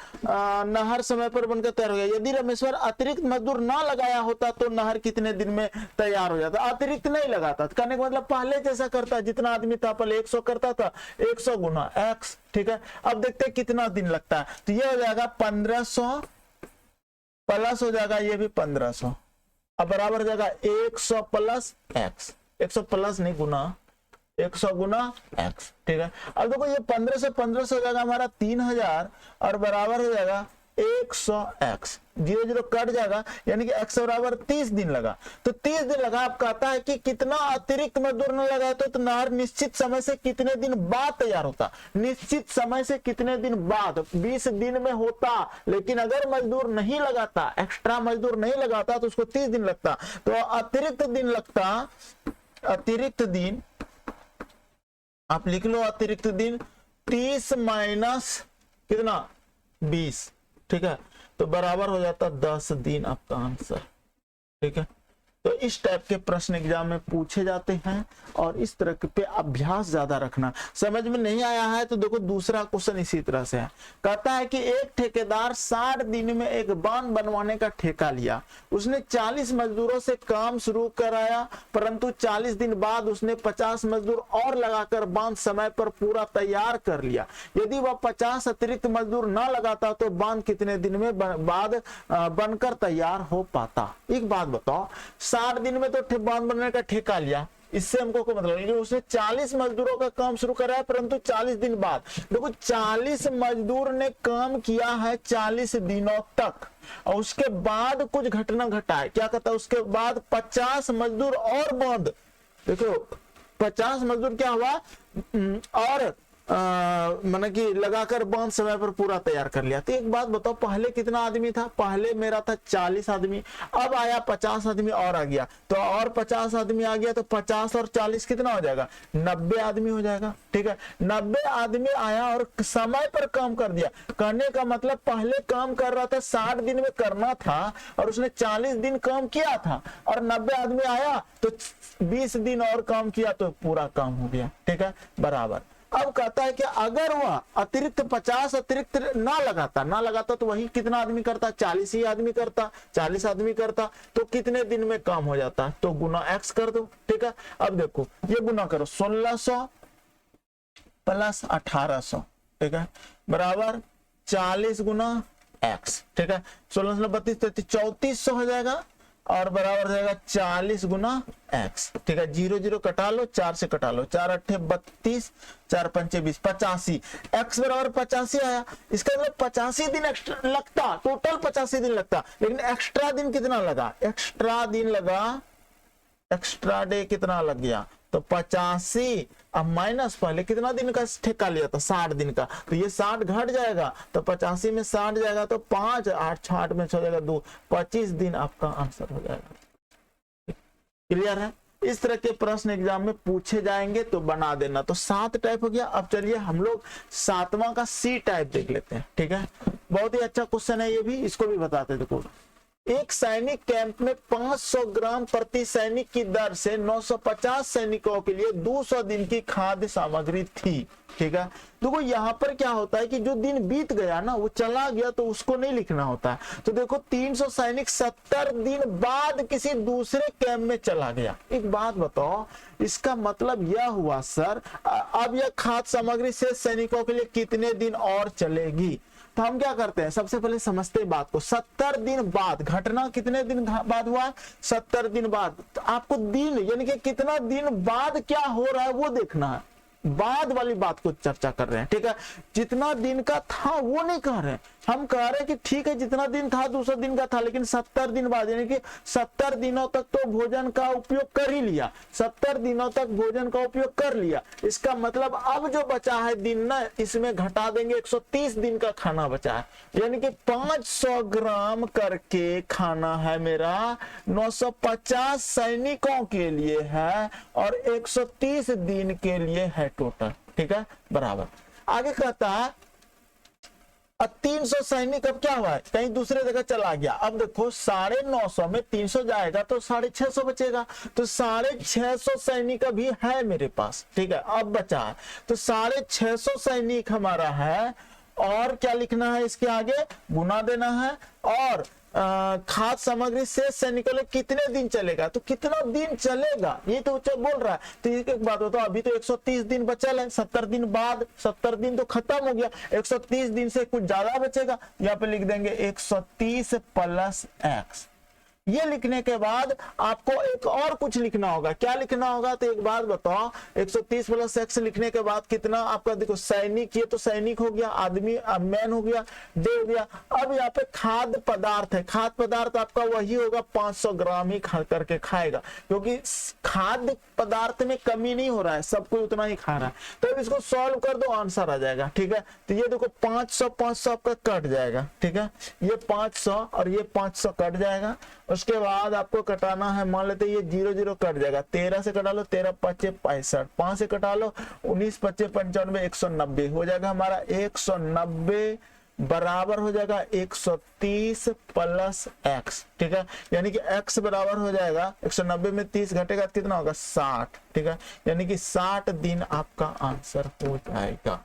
नहर समय पर बनकर तैयार हो गया। यदि रमेश्वर अतिरिक्त मजदूर ना लगाया होता तो नहर कितने दिन में तैयार हो जाता। अतिरिक्त नहीं लगाता, कहने का मतलब पहले जैसा करता, जितना आदमी था पहले 100 करता था, 100 गुना x, ठीक है। अब देखते हैं कितना दिन लगता है, तो ये हो जाएगा 1500 प्लस हो जाएगा ये भी 1500, अब बराबर हो जाएगा 100 प्लस x, 100 प्लस नहीं गुना, 100 गुना x, ठीक है। अब देखो ये 15 से 1500 हो जाएगा हमारा 3000 और बराबर हो जाएगा 100x, 0 0 कट जाएगा, यानी कि x बराबर 30 दिन लगा। तो 30 दिन लगा, आप कहता है कि कितना अतिरिक्त मजदूर न लगा तो नहर निश्चित समय से कितने दिन बाद तैयार होता। निश्चित समय से कितने दिन बाद, 20 दिन में होता, लेकिन अगर मजदूर नहीं लगाता, एक्स्ट्रा मजदूर नहीं लगाता तो उसको 30 दिन लगता। तो अतिरिक्त दिन लगता, अतिरिक्त दिन आप लिख लो, अतिरिक्त दिन 30 माइनस कितना 20, ठीक है, तो बराबर हो जाता 10 दिन आपका आंसर, ठीक है। तो इस टाइप के प्रश्न एग्जाम में पूछे जाते हैं और इस तरह पे अभ्यास ज्यादा रखना। समझ में नहीं आया है तो देखो दूसरा क्वेश्चन इसी तरह से है, कहता है कि एक ठेकेदार 60 दिन में एक बांध बनवाने का ठेका लिया। उसने 40 मजदूरों से काम शुरू कराया, परंतु 40 दिन बाद उसने 50 मजदूर और लगाकर बांध समय पर पूरा तैयार कर लिया। यदि वह 50 अतिरिक्त मजदूर न लगाता तो बांध कितने दिन में बाद बनकर तैयार हो पाता। एक बात बताओ, 60 दिन में तो बांध बनने का ठेका लिया, इससे हमको कोई मतलब नहीं, उसने 40 मजदूरों का काम शुरू कराया, परंतु 40 दिन बाद, देखो 40 मजदूर ने काम किया है 40 दिनों तक और उसके बाद कुछ घटना घटा है। क्या कहता है, उसके बाद 50 मजदूर और बांध, देखो 50 मजदूर क्या हुआ और माना कि लगाकर बांध समय पर पूरा तैयार कर लिया। तो एक बात बताओ, पहले कितना आदमी था, पहले मेरा था 40 आदमी, अब आया 50 आदमी और आ गया, तो और 50 आदमी आ गया, तो 50 और 40 कितना हो जाएगा, 90 आदमी हो जाएगा, ठीक है। 90 आदमी आया और समय पर काम कर दिया। कहने का मतलब पहले काम कर रहा था 60 दिन में करना था और उसने 40 दिन काम किया था और 90 आदमी आया तो 20 दिन और काम किया तो पूरा काम हो गया, ठीक है, बराबर। अब कहता है कि अगर वह अतिरिक्त 50 अतिरिक्त ना लगाता तो वही कितना आदमी करता, 40 ही आदमी करता, 40 आदमी करता तो कितने दिन में काम हो जाता, तो गुना x कर दो, ठीक है। अब देखो ये गुना करो, 1600 प्लस 1800, ठीक है, बराबर 40 गुना x, ठीक है। 16 32 33 3400 हो जाएगा और बराबर हो जाएगा 40 गुना x, ठीक है। 0 0 कटा लो, 4 से कटा लो, 4 8 32, 4 5 20, 85, x बराबर 85 आया। इसका मतलब 85 दिन एक्स्ट्रा लगता, टोटल 85 दिन लगता, लेकिन एक्स्ट्रा दिन कितना लगा, एक्स्ट्रा दिन लगा, एक्स्ट्रा डे कितना लग गया, तो 85, अब माइनस पहले कितना दिन का ठेका लिया था, 60 दिन का, तो ये 60 घट जाएगा, तो 85 में 60 जाएगा तो 5, 8 6 में 6 जाएगा 2, 25 दिन आपका आंसर हो जाएगा। क्लियर है? इस तरह के प्रश्न एग्जाम में पूछे जाएंगे तो बना देना। तो 7 टाइप हो गया। अब चलिए हम लोग 7वां का सी टाइप देख लेते हैं, ठीक है। बहुत ही अच्छा क्वेश्चन है ये भी, इसको भी बताते देखो। एक सैनिक कैंप में 500 ग्राम प्रति सैनिक की दर से 950 सैनिकों के लिए 200 दिन की खाद्य सामग्री थी, ठीक है। देखो यहाँ पर क्या होता है कि जो दिन बीत गया ना, वो चला गया तो उसको नहीं लिखना होता है। तो देखो 300 सैनिक 70 दिन बाद किसी दूसरे कैंप में चला गया। एक बात बताओ, इसका मतलब यह हुआ सर अब यह खाद्य सामग्री से सैनिकों के लिए कितने दिन और चलेगी। तो हम क्या करते हैं, सबसे पहले समझते हैं बात को। 70 दिन बाद, घटना कितने दिन बाद हुआ, 70 दिन बाद। तो आपको दिन यानी कि कितना दिन बाद क्या हो रहा है वो देखना है, बाद वाली बात को चर्चा कर रहे हैं, ठीक है। जितना दिन का था वो नहीं कह रहे हैं, हम कह रहे हैं कि ठीक है जितना दिन था 200 दिन का था, लेकिन 70 दिन बाद यानी कि 70 दिनों तक तो भोजन का उपयोग कर ही लिया, 70 दिनों तक भोजन का उपयोग कर लिया। इसका मतलब अब जो बचा है दिन ना, इसमें घटा देंगे, 130 दिन का खाना बचा है, यानी कि 500 ग्राम करके खाना है मेरा 950 सैनिकों के लिए है और 130 दिन के लिए है टोटल, ठीक है, बराबर। आगे कहता है 300 सैनिक अब क्या हुआ है, कहीं दूसरे जगह चला गया। अब देखो 950 में 300 जाएगा तो 650 बचेगा, तो 650 सैनिक अभी है मेरे पास, ठीक है। अब बचा है तो 650 सैनिक हमारा है, और क्या लिखना है इसके आगे, गुना देना है। और खाद्य सामग्री से सैनिकों के कितने दिन चलेगा, तो कितना दिन चलेगा ये तो बोल रहा है। तो एक बात बताओ, अभी तो 130 दिन बचल है, 70 दिन बाद, 70 दिन तो खत्म हो गया, 130 दिन से कुछ ज्यादा बचेगा। यहाँ पे लिख देंगे 130 प्लस x। ये लिखने के बाद आपको एक और कुछ लिखना होगा, क्या लिखना होगा, तो एक बात बताओ, 130 प्लस x लिखने के बाद कितना आपका, देखो सैनिक, ये तो सैनिक हो गया, आदमी मैन हो गया, डे हो गया। अब यहाँ पे खाद्य पदार्थ है, खाद्य पदार्थ आपका वही होगा, 500 ग्राम ही खा करके खाएगा, क्योंकि खाद्य पदार्थ में कमी नहीं हो रहा है, सब कोई उतना ही खा रहा है। तो अब इसको सॉल्व कर दो, आंसर आ जाएगा, ठीक है। तो ये देखो 500 आपका कट जाएगा, ठीक है, ये 500 और ये 500 कट जाएगा। उसके बाद आपको कटाना है, मान लेते ये 0 0 कट जाएगा, 13 से कटा लो, 13 5 65, 5 से कटा लो, 19 25 95, 190 हो जाएगा हमारा। 190 बराबर हो जाएगा 130 प्लस x, ठीक है। यानी कि x बराबर हो जाएगा 190 में 30 घटेगा तो कितना होगा, 60, ठीक है। यानी कि 60 दिन आपका आंसर हो जाएगा।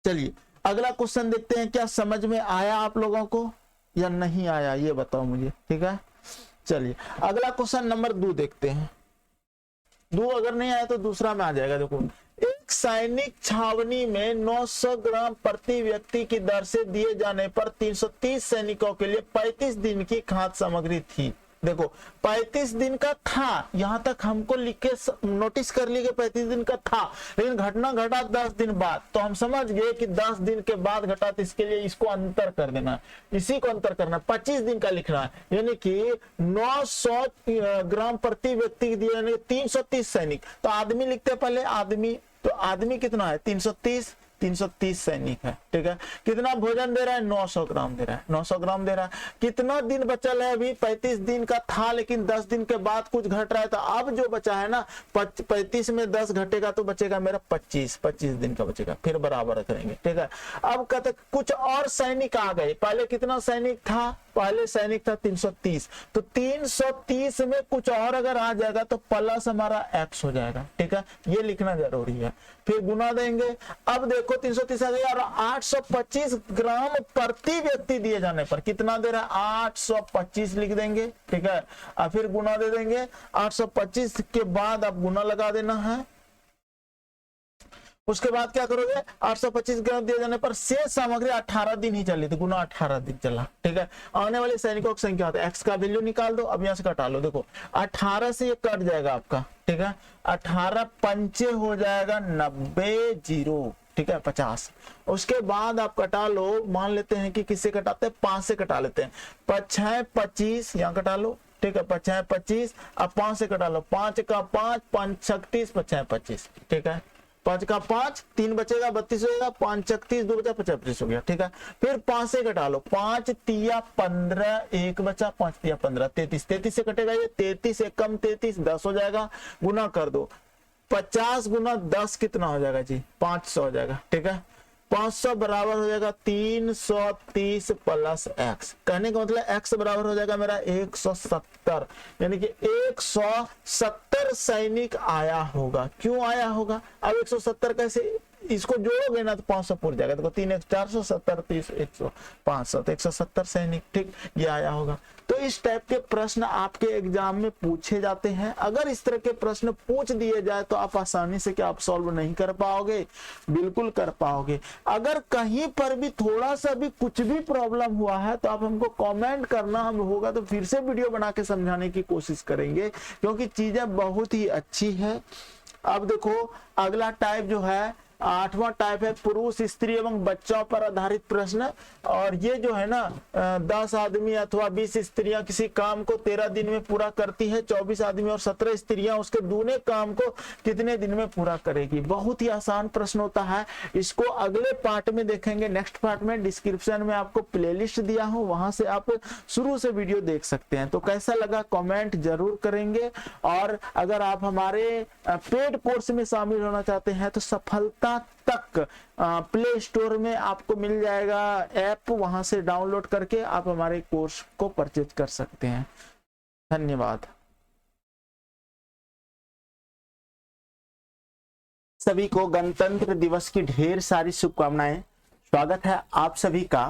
चलिए अगला क्वेश्चन देखते हैं, क्या समझ में आया आप लोगों को या नहीं आया, ये बताओ मुझे, ठीक है। चलिए अगला क्वेश्चन नंबर 2 देखते हैं। 2 अगर नहीं आया तो दूसरा में आ जाएगा। देखो, एक सैनिक छावनी में 900 ग्राम प्रति व्यक्ति की दर से दिए जाने पर 330 सैनिकों के लिए 35 दिन की खाद्य सामग्री थी। देखो 35 दिन का था, यहां तक हमको लिख के नोटिस कर लिए कि 35 दिन का था, लेकिन घटना घटा 10 दिन बाद, तो हम समझ गए कि 10 दिन के बाद घटा, तो इसके लिए इसको अंतर कर देना, इसी को अंतर करना, 25 दिन का लिखना है। यानी कि 900 ग्राम प्रति व्यक्ति दिए, यानी 330 सैनिक। तो आदमी लिखते पहले, आदमी, तो आदमी कितना है, 330 सैनिक है, ठीक है। कितना भोजन दे रहा है, 900 ग्राम दे रहा है, 900 ग्राम दे रहा है। कितना दिन बचल है, अभी 35 दिन का था, लेकिन 10 दिन के बाद कुछ घट रहा है, तो अब जो बचा है ना, 35 में 10 घटेगा तो बचेगा मेरा 25 दिन का बचेगा, फिर बराबर करेंगे, ठीक है। अब कहते कुछ और सैनिक आ गए, पहले कितना सैनिक था, पहले सैनिक था 330, तो 330 में कुछ और अगर आ जाएगा तो प्लस हमारा x हो जाएगा, ठीक है। ये लिखना जरूरी है, फिर गुना देंगे। अब देखो 330 आ गया, और 825 ग्राम प्रति व्यक्ति दिए जाने पर कितना दे रहा है, 825 लिख देंगे, ठीक है। और फिर गुना दे देंगे, 825 के बाद आप गुना लगा देना है। उसके बाद क्या करोगे, 825 ग्राम दिए जाने पर शेष सामग्री 18 दिन ही चली, तो गुना 18 दिन चला, ठीक है। आने वाले सैनिकों की संख्या होता है, x का वैल्यू निकाल दो, अब यहां से कटा लो। देखो 18 से ये कट जाएगा आपका, ठीक है। 18 पंचे हो जाएगा 90 0, ठीक है, 50। उसके बाद आप कटा लो, मान लेते हैं कि किससे कटाते हैं, 5 से कटा लेते हैं, 5 6 25, यहाँ कटा लो, ठीक है, 5 6 25, अब 5 से कटा लो, 5 का 5 5 36 5 6 25, ठीक है। 5 का 5 3 बचेगा 32 हो जाएगा, 5 36 2 बचा 25 हो गया, ठीक है। फिर 5 से घटा लो, 5 तिया 15, 1 बचा, 5 तिया 15 33, 33 से कटेगा ये, 33 एक कम 33 10 हो जाएगा, गुना कर दो, 50 गुना 10 कितना हो जाएगा जी, 500 हो जाएगा, ठीक है। 500 बराबर हो जाएगा 330 प्लस x, कहने का मतलब x बराबर हो जाएगा मेरा 170, यानी कि 170 सैनिक आया होगा। क्यों आया होगा, अब 170 कैसे, इसको जोड़ोगे ना तो 500 पूर जाएगा, देखो 3 1 470 30 100 500, तो 170 सैनिक, ठीक, ये आया होगा। तो इस टाइप के प्रश्न आपके एग्जाम में पूछे जाते हैं। अगर इस तरह के प्रश्न पूछ दिए जाए तो आप आसानी से क्या आप सॉल्व नहीं कर पाओगे, बिल्कुल कर पाओगे। अगर कहीं पर भी थोड़ा सा भी कुछ भी प्रॉब्लम हुआ है तो आप हमको कमेंट करना, हम होगा तो फिर से वीडियो बना के समझाने की कोशिश करेंगे, क्योंकि चीजें बहुत ही अच्छी है। अब देखो अगला टाइप जो है, 8वां टाइप है पुरुष स्त्री एवं बच्चों पर आधारित प्रश्न। और ये जो है ना 10 आदमी अथवा 20 स्त्रियां किसी काम को 13 दिन में पूरा करती है, 24 आदमी और 17 स्त्रियां उसके दूने काम को कितने दिन में पूरा करेगी। बहुत ही आसान प्रश्न होता है, इसको अगले पार्ट में देखेंगे, नेक्स्ट पार्ट में। डिस्क्रिप्शन में आपको प्लेलिस्ट दिया हूं, वहां से आप शुरू से वीडियो देख सकते हैं। तो कैसा लगा कमेंट जरूर करेंगे। और अगर आप हमारे पेड कोर्स में शामिल होना चाहते हैं तो सफलता सफलता तक प्ले स्टोर में आपको मिल जाएगा ऐप, वहां से डाउनलोड करके आप हमारे कोर्स को परचेज कर सकते हैं। धन्यवाद। सभी को गणतंत्र दिवस की ढेर सारी शुभकामनाएं। स्वागत है आप सभी का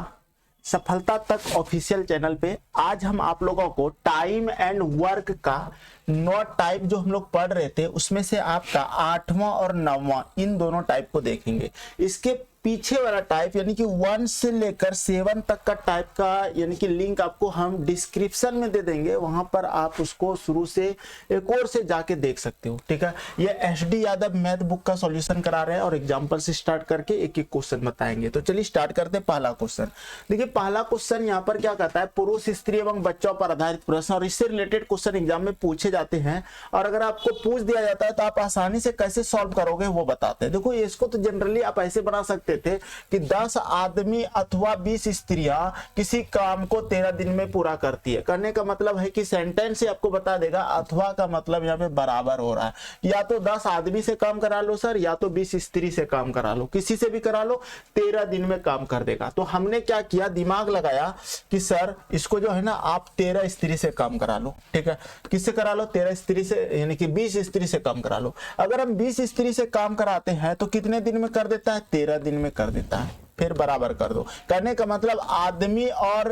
सफलता तक ऑफिशियल चैनल पे। आज हम आप लोगों को टाइम एंड वर्क का 9 टाइप जो हम लोग पढ़ रहे थे उसमें से आपका 8वां और 9वां इन दोनों टाइप को देखेंगे। इसके पीछे वाला टाइप यानी कि 1 से लेकर 7 तक का टाइप का यानी कि लिंक आपको हम डिस्क्रिप्शन में दे देंगे, वहां पर आप उसको शुरू से एक और से जाके देख सकते हो। ठीक है, ये SD यादव मैथ बुक का सॉल्यूशन करा रहे हैं और एग्जांपल से स्टार्ट करके एक एक क्वेश्चन बताएंगे। तो चलिए स्टार्ट करते हैं। पहला क्वेश्चन देखिए, पहला क्वेश्चन यहाँ पर क्या कहता है, पुरुष स्त्री एवं बच्चों पर आधारित प्रश्न और इससे रिलेटेड क्वेश्चन एग्जाम में पूछे जाते हैं और अगर आपको पूछ दिया जाता है तो आप आसानी से कैसे सॉल्व करोगे वो बताते हैं। देखो इसको तो जनरली आप ऐसे बना सकते थे कि 10 आदमी अथवा 20 स्त्रियां किसी काम को 13 दिन में पूरा करती है। करने का मतलब है कि सेंटेंस से आपको बता देगा, अथवा का मतलब यहाँ पे बराबर हो रहा है। या तो 10 आदमी से काम करा लो सर, या तो 20 स्त्री से काम करा लो, किसी से भी करा लो, 13 दिन में काम कर देगा। तो हमने क्या किया, दिमाग लगाया कि सर इसको जो है ना आप 13 स्त्री से काम करा लो। ठीक है, किससे करा लो, 13 स्त्री से, यानी कि 20 स्त्री से काम करा लो। अगर हम 20 स्त्री से काम कराते हैं तो कितने दिन में कर देता है, 13 दिन में कर देता है। फिर बराबर कर दो। करने का मतलब आदमी और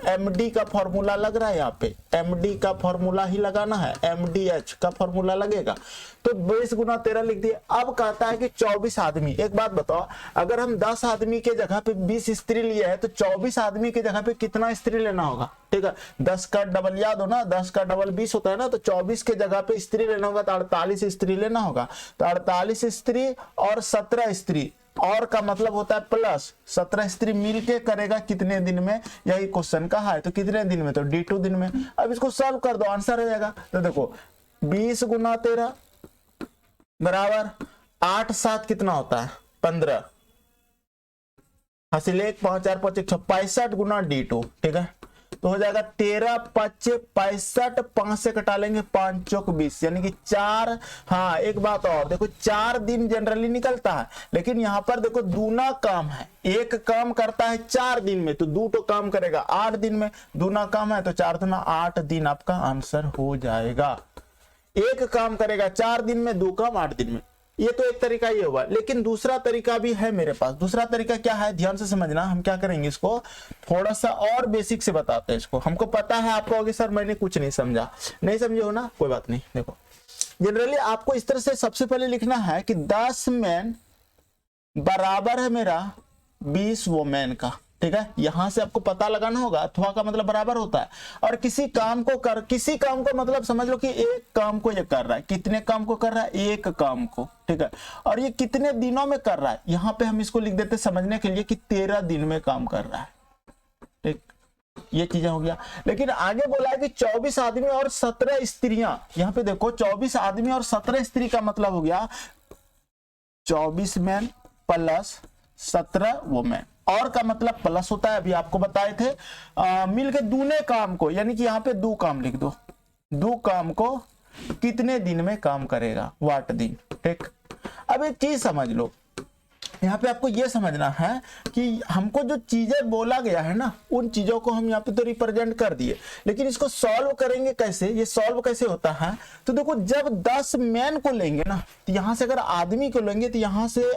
MD का फॉर्मूला लग रहा है, यहाँ पे MD का फॉर्मूला ही लगाना है, MDH का फॉर्मूला लगेगा। तो 20 गुना 13 लिख दिए। अब कहता है कि 24 आदमी। एक बात बताओ, अगर हम 10 आदमी के जगह पे 20 स्त्री लिए है तो 24 आदमी के जगह पे कितना स्त्री लेना होगा। ठीक है, 10 का डबल याद हो ना, 10 का डबल 20 होता है ना, तो 24 के जगह पे स्त्री लेना होगा तो 48 स्त्री लेना होगा। तो 48 स्त्री और 17 स्त्री, और का मतलब होता है प्लस 17 स्त्री मिलके करेगा कितने दिन में, यही क्वेश्चन कहा है। तो कितने दिन में, तो D2 दिन में। अब इसको सॉल्व कर दो, आंसर हो जाएगा। तो देखो 20 गुना 13 बराबर 8 7 कितना होता है, 15। हासिल 1 5 4 5 1 65 गुना D2। ठीक है, तो हो जाएगा 13 5 65, 5 से कटा लेंगे 5 चौक 20, यानी कि 4। हाँ एक बात और देखो, 4 दिन जनरली निकलता है, लेकिन यहाँ पर देखो दूना काम है। एक काम करता है 4 दिन में तो 2 तो काम करेगा 8 दिन में, दूना काम है तो 4 दूना 8 दिन आपका आंसर हो जाएगा। एक काम करेगा 4 दिन में, 2 काम 8 दिन में। ये तो एक तरीका ये हुआ, लेकिन दूसरा तरीका भी है मेरे पास। दूसरा तरीका क्या है, ध्यान से समझना। हम क्या करेंगे, इसको थोड़ा सा और बेसिक से बताते हैं। इसको हमको पता है, आप कहोगे सर मैंने कुछ नहीं समझा। नहीं समझे हो ना, कोई बात नहीं। देखो जनरली आपको इस तरह से सबसे पहले लिखना है कि 10 मैन बराबर है मेरा 20 वोमेन का। ठीक है, यहां से आपको पता लगाना होगा, अथवा का मतलब बराबर होता है। और किसी काम को मतलब समझ लो कि एक काम को ये कर रहा है। कितने काम को कर रहा है, एक काम को। ठीक है, और ये कितने दिनों में कर रहा है, यहां पे हम इसको लिख देते समझने के लिए कि 13 दिन में काम कर रहा है। ठीक, ये चीजें हो गया। लेकिन आगे बोला है कि 24 आदमी और 17 स्त्रियां। यहां पे देखो 24 आदमी और 17 स्त्री का मतलब हो गया 24 मैन प्लस 17 वोमेन। और का मतलब प्लस होता है, अभी आपको बताए थे। मिलके दूने काम को, यानी कि यहाँ पे 2 काम लिख दो। 2 काम को कितने दिन में काम करेगा, 8 दिन। ठीक, अब एक चीज समझ लो, यहाँ पे आपको ये समझना है कि हमको जो चीजें बोला गया है ना, उन चीजों को हम यहाँ पे तो रिप्रेजेंट कर दिए, लेकिन इसको सॉल्व करेंगे कैसे। ये सॉल्व कैसे होता है, तो देखो जब 10 मैन को लेंगे ना, तो यहाँ से अगर आदमी को लेंगे तो यहाँ से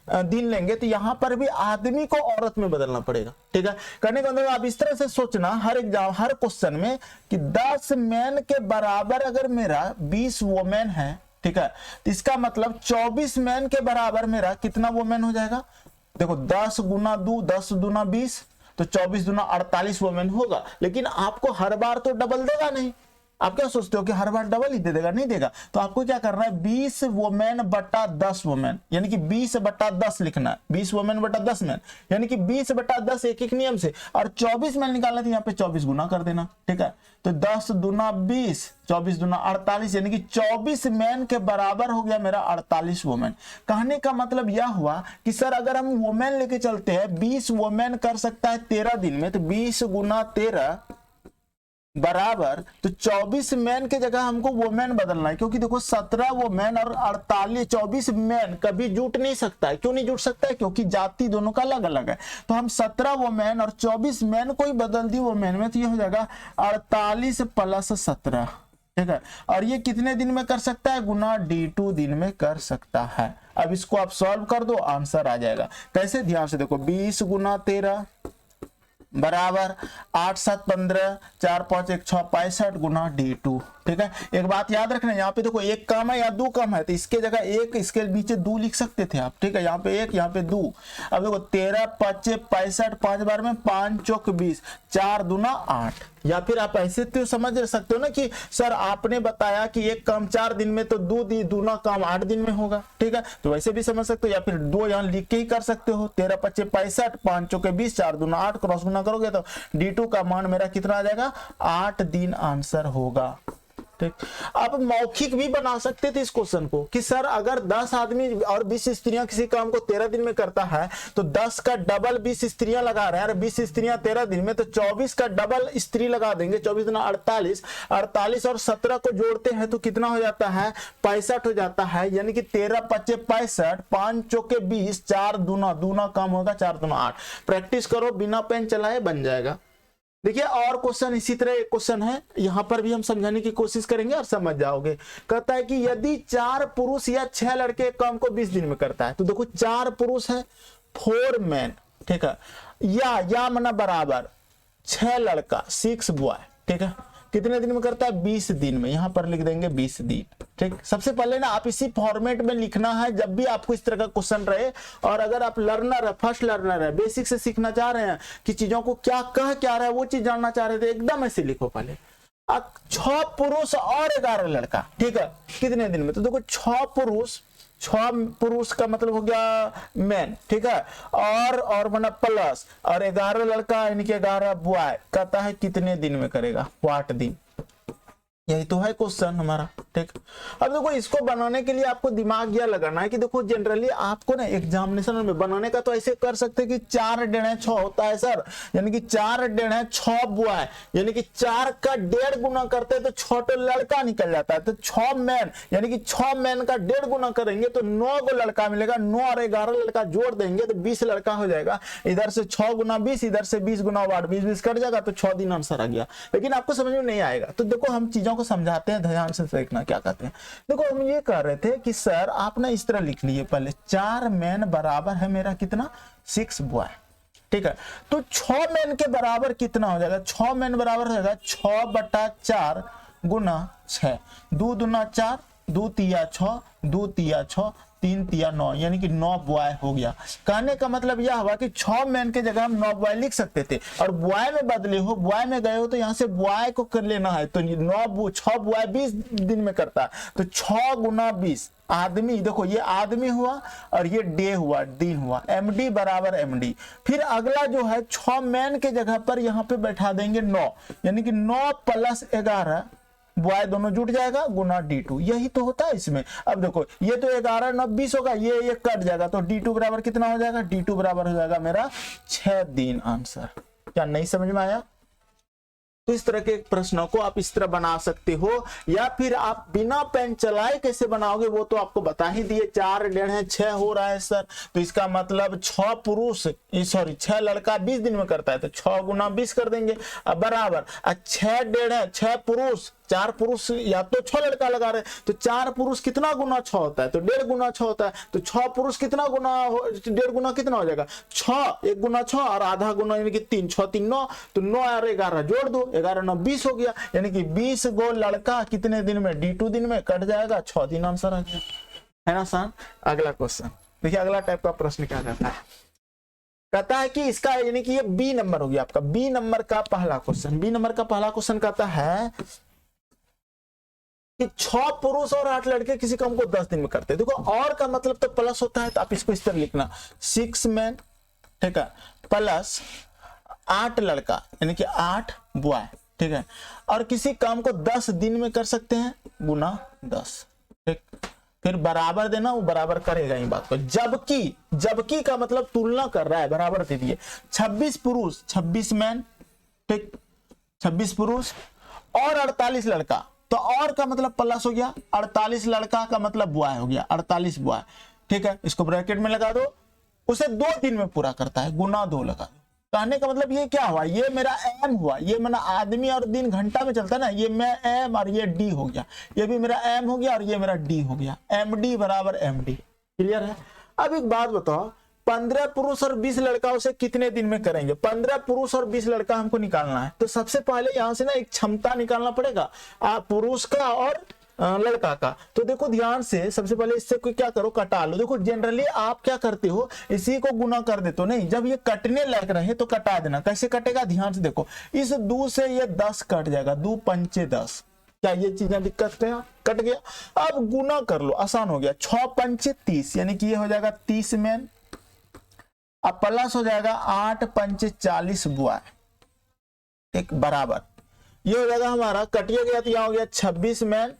दिन लेंगे, तो यहां पर भी आदमी को औरत में बदलना पड़ेगा। ठीक है, करने का मतलब आप इस तरह से सोचना हर एग्जाम हर क्वेश्चन में कि 10 मैन के बराबर अगर मेरा 20 वोमेन है। ठीक है, तो इसका मतलब 24 मैन के बराबर मेरा कितना वोमेन हो जाएगा। देखो 10 गुना 2, 10 दूना 20, तो 24 दूना 48 वोमेन होगा। लेकिन आपको हर बार तो डबल देगा नहीं। आप क्या सोचते हो कि हर बार डबल ही दे देगा, नहीं देगा। तो आपको क्या करना है, 20 वोमेन बटा 10 वोमेन, यानी कि 20 बटा 10 लिखना है। 20 वोमेन बटा 10 मैन, यानी कि 20 बटा 10 एक एक नियम से। और 24 मैन निकालना तो यहाँ पे 24 गुना कर देना। ठीक है, तो 10 दूना 20, 24 दूना 48, यानी कि 24 मैन के बराबर हो गया मेरा 48 वोमेन। कहने का मतलब यह हुआ कि सर अगर हम वोमेन लेके चलते हैं, 20 वोमेन कर सकता है 13 दिन में, तो 20 गुना 13 बराबर, तो 24 मैन के जगह हमको वोमेन बदलना है, क्योंकि देखो 17 वोमेन और 48 24 मैन कभी जुट नहीं सकता है। क्यों नहीं जुट सकता है? क्योंकि जाति दोनों का अलग अलग है। तो हम 17 वोमेन और 24 मैन को ही बदल दी वोमेन में, तो ये हो जाएगा 48 प्लस 17, ठीक है। और ये कितने दिन में कर सकता है? गुना D2 दिन में कर सकता है। अब इसको आप सॉल्व कर दो, आंसर आ जाएगा। कैसे? ध्यान से देखो, 20 गुना 13 बराबर 8 7 15 4 5 1 6 65 गुना D2, ठीक है। एक बात याद रखना, यहाँ पे देखो एक कम है या दो कम है, तो इसके जगह एक, इसके नीचे दो लिख सकते थे आप, ठीक है। यहाँ पे एक, यहाँ पे दो। अब देखो 13 5 65, 5 बार में 5 चौक 20, 4 दूना 8। या फिर आप ऐसे तो समझ सकते हो ना कि सर आपने बताया कि एक काम 4 दिन में, तो दो दूना काम 8 दिन में होगा, ठीक है। तो वैसे भी समझ सकते हो, या फिर दो यहाँ लिख के ही कर सकते हो। 13 5 65, 5 चौके 20, 4 दूना 8, क्रॉस गुना करोगे तो D2 का मान मेरा कितना आ जाएगा? 8 दिन आंसर होगा, ठीक। आप मौखिक भी बना सकते थे इस क्वेश्चन को कि सर अगर 10 आदमी और 20 स्त्रियां किसी काम को 13 दिन में करता है, तो 10 का डबल 20 स्त्रियां लगा रहे हैं, 20 स्त्रियां 13 दिन में, तो 24 का डबल स्त्री लगा देंगे, 24 गुना 48, 48 और 17 को जोड़ते हैं तो कितना हो जाता है? 65 हो जाता है। यानी कि 13 5 65, 5 चौके 20, 4 दूना, दूना काम होगा, 4 दूना 8। प्रैक्टिस करो, बिना पेन चलाए बन जाएगा। देखिए और क्वेश्चन इसी तरह एक क्वेश्चन है, यहां पर भी हम समझाने की कोशिश करेंगे और समझ जाओगे। कहता है कि यदि 4 पुरुष या 6 लड़के काम को 20 दिन में करता है, तो देखो 4 पुरुष है, 4 मैन, ठीक है, या मना बराबर 6 लड़का 6 बॉय, ठीक है, कितने दिन में करता है? 20 दिन में। यहां पर लिख देंगे 20 दिन, ठीक। सबसे पहले ना आप इसी फॉर्मेट में लिखना है जब भी आपको इस तरह का क्वेश्चन रहे। और अगर आप लर्नर है, फर्स्ट लर्नर है, बेसिक से सीखना चाह रहे हैं कि चीजों को क्या कह क्या रहा है वो चीज जानना चाह रहे थे, एकदम ऐसे लिखो पहले। 6 पुरुष और 11 लड़का, ठीक है, कितने दिन में? तो देखो 6 पुरुष का मतलब हो गया मैन, ठीक है, और बना प्लस और 11 लड़का यानी कि 11 बॉय, कहता है कितने दिन में करेगा? 8 दिन। यही तो है क्वेश्चन हमारा, ठीक। अब देखो इसको बनाने के लिए आपको दिमाग यह लगाना है कि देखो जनरली आपको ना एग्जामिनेशन में बनाने का तो ऐसे कर सकते हैं कि 4 डेढ़ 6 होता है सर, यानी कि 4 डेढ़ 6 बॉय, यानी कि 4 का 1.5 गुना करते हैं तो 6 तो लड़का निकल जाता है, तो 6 मैन, यानी कि 6 मैन का 1.5 गुना करेंगे तो 9 को लड़का मिलेगा, 9 और 11 लड़का जोड़ देंगे तो 20 लड़का हो जाएगा। इधर से 6 गुना 20, इधर से 20 गुना 8, 20 कट जाएगा, तो 6 दिन आंसर आ गया। लेकिन आपको समझ में नहीं आएगा, तो देखो हम चीजों को समझाते हैं, ध्यान से देखना क्या कहते हैं। देखो हम ये कह रहे थे कि सर आप ना इस तरह लिख लिए पहले, 4 मैन बराबर है मेरा कितना? 6 बॉय, ठीक है। तो 6 मैन के बराबर कितना हो जाएगा? 6 मैन बराबर हो जाएगा 6/4 गुना 6, 2 दूना 4, 2 तिया 6, 2 तिया 6, 3 तिया 9, यानी कि 9 बॉय हो गया। कहने का मतलब यह हुआ कि 6 मैन के जगह हम 9 बॉय लिख सकते थे, और बॉय में बदले हो, बॉय में गए हो तो यहाँ से बॉय को कर लेना है, तो 6 बॉय 20 दिन में करता है, तो 6 गुना 20 आदमी, देखो ये आदमी हुआ और ये डे हुआ, दिन हुआ, MD बराबर MD। फिर अगला जो है 6 मैन के जगह पर यहाँ पे बैठा देंगे 9, यानी कि 9 + 11 बॉय दोनों जुट जाएगा गुना D2, यही तो होता है इसमें। अब देखो ये तो 11 9 20 होगा, ये कट जाएगा, तो D2 बराबर कितना हो जाएगा? D2 बराबर हो जाएगा मेरा 6 दिन आंसर। क्या नहीं समझ में आया? तो इस तरह के प्रश्नों को आप इस तरह बना सकते हो, या फिर आप बिना पेन चलाए कैसे बनाओगे वो तो आपको बता ही दिए। 4 डेढ़ 6 हो रहा है सर, तो इसका मतलब 6 लड़का 20 दिन में करता है, तो 6 गुना 20 कर देंगे, अब बराबर 6 डेढ़ 6 पुरुष, 4 पुरुष या तो 6 लड़का लगा रहे, तो 4 पुरुष कितना गुना 6 होता है? तो 1.5 गुना 6 होता है, तो 6 पुरुष कितना गुना 1.5 गुना कितना हो जाएगा? 6, 1 गुना 6 और आधा गुना यानी कि 3, 6 3 9, तो 9 और 11 जोड़ दो, 11 9 20 हो गया, यानी कि 20 गो लड़का कितने दिन में? D2 दिन में कट जाएगा, 6 दिन आंसर आ गया, है ना आसान। अगला क्वेश्चन देखिए, अगला टाइप का प्रश्न क्या कहता है? कहता है कि इसका यानी कि ये B नंबर हो गया आपका, B नंबर का पहला क्वेश्चन। B नंबर का पहला क्वेश्चन कहता है कि 6 पुरुष और 8 लड़के किसी काम को 10 दिन में करते हैं। देखो और का मतलब तो प्लस होता है, तो आप इसको इस तरह लिखना, 6 मैन, ठीक है, प्लस 8 लड़का यानी कि 8 बॉय, ठीक है, और किसी काम को 10 दिन में कर सकते हैं गुना 10, ठीक। फिर बराबर देना, वो बराबर करेगा ही बात को। जबकि का मतलब तुलना कर रहा है, बराबर दे दिए। 26 पुरुष 26 मैन, ठीक, 26 पुरुष और 48 लड़का, तो और का मतलब प्लस हो गया, 48 लड़का का मतलब बॉय हो गया, 48 बॉय। ठीक है, इसको ब्रैकेट में लगा दो, उसे 2 दिन में पूरा करता है, गुना 2 लगा दो। कहने का मतलब ये क्या हुआ, ये मेरा एम हुआ, ये मेरा आदमी और दिन घंटा में चलता है ना, ये मैं एम और ये डी हो गया, ये भी मेरा एम हो गया और ये मेरा डी हो गया, एम डी बराबर एम डी। क्लियर है। अब एक बात बताओ, 15 पुरुष और 20 लड़का से कितने दिन में करेंगे? 15 पुरुष और 20 लड़का हमको निकालना है, तो सबसे पहले यहां से ना एक क्षमता निकालना पड़ेगा, पुरुष का और लड़का का। तो देखो ध्यान से, सबसे पहले इससे कोई क्या करो, कटा लो। देखो जनरली आप क्या करते हो, इसी को गुना कर देते हो, नहीं, जब ये कटने लग रहे तो कटा देना। कैसे कटेगा, ध्यान से देखो, इस 2 से ये 10 कट जाएगा, 2 पंचे 10। क्या ये चीजें दिक्कत है, कट गया। अब गुना कर लो, आसान हो गया, 6 पंचे 30, यानी कि ये हो जाएगा 30 मैन, अब प्लस हो जाएगा 8 पंचे 40 बुआ, एक बराबर, ये हो जाएगा हमारा, कटिए गया तो यहाँ हो गया 26 मैन,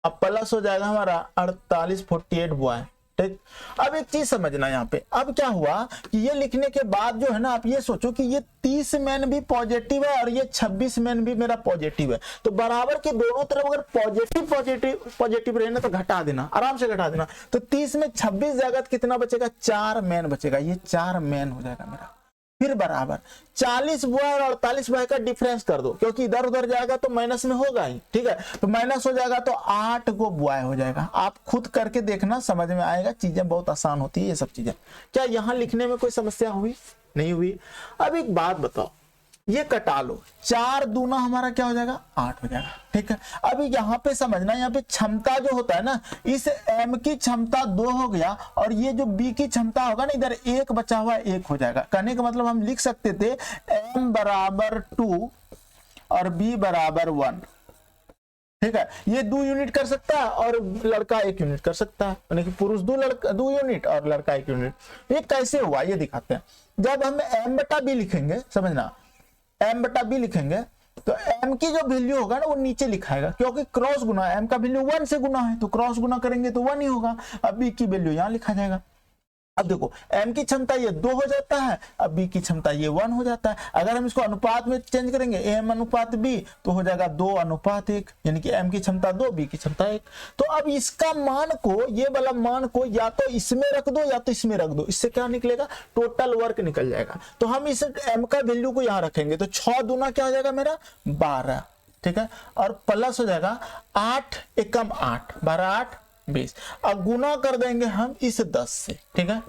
अब प्लस हो जाएगा हमारा 48 48 बुआ। ठीक, अब एक चीज समझना यहाँ पे, अब क्या हुआ कि ये लिखने के बाद जो है ना, आप ये सोचो कि ये 30 मैन भी पॉजिटिव है और ये 26 मैन भी मेरा पॉजिटिव है, तो बराबर के दोनों तरफ अगर पॉजिटिव पॉजिटिव पॉजिटिव रहे ना तो घटा देना, आराम से घटा देना। तो 30 में 26 जाएगा तो कितना बचेगा, 4 मैन बचेगा, ये 4 मैन हो जाएगा मेरा। फिर बराबर 40 बॉय और 48 बॉय का डिफरेंस कर दो, क्योंकि इधर उधर जाएगा तो माइनस में होगा ही। ठीक है, तो माइनस हो जाएगा तो 8 गो बॉय हो जाएगा। आप खुद करके देखना, समझ में आएगा, चीजें बहुत आसान होती है ये सब चीजें। क्या यहाँ लिखने में कोई समस्या हुई? नहीं हुई। अब एक बात बताओ, ये कटा लो, 4 दूना हमारा क्या हो जाएगा, 8 हो जाएगा। ठीक है, अभी यहाँ पे समझना, यहाँ पे क्षमता जो होता है ना, इस m की क्षमता 2 हो गया और ये जो b की क्षमता होगा ना, इधर 1 बचा हुआ 1 हो जाएगा। कहने का मतलब हम लिख सकते थे m बराबर 2 और b बराबर 1। ठीक है, ये 2 यूनिट कर सकता है और लड़का 1 यूनिट कर सकता है, यानी कि पुरुष 2 यूनिट और लड़का 1 यूनिट। ये कैसे हुआ ये दिखाते हैं। जब हम m बटा b लिखेंगे, समझना, m बटा b लिखेंगे तो m की जो वैल्यू होगा ना वो नीचे लिखाएगा, क्योंकि क्रॉस गुना, m का वैल्यू 1 से गुना है तो क्रॉस गुना करेंगे तो 1 ही होगा। अब b की वैल्यू यहाँ लिखा जाएगा। अब देखो m की क्षमता ये 2 हो जाता है, अब b की क्षमता ये 1 हो जाता है। अगर हम इसको अनुपात में चेंज करेंगे, m अनुपात b, तो हो जाएगा 2 अनुपात 1, यानी कि m की क्षमता 2, b की क्षमता 1। तो अब इसका मान को, ये वाला मान को या तो इसमें रख दो या तो इसमें रख दो, इससे क्या निकलेगा, टोटल वर्क निकल जाएगा। तो हम इस m का वैल्यू को यहाँ रखेंगे तो 6 दूना क्या हो जाएगा मेरा, 12। ठीक है, और प्लस हो जाएगा 8 एकम 8, 12 8 20। अब गुना कर देंगे हम इस 10 से। ठीक है,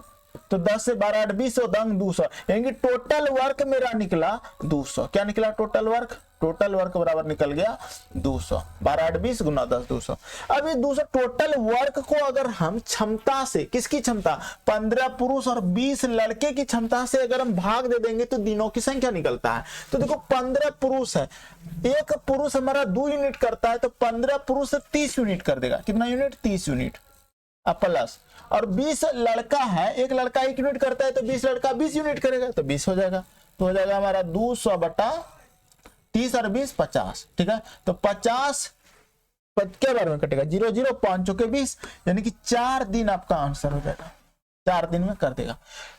तो 10 से 12 8 20 और 200, यानी कि टोटल वर्क मेरा निकला 200। क्या निकला टोटल वर्क? टोटल वर्क बराबर निकल गया 200। 12 8 20 गुना 10 200। अब ये 200 टोटल वर्क को अगर हम क्षमता से, किसकी क्षमता, 15 पुरुष और 20 लड़के की क्षमता से अगर हम भाग दे देंगे तो दिनों की संख्या निकलता है। तो देखो 15 पुरुष है, एक पुरुष हमारा 2 यूनिट करता है, तो 15 पुरुष 30 यूनिट कर देगा। कितना यूनिट? 30 यूनिट। अब प्लस, और 20 लड़का है, एक लड़का 1 यूनिट करता है तो 20 लड़का 20 यूनिट करेगा तो 20 हो जाएगा। तो हो जाएगा हमारा 200 बटा 30 और 20 50। ठीक है, तो 50 के बारे में कटेगा 0 0 5 चौके 20, यानी कि 4 दिन आपका आंसर हो जाएगा, 4 दिन में कर देगा।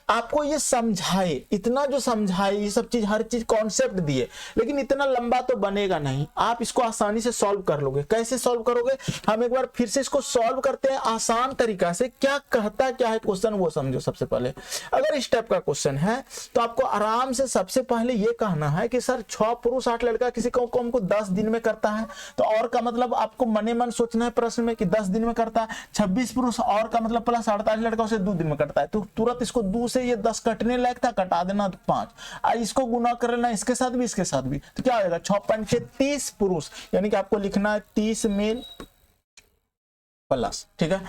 आपको ये समझाए, इतना जो समझाए, ये सब चीज, हर चीज कॉन्सेप्ट दिए, लेकिन इतना लंबा तो बनेगा नहीं। आप इसको आसानी से सॉल्व कर लोगे। कैसे सॉल्व करोगे, हम एक बार फिर से इसको सॉल्व करते हैं आसान तरीका से। क्या कहता क्या है क्वेश्चन वो समझो। सबसे पहले अगर इस टाइप का क्वेश्चन है तो आपको आराम से सबसे पहले ये कहना है कि सर 6 पुरुष 8 लड़का किसी को हमको 10 दिन में करता है, तो और का मतलब आपको मने मन सोचना है प्रश्न में कि 10 दिन में करता है। 26 पुरुष और का मतलब प्लस 48 लड़का उसे 2 दिन में करता है, तो तुरंत इसको 2 से ये 10 कटने लायक था, कटा देना 5, और इसको गुना कर लेना इसके साथ भी इसके साथ भी, तो क्या हो जाएगा 6 पंचे 30 पुरुष, यानी कि आपको लिखना है 30 मेल प्लस। ठीक है,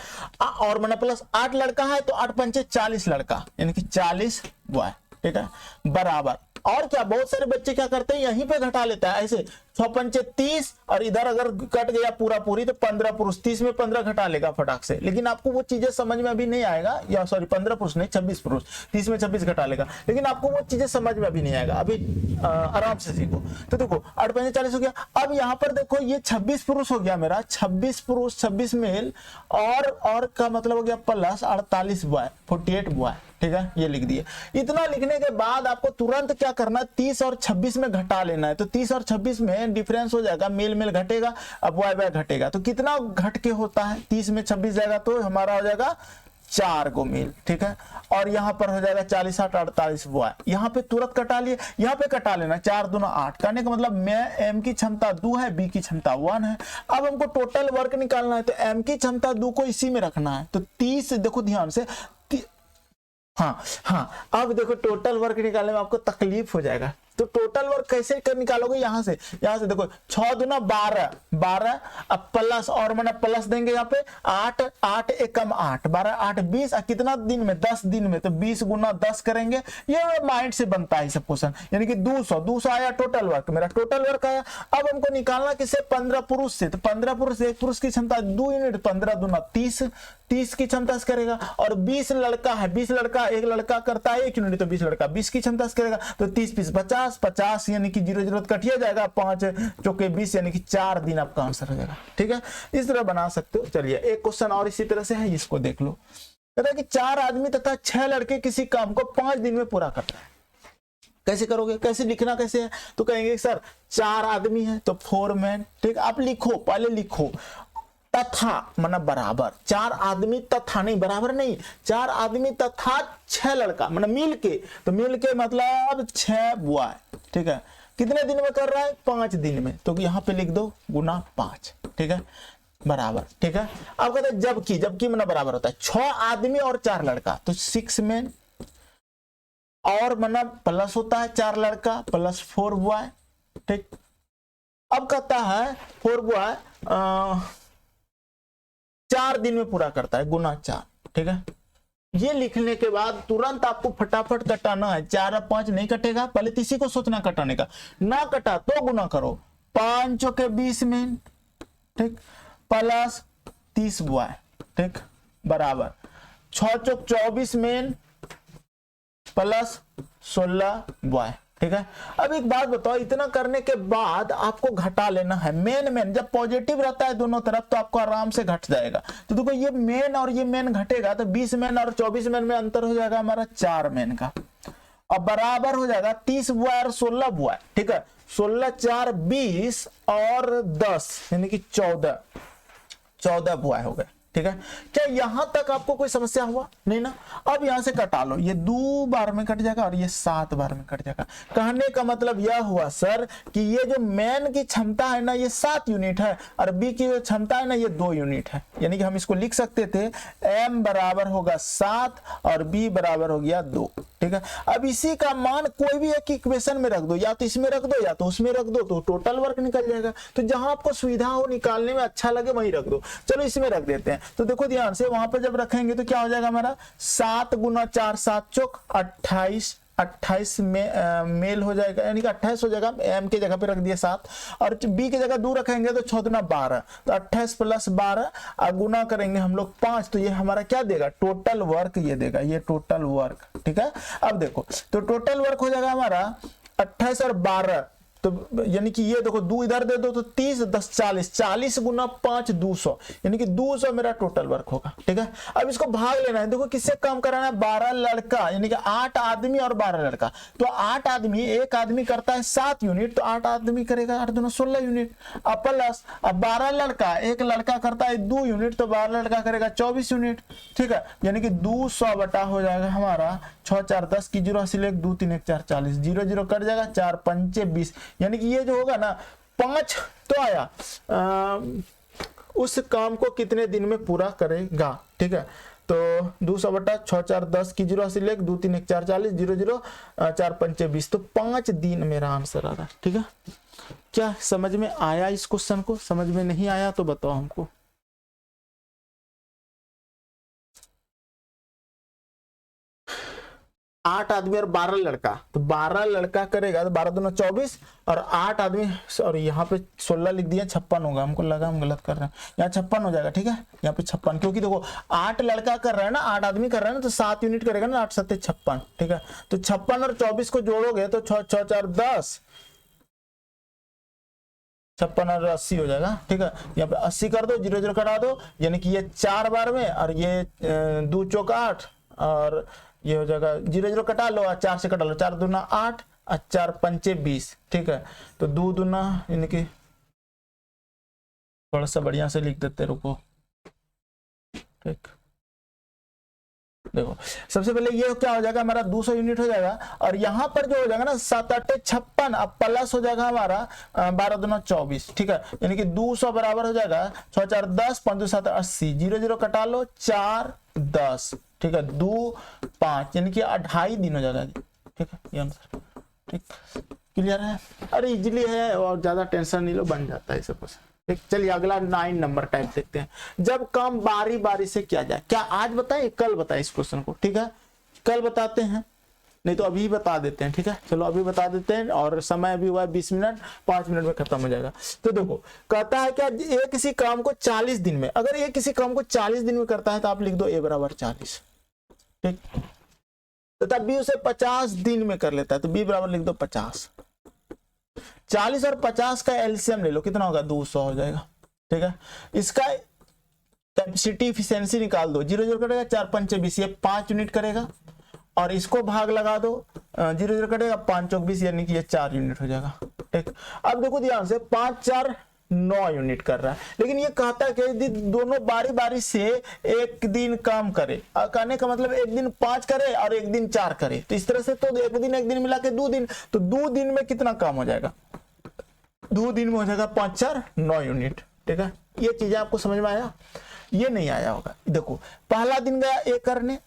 और माना प्लस 8 लड़का है तो 8 पंचे 40 लड़का, यानी कि 40 बॉय। ठीक है, बराबर, और क्या बहुत सारे बच्चे क्या करते हैं यहीं पे घटा लेता है ऐसे, 6 पंचे 30 और इधर अगर कट गया पूरा पूरी तो 15 पुरुष, 30 में 15 घटा लेगा फटाक से, लेकिन आपको वो चीजें समझ में अभी नहीं आएगा, या सॉरी 15 पुरुष नहीं 26 पुरुष, 30 में 26 घटा लेगा, लेकिन आपको वो चीजें समझ में अभी नहीं आएगा, अभी आराम से सीखो। तो देखो 8 पंचे 40 हो गया। अब यहाँ पर देखो ये 26 पुरुष हो गया मेरा, 26 पुरुष 26 मेल, और का मतलब हो गया प्लस 48 बॉय 48 बॉय। ठीक है, ये लिख दिए। इतना लिखने के बाद आपको तुरंत क्या करना है, 30 और 26 में घटा लेना है। तो 30 और 26 में डिफरेंस हो जाएगा, मेल मेल घटेगा, अब वाई वाई घटेगा। तो कितना घट के होता है, 30 में 26 जाएगा तो हमारा हो जाएगा 4 को मील, ठीक है। और यहाँ पर हो जाएगा 40 8 48 वाई, यहाँ पे तुरंत कटा लिए, यहाँ पे कटा लेना 4 दूना 8। कहने का मतलब मैं एम की क्षमता 2 है, बी की क्षमता 1 है। अब हमको टोटल वर्क निकालना है, तो एम की क्षमता 2 को इसी में रखना है। तो 30, देखो ध्यान से, हाँ, अब देखो टोटल वर्क निकालने में आपको तकलीफ हो जाएगा। तो टोटल वर्क कैसे कर निकालोगे, यहां से देखो 6 दूना 12, अब प्लस, और मैंने प्लस देंगे यहाँ पे 8 8 एकम 8 12 8 20, कितना दिन में, 10 दिन में। तो 20 गुना 10 करेंगे, ये माइंड से बनता है सब क्वेश्चन, यानी कि 200 आया टोटल वर्क, मेरा टोटल वर्क आया। अब हमको निकालना किससे, 15 पुरुष से। तो 15 पुरुष से, एक पुरुष की क्षमता 2 यूनिट, 15 दूना 30 की क्षमता से करेगा। और 20 लड़का है, 20 लड़का, एक लड़का करता है 1 यूनिट, तो 20 लड़का 20 की क्षमता से करेगा। तो 30 20 50 यानी कि 0 0 कटिया जाएगा, 5 चौके 20 यानी कि 4 दिन आपका आंसर हो जाएगा, ठीक है। इस तरह बना सकते हो। चलिए एक क्वेश्चन और इसी तरह से है, इसको देख लो। कहता है कि 4 आदमी तथा 6 लड़के किसी काम को 5 दिन में पूरा करते हैं। कैसे करोगे, कैसे लिखना कैसे है, तो कहेंगे सर 4 आदमी है तो 4 मैन, ठीक। आप लिखो, पहले लिखो तथा, मतलब बराबर, 4 आदमी तथा, नहीं बराबर नहीं, 4 आदमी तथा 6 लड़का, मतलब मिल के। तो मिल के मतलब 6 बॉय, ठीक है। कितने दिन में कर रहा है, 5 दिन में। तो यहाँ पे लिख दो गुना 5, ठीक है, बराबर, ठीक है। अब कहते हैं जबकि मतलब बराबर होता है 6 आदमी और 4 लड़का, तो 6 मैन, और मतलब प्लस होता है 4 लड़का प्लस 4 बॉय, ठीक। अब कहता है 4 बॉय 4 दिन में पूरा करता है, गुना 4, ठीक है। ये लिखने के बाद तुरंत आपको फटाफट कटाना है। 4 और 5 नहीं कटेगा, पहले इसी को सोचना कटाने का, ना कटा तो गुना करो, 5 चौके 20 में, ठीक, प्लस 30 बॉय, ठीक, बराबर 6 चौक 24 में प्लस 16 बॉय, ठीक है। अब एक बात बताओ, इतना करने के बाद आपको घटा लेना है। मेन जब पॉजिटिव रहता है दोनों तरफ तो आपको आराम से घट जाएगा। तो देखो ये मेन और ये मेन घटेगा, तो 20 मेन और 24 मेन में अंतर हो जाएगा हमारा 4 मेन का, और बराबर हो जाएगा 30 बुआ और 16 बुआ, ठीक है। 16 4 20 और 10 यानी कि 14 बुआ हो गए, ठीक है। क्या यहां तक आपको कोई समस्या हुआ, नहीं ना। अब यहां से कटा लो, ये 2 बार में कट जाएगा और ये 7 बार में कट जाएगा। कहने का मतलब यह हुआ सर कि ये जो मैन की क्षमता है ना, ये 7 यूनिट है, और बी की जो क्षमता है ना, ये 2 यूनिट है। यानी कि हम इसको लिख सकते थे m बराबर होगा 7 और b बराबर हो गया 2, ठीक है। अब इसी का मान कोई भी एक इक्वेशन में रख दो, या तो इसमें रख दो या तो उसमें रख दो, तो टोटल वर्क निकल जाएगा। तो जहां आपको सुविधा हो, निकालने में अच्छा लगे वहीं रख दो। चलो इसमें रख देते हैं। तो देखो ध्यान से, वहां पर जब रखेंगे तो क्या हो जाएगा हमारा 7 गुना 4 7 चौक 28 में मेल हो जाएगा, यानी कि 28 हो जाएगा। एम के जगह पे रख दिया 7, और बी की जगह 2 रखेंगे तो 6 दुना 12, तो 28 प्लस 12 गुना करेंगे हम लोग 5, तो ये हमारा क्या देगा, टोटल वर्क ये देगा, ये टोटल वर्क, ठीक है। अब देखो तो टोटल वर्क हो जाएगा हमारा 28 और 12, तो यानी कि ये देखो 2 इधर दे दो तो 30 10 40 गुना 5 200, यानी कि 200 मेरा टोटल वर्क होगा, ठीक है। अब इसको भाग लेना है। देखो किससे काम कराना है, 12 लड़का, यानी कि 8 आदमी और 12 लड़का। तो 8 आदमी, एक आदमी करता है 7 यूनिट, तो 8 आदमी करेगा 8 दूना 16 यूनिट, अब प्लस, अब 12 लड़का, एक लड़का करता है 2 यूनिट, तो 12 लड़का करेगा 24 यूनिट, ठीक है। यानी कि 200 बटा हो जाएगा हमारा 6 4 10 की 0 80 1 2 3 1 4 40, 0 0 कट जाएगा, 4 5 20, यानी कि ये जो होगा ना 5 तो आया उस काम को कितने दिन में पूरा करेगा, ठीक है। तो 200 बटा 6 4 10 की 0 80 1 2 3 1 4 40, 0 0 4 5 20, तो 5 दिन मेरा आंसर आ रहा है, ठीक है। क्या समझ में आया इस क्वेश्चन को? समझ में नहीं आया तो बताओ हमको। 8 आदमी और 12 लड़का, तो 12 लड़का करेगा तो 12 दूना 24, और 8 आदमी, और यहाँ पे 16 लिख दिया, 56 होगा, हमको लगा हम गलत कर रहे हैं, यहाँ 56 हो जाएगा, ठीक है। यहाँ पे 56, क्योंकि देखो 8 लड़का कर रहा है ना, 8 आदमी कर रहा है ना, तो 7 यूनिट करेगा ना, 8 7 56, ठीक है। तो 56 और 24 को जोड़ोगे तो 6 6 4 10, 56 और 80 हो जाएगा, ठीक है। यहाँ पे 80 कर दो, 0 0 कटा दो, यानी कि ये 4 बार में, और ये 2 चौक 8 और ये हो जाएगा 0 0 कटा लो और 4 से कटा लो, 4 दूना 8 और 4 पंचे 20, ठीक है। तो 2 दूना यानी कि थोड़ा सा बढ़िया से लिख देते, रुको, ठीक। देखो सबसे पहले ये क्या हो जाएगा हमारा 200 यूनिट हो जाएगा, और यहाँ पर जो हो जाएगा ना 7 8 56, अब प्लस हो जाएगा हमारा 12 दूना 24, ठीक है। यानी कि 200 बराबर हो जाएगा 6 4 10 5 2 7 80, 0 0 कटा लो 4 10, ठीक है, 2 5 यानी कि 2.5 दिन हो जाएगा, ठीक है ये आंसर, ठीक। क्लियर है? अरे इजीली है और ज्यादा टेंशन नहीं लो, बन जाता है सब कुछ, ठीक। चलिए अगला 9 नंबर टाइप देखते हैं। जब काम बारी बारी से किया जाए, क्या आज बताएं कल बताएं इस क्वेश्चन को, ठीक है, कल बताते हैं, नहीं तो अभी बता देते हैं, ठीक है। चलो अभी बता देते हैं, और समय अभी हुआ 20 मिनट, 5 मिनट में खत्म हो जाएगा। तो देखो कहता है क्या, ये किसी काम को 40 दिन में, अगर ये किसी काम को 40 दिन में करता है तो आप लिख दो a बराबर 40, ठीक। तथा b उसे 50 दिन में कर लेता है तो b बराबर लिख दो 50। 40 और 50 का एलसीएम ले लो, कितना होगा 200 हो जाएगा, ठीक है। इसका कैपेसिटी एफिशिएंसी निकाल दो, 0 0 कटेगा 4 पंचे 20, ये 5 यूनिट करेगा, और इसको भाग लगा दो, 0 0 कटेगा 5 चौक 20 यानी कि ये 4 यूनिट हो जाएगा, ठीक। अब देखो ध्यान से 5 4 9 यूनिट कर रहा है, लेकिन ये कहता है कि दोनों बारी बारी से एक दिन काम करे, कहने का मतलब एक दिन 5 करे और एक दिन 4 करे, तो इस तरह से तो एक दिन मिला के 2 दिन, तो 2 दिन में कितना काम हो जाएगा, 2 दिन में हो जाएगा 5 4 9 यूनिट, ठीक है। ये चीजें आपको समझ में आया? ये नहीं आया होगा। देखो पहला दिन गया ए करने,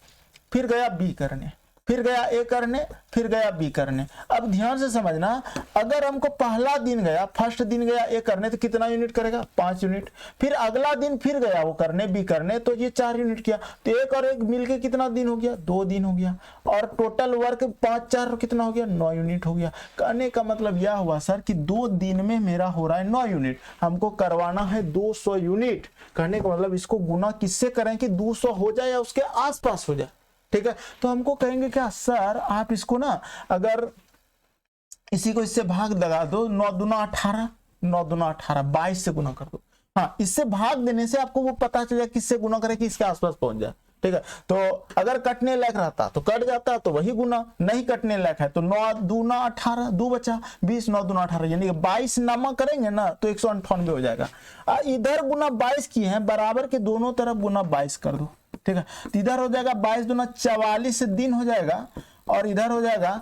फिर गया बी करने, फिर गया ए करने, फिर गया बी करने। अब ध्यान से समझना, अगर हमको पहला दिन गया, फर्स्ट दिन गया ए करने तो कितना यूनिट करेगा 5 यूनिट, फिर अगला दिन फिर गया वो करने बी करने तो ये 4 यूनिट किया, तो एक और एक मिलके कितना दिन हो गया 2 दिन हो गया, और टोटल वर्क 5 4 कितना हो गया 9 यूनिट हो गया। कहने का मतलब यह हुआ सर कि 2 दिन में मेरा हो रहा है 9 यूनिट, हमको करवाना है 200 यूनिट। कहने का मतलब इसको गुना किससे करें कि 200 हो जाए या उसके आसपास हो जाए, ठीक है। तो हमको कहेंगे क्या सर, आप इसको ना अगर इसी को इससे भाग लगा दो, 9 दूना 18, 9 दूना 18, 22 से गुना कर दो। हाँ, इससे भाग देने से आपको वो पता चल जाए किससे गुना करे कि इसके आसपास पहुंच जाए, ठीक है। तो अगर कटने लायक रहता तो कट जाता, तो वही गुना, नहीं कटने लायक है तो 9 दूना 18, 2 बचा 20, 9 दूना 18 यानी कि 22 नामा करेंगे ना तो 198 हो जाएगा। इधर गुना 22 किए हैं, बराबर के दोनों तरफ गुना 22 कर दो, ठीक है। तो इधर हो जाएगा 22 दूना 44 दिन हो जाएगा, और इधर हो जाएगा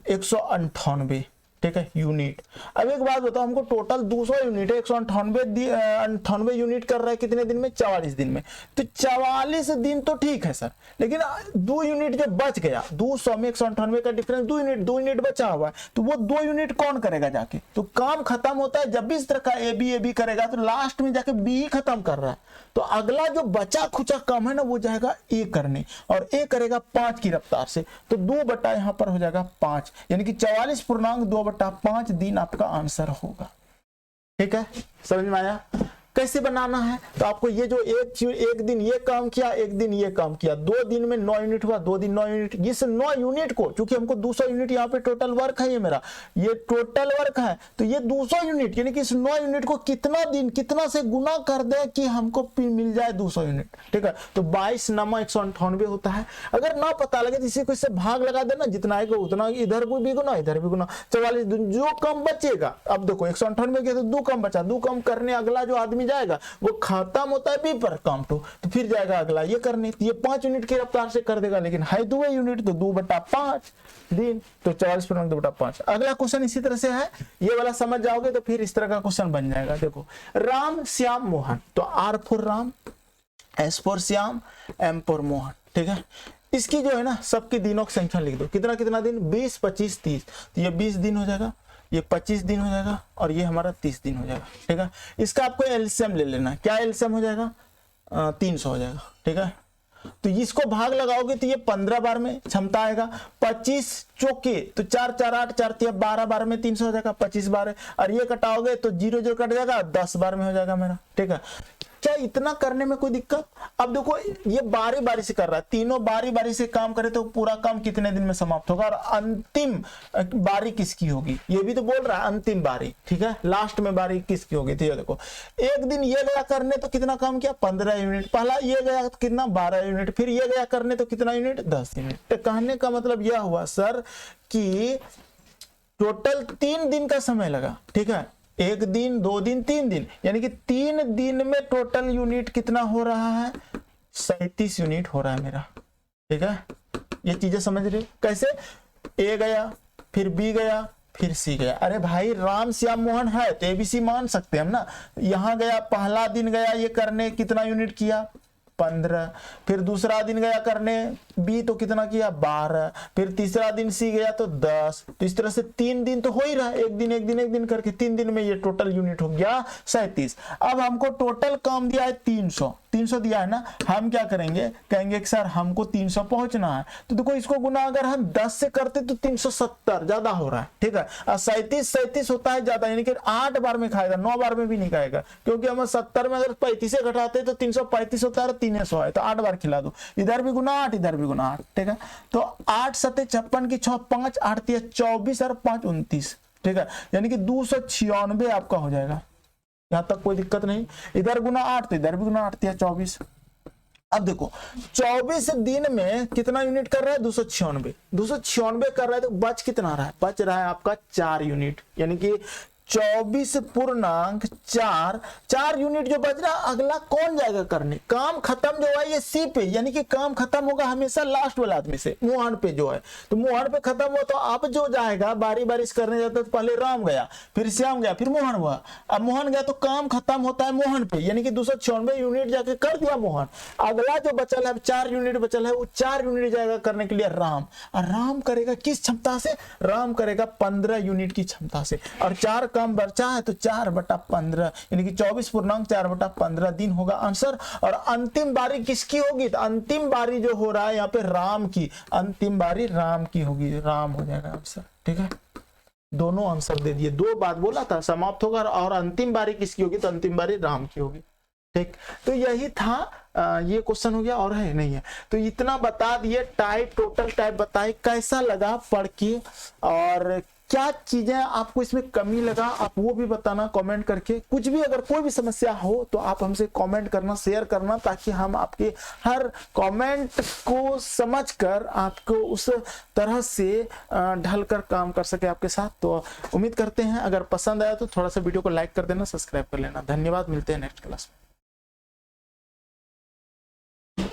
198, ठीक है, यूनिट। अब एक बात बताओ, हमको टोटल 200 यूनिट है, 198 यूनिट कर रहा है कितने दिन में 44 दिन में, तो 44 दिन तो ठीक है सर, लेकिन 2 यूनिट जो बच गया 200 में 198 का डिफरेंस 2 यूनिट बचा हुआ है, तो वो 2 यूनिट कौन करेगा जाके, तो काम खत्म होता है जब भी इस तरह का ए बी करेगा तो लास्ट में जाके बी ही खत्म कर रहा है, तो अगला जो बचा खुचा काम है ना वो जाएगा ए करने, और ए करेगा 5 की रफ्तार से, तो 2 बटा यहां पर हो जाएगा 5, यानी कि 44.2/5 दिन आपका आंसर होगा, ठीक है। समझ में आया? कैसे बनाना है, तो आपको ये जो एक दिन ये काम किया, एक दिन ये काम किया, 2 दिन में 9 यूनिट हुआ, 2 दिन 9 यूनिट, इस 9 यूनिट को, चूंकि हमको 200 यूनिट यहाँ पे टोटल वर्क है, ये मेरा ये टोटल वर्क है, तो ये 200 यूनिट यानी कि इस 9 यूनिट को कितना दिन कितना से गुना कर दे कि हमको मिल जाए 200 यूनिट, ठीक है। तो 22 नमा 198 होता है। अगर ना पता लगे तो इसी को इससे भाग लगा देना, जितना आएगा उतना, इधर भी गुना इधर भी गुना, 44 जो कम बचेगा, अब देखो 198 किया तो 2 कम बचा, 2 कम करने अगला जो आदमी जाएगा वो खत्म होता है बी पर काम तो फिर जाएगा अगला ये करने, तो ये 5 यूनिट की रफ्तार से कर देगा, लेकिन है 2 यूनिट तो 2/5 दिन, तो 44.2/5। अगला क्वेश्चन इसी तरह से है, ये वाला समझ जाओगे तो फिर इस तरह का क्वेश्चन बन जाएगा। देखो राम श्याम मोहन, तो R for Ram, S for Shyam, M for Mohan, ठीक है। इसकी जो है ना सबके दिनों की संख्या लिख दो, कितना कितना दिन 20 25 30, तो ये 20 दिन हो जाएगा, ये 25 दिन हो जाएगा, और ये हमारा 30 दिन हो जाएगा, ठीक है। इसका आपको एलसीएम ले लेना, क्या एलसीएम हो जाएगा 300 हो जाएगा, ठीक है। तो इसको भाग लगाओगे तो ये 15 बार में क्षमता आएगा, 25 चौके तो 4 4 8 4 3 12 बार में 300 हो जाएगा, 25 बार है, और ये कटाओगे तो 0 0 कट जाएगा, 10 बार में हो जाएगा मेरा, ठीक है। क्या इतना करने में कोई दिक्कत? अब देखो ये बारी बारी से कर रहा है, तीनों बारी बारी से काम करे तो पूरा काम कितने दिन में समाप्त होगा, और अंतिम बारी किसकी होगी ये भी तो बोल रहा है, अंतिम बारी, ठीक है, लास्ट में बारी किसकी होगी। तो ये देखो एक दिन ये गया करने तो कितना काम किया, 15 यूनिट, पहला ये गया तो कितना 12 यूनिट, फिर ये गया करने तो कितना यूनिट, 10 यूनिट। तो कहने का मतलब यह हुआ सर कि टोटल 3 दिन का समय लगा, ठीक है, 1 दिन 2 दिन 3 दिन, यानी कि 3 दिन में टोटल यूनिट कितना हो रहा है, 37 यूनिट हो रहा है मेरा, ठीक है। ये चीजें समझ रहे कैसे, ए गया फिर बी गया फिर सी गया, अरे भाई राम श्याम मोहन है तो एबीसी मान सकते हैं हम ना। यहां गया, पहला दिन गया ये करने, कितना यूनिट किया, 15, फिर दूसरा दिन गया करने बी तो कितना किया, 12, फिर तीसरा दिन सी गया तो 10। तो इस तरह से 3 दिन तो हो ही रहा है, एक दिन करके 3 दिन में ये टोटल यूनिट हो गया 37। अब हमको टोटल काम दिया है 300 दिया है ना, हम क्या करेंगे, कहेंगे कि सर हमको 300 पहुंचना है, तो देखो इसको गुना अगर हम 10 से करते तो 370 ज्यादा हो रहा है, ठीक है, और 37 होता है ज्यादा, यानी कि 8 बार में खाएगा, 9 बार में भी नहीं खाएगा, क्योंकि हम 70 में अगर 35 से घटाते तो 335 होता है, 300 है, तो 8 बार खिला दो, इधर भी गुना 8 इधर भी गुना 8, ठीक है। तो 8 सत्ते 56 की 6 5 8 24 और 5 29, ठीक है, यानी कि 296 आपका हो जाएगा, यहां तक कोई दिक्कत नहीं। इधर गुना 8 तो इधर भी गुना 8 24। अब देखो 24 दिन में कितना यूनिट कर रहा है, 296 कर रहा है, तो बच कितना रहा है, बच रहा है आपका 4 यूनिट, यानी कि 24.4 यूनिट जो बच रहा, अगला कौन जाएगा करने, काम खत्म जो है ये सी पे, यानी कि काम खत्म होगा हमेशा लास्ट वाला आदमी से, मोहन पे जो है, तो मोहन पे खत्म हुआ तो अब जो जाएगा बारी बारी से करने जाता, तो पहले राम गया फिर श्याम गया फिर मोहन हुआ, अब मोहन गया तो काम खत्म होता है मोहन पे, यानी कि 296 यूनिट जाके कर दिया मोहन, अगला जो बचल है 4 यूनिट बचल है, वो 4 यूनिट जाएगा करने के लिए राम, और राम करेगा किस क्षमता से, राम करेगा 15 यूनिट की क्षमता से, और 4 काम बचा है तो 4/15 यानी कि 24.4/15 दिन होगा आंसर। और अंतिम बारी किसकी होगी, तो अंतिम बारी जो हो रहा है यहाँ पे राम की, अंतिम बारी राम की होगी, राम हो जाएगा आंसर, ठीक है। दोनों आंसर दे दिए, 2 बात बोला था, समाप्त होगा और अंतिम बारी किसकी होगी, तो अंतिम बारी राम की होगी, ठीक। तो यही था, ये क्वेश्चन हो गया और है नहीं है, तो इतना बता दिए, टाइप टोटल टाइप बताए, कैसा लगा पढ़ के, और क्या चीजें आपको इसमें कमी लगा आप वो भी बताना कमेंट करके। कुछ भी अगर कोई भी समस्या हो तो आप हमसे कमेंट करना, शेयर करना, ताकि हम आपके हर कमेंट को समझकर आपको उस तरह से ढलकर काम कर सके आपके साथ। तो उम्मीद करते हैं अगर पसंद आया तो थोड़ा सा वीडियो को लाइक कर देना, सब्सक्राइब कर लेना। धन्यवाद, मिलते हैं नेक्स्ट क्लास में।